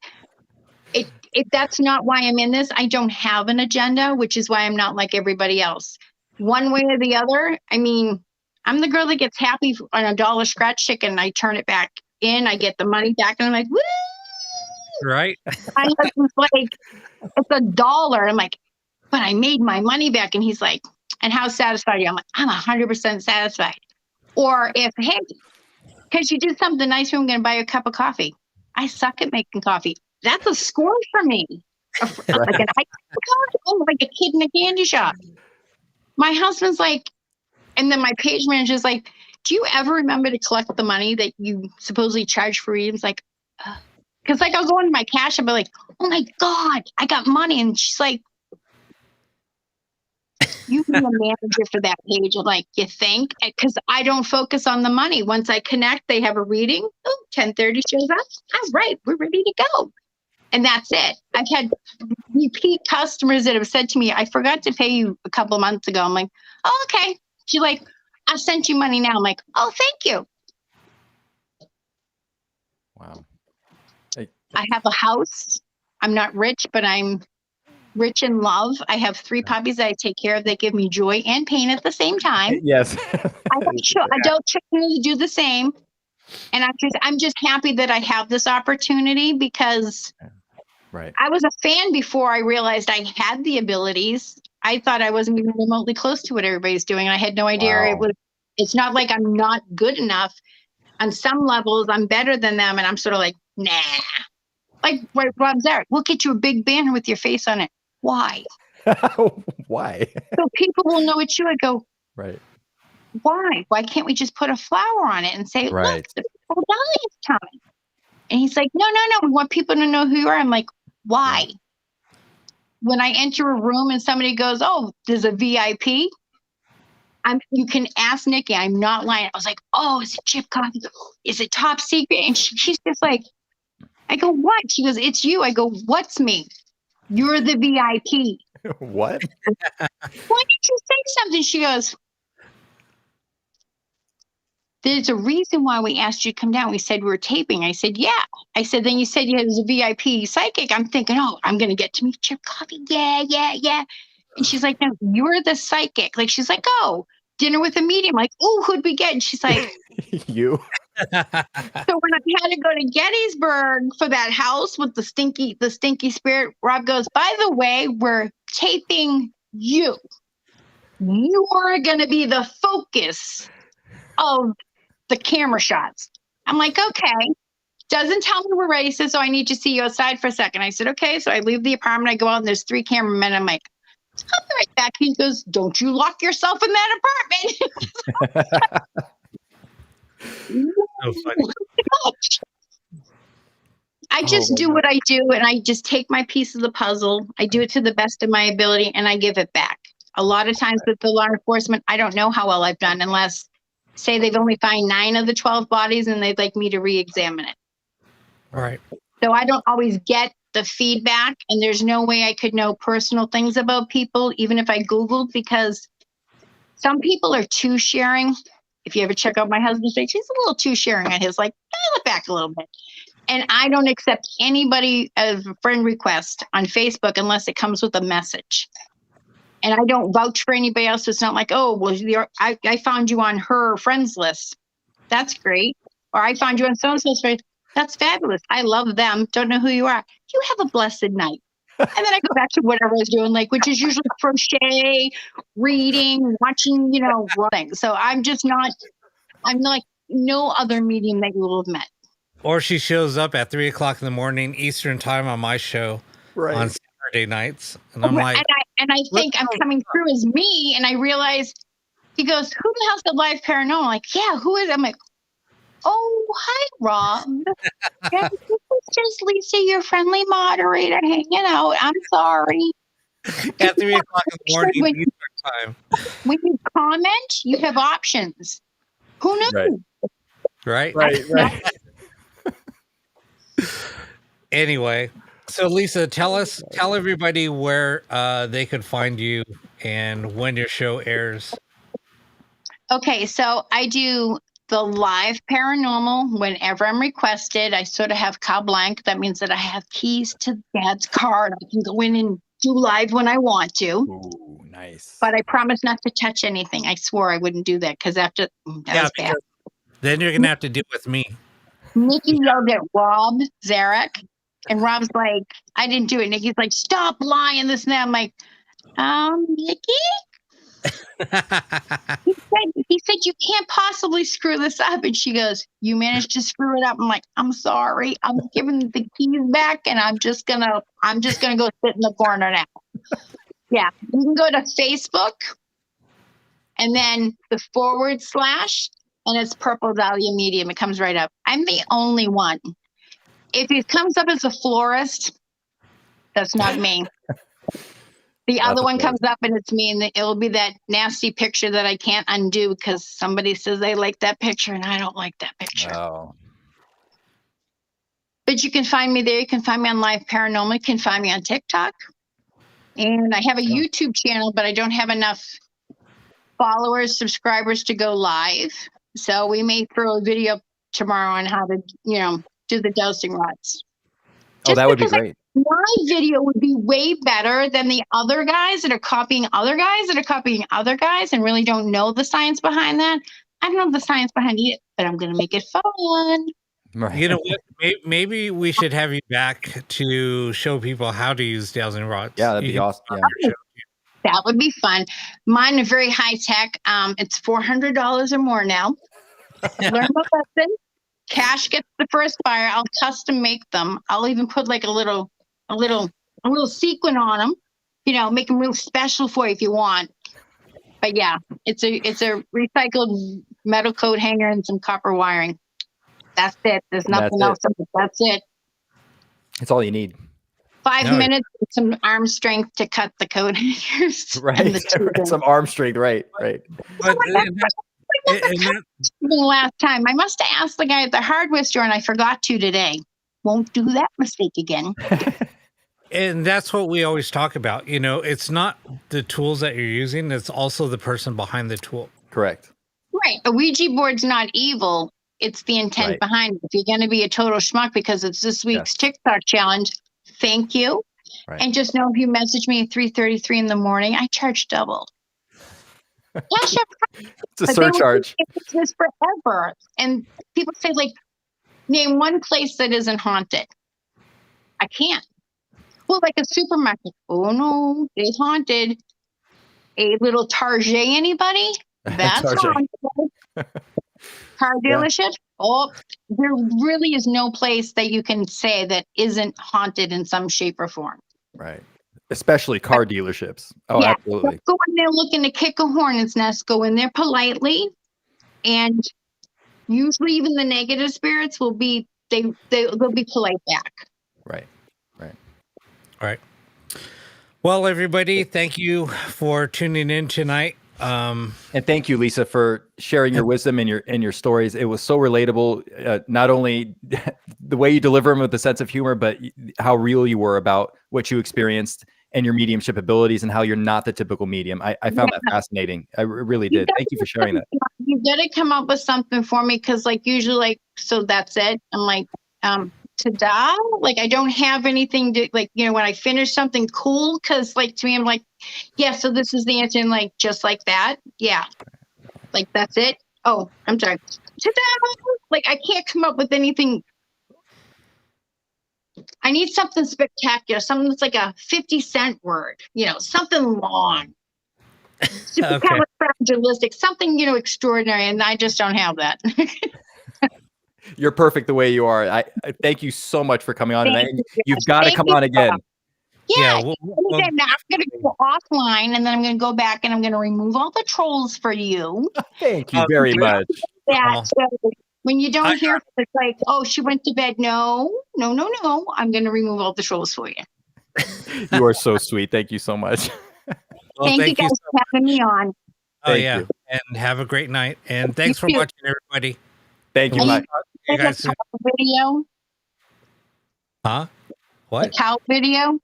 [SPEAKER 3] That's not why I'm in this. I don't have an agenda, which is why I'm not like everybody else. One way or the other. I'm the girl that gets happy on a $1 scratch ticket and I turn it back in. I get the money back and I'm like, woo!
[SPEAKER 1] Right.
[SPEAKER 3] My husband's like, it's $1. I'm like, but I made my money back. And he's like, and how satisfied are you? I'm like, I'm 100% satisfied. Or if, hey, because you did something nice, I'm going to buy you a cup of coffee. I suck at making coffee. That's a score for me. Like a kid in a candy shop. My husband's like, and then my page manager's like, do you ever remember to collect the money that you supposedly charge for readings? Like, because like I'll go into my cash and be like, oh my God, I got money. And she's like, you be a manager for that page. I'm like, you think? Because I don't focus on the money. Once I connect, they have a reading. Oh, 10:30 shows up. All right, we're ready to go. And that's it. I've had repeat customers that have said to me, I forgot to pay you a couple of months ago. I'm like, oh, okay. She's like, I sent you money now. I'm like, oh, thank you.
[SPEAKER 2] Wow.
[SPEAKER 3] I have a house. I'm not rich, but I'm rich in love. I have 3 puppies that I take care of that give me joy and pain at the same time.
[SPEAKER 2] Yes.
[SPEAKER 3] I have adult children to do the same. And I'm just happy that I have this opportunity because
[SPEAKER 2] right.
[SPEAKER 3] I was a fan before I realized I had the abilities. I thought I wasn't even remotely close to what everybody's doing. I had no idea.
[SPEAKER 2] Wow.
[SPEAKER 3] It's not like I'm not good enough. On some levels, I'm better than them. And I'm sort of like, nah. Like Rob Zarek, we'll get you a big banner with your face on it. Why?
[SPEAKER 2] Why?
[SPEAKER 3] So people will know it's you. I go,
[SPEAKER 2] right.
[SPEAKER 3] Why? Why can't we just put a flower on it and say,
[SPEAKER 2] right.
[SPEAKER 3] Look, the people dying is coming? And he's like, no. We want people to know who you are. I'm like, why? Yeah. When I enter a room and somebody goes, oh, there's a VIP. You can ask Nikki. I'm not lying. I was like, oh, is it chip coffee? Is it top secret? And she's just like, I go, what? She goes, it's you. I go, what's me? You're the VIP.
[SPEAKER 2] What?
[SPEAKER 3] Why didn't you say something? She goes, there's a reason why we asked you to come down. We said we were taping. I said, yeah. I said, then you said you was a VIP psychic. I'm thinking, oh, I'm going to get to meet Chip Coffee. Yeah. And she's like, no, you're the psychic. Like, she's like, oh, dinner with a medium. Like, oh, who'd we get? And she's like,
[SPEAKER 2] you.
[SPEAKER 3] So when I had to go to Gettysburg for that house with the stinky spirit, Rob goes, by the way, we're taping you. You are going to be the focus of the camera shots. I'm like, okay. Doesn't tell me we're ready. Says, so I need to see you outside for a second. I said, okay. So I leave the apartment. I go out and there's 3 cameramen. I'm like, I'll be right back. He goes, don't you lock yourself in that apartment.
[SPEAKER 1] So funny.
[SPEAKER 3] I just do what I do, and I just take my piece of the puzzle. I do it to the best of my ability, and I give it back. A lot of times with the law enforcement, I don't know how well I've done unless, say, they've only found 9 of the 12 bodies, and they'd like me to re-examine it.
[SPEAKER 1] All right.
[SPEAKER 3] So I don't always get the feedback, and there's no way I could know personal things about people, even if I Googled, because some people are too sharing. If you ever check out my husband's page, he's a little too sharing on his, like, dial it back a little bit. And I don't accept anybody as a friend request on Facebook unless it comes with a message. And I don't vouch for anybody else. It's not like, oh, well, I found you on her friends list. That's great. Or I found you on so-and-so's face. That's fabulous. I love them. Don't know who you are. You have a blessed night. And then I go back to whatever I was doing, like, which is usually crochet, reading, watching, running. So I'm just not, I'm like no other medium that you will have met.
[SPEAKER 1] Or she shows up at 3:00 in the morning Eastern time on my show on Saturday nights, and I'm like,
[SPEAKER 3] and I think I'm coming through as me, and I realize he goes, "Who the hell's the live paranormal?" I'm like, yeah, who is it? I'm like, oh, hi, Rob. Yeah, this is just Lisa, your friendly moderator, hanging out. I'm sorry.
[SPEAKER 1] at 3:00 in the morning
[SPEAKER 3] when,
[SPEAKER 1] Eastern time.
[SPEAKER 3] when you comment, you have options. Who knew?
[SPEAKER 1] Right. Anyway, so Lisa, tell everybody where they could find you and when your show airs.
[SPEAKER 3] Okay, so I do the live paranormal whenever I'm requested. I sort of have carte blanche. That means that I have keys to Dad's car and I can go in and do live when I want to.
[SPEAKER 2] Ooh, nice.
[SPEAKER 3] But I promise not to touch anything. I swore I wouldn't do that because that was bad.
[SPEAKER 1] Then you're gonna have to deal with me.
[SPEAKER 3] Nikki yelled at Rob Zarek, and Rob's like, I didn't do it. Nikki's like, stop lying, this and that. I'm like, Nikki? He said, you can't possibly screw this up. And she goes, you managed to screw it up. I'm like, I'm sorry. I'm giving the keys back and I'm just gonna go sit in the corner now. Yeah. You can go to Facebook and then the / and it's Purple Dahlia Medium. It comes right up. I'm the only one. If it comes up as a florist, that's not me. The other one comes up and it's me, and it'll be that nasty picture that I can't undo because somebody says they like that picture and I don't like that picture.
[SPEAKER 2] Oh.
[SPEAKER 3] But you can find me there. You can find me on Live Paranormal. You can find me on TikTok. And I have a YouTube channel, but I don't have enough followers, subscribers to go live. So we may throw a video tomorrow on how to, do the dowsing rods.
[SPEAKER 2] Oh, that would be great.
[SPEAKER 3] My video would be way better than the other guys that are copying other guys that are copying other guys and really don't know the science behind that. I don't know the science behind it, but I'm going to make it fun.
[SPEAKER 2] Right.
[SPEAKER 1] You know what? Maybe we should have you back to show people how to use dowsing rods.
[SPEAKER 2] Yeah, that'd be awesome. Yeah.
[SPEAKER 3] That would be fun. Mine are very high tech. It's $400 or more now. Learn the lesson. Cash gets the first buyer. I'll custom make them. I'll even put like a little sequin on them. Make them real special for you if you want. But yeah, it's a recycled metal coat hanger and some copper wiring. That's it. There's nothing else. That's it.
[SPEAKER 2] It's all you need.
[SPEAKER 3] 5 minutes with some arm strength to cut the coat hangers.
[SPEAKER 2] Right. Some arm strength. Right.
[SPEAKER 1] But,
[SPEAKER 3] last time I must have asked the guy at the hardware store and I forgot to today. Won't do that mistake again.
[SPEAKER 1] And that's what we always talk about. It's not the tools that you're using, it's also the person behind the tool.
[SPEAKER 2] Correct.
[SPEAKER 3] Right. A Ouija board's not evil. It's the intent behind it. If you're going to be a total schmuck because it's this week's TikTok challenge, thank you.
[SPEAKER 2] Right.
[SPEAKER 3] And just know if you message me at 3:33 in the morning, I charge double.
[SPEAKER 2] It's a surcharge.
[SPEAKER 3] It's this forever. And people say, name one place that isn't haunted. I can't. Well, like a supermarket. Oh, no, it's haunted. A little Target, anybody? That's haunted. Car dealership? Oh, there really is no place that you can say that isn't haunted in some shape or form.
[SPEAKER 2] Right. Especially car dealerships. Oh, yeah, absolutely.
[SPEAKER 3] Go in there looking to kick a hornet's nest. Go in there politely, and usually even the negative spirits will be they'll be polite back.
[SPEAKER 2] Right.
[SPEAKER 1] All right. Well, everybody, thank you for tuning in tonight.
[SPEAKER 2] And thank you, Lisa, for sharing your wisdom and your stories. It was so relatable. Not only the way you deliver them with a sense of humor, but how real you were about what you experienced and your mediumship abilities and how you're not the typical medium. I found that fascinating. I really did. Thank you for sharing that.
[SPEAKER 3] You got to come up with something for me because, usually, so that's it. I'm like, ta-da! I don't have anything to when I finish something cool because to me I'm like, yeah, so this is the answer and just like that. Yeah. That's it. Oh, I'm sorry. Ta-da! I can't come up with anything. I need something spectacular, something that's like a 50-cent word, something long. Supercalifragilistic, something, extraordinary, and I just don't have that.
[SPEAKER 2] You're perfect the way you are. I thank you so much for coming on, and you've got to come on again.
[SPEAKER 3] Yeah,
[SPEAKER 1] we'll,
[SPEAKER 3] I'm going to go offline, and then I'm going to go back, and I'm going to remove all the trolls for you.
[SPEAKER 2] Thank you very much.
[SPEAKER 3] So when you don't hear, it's like, oh, she went to bed. No. I'm going to remove all the trolls for you.
[SPEAKER 2] You are so sweet. Thank you so much.
[SPEAKER 3] Thank you guys for having me on.
[SPEAKER 2] Thank you.
[SPEAKER 1] And have a great night. And thanks for watching, everybody.
[SPEAKER 2] Thank you.
[SPEAKER 3] You guys soon. Video.
[SPEAKER 1] Huh? What?
[SPEAKER 3] The cow video.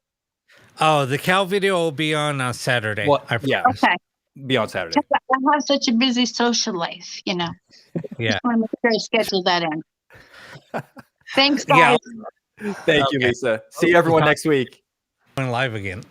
[SPEAKER 1] Oh, the cow video will be on Saturday.
[SPEAKER 2] Yeah.
[SPEAKER 3] Okay.
[SPEAKER 2] Be on Saturday.
[SPEAKER 3] I have such a busy social life,
[SPEAKER 1] Yeah.
[SPEAKER 3] I want to make sure I schedule that in. Thanks, guys.
[SPEAKER 2] Thank you, Lisa. See everyone next week.
[SPEAKER 1] Going live again.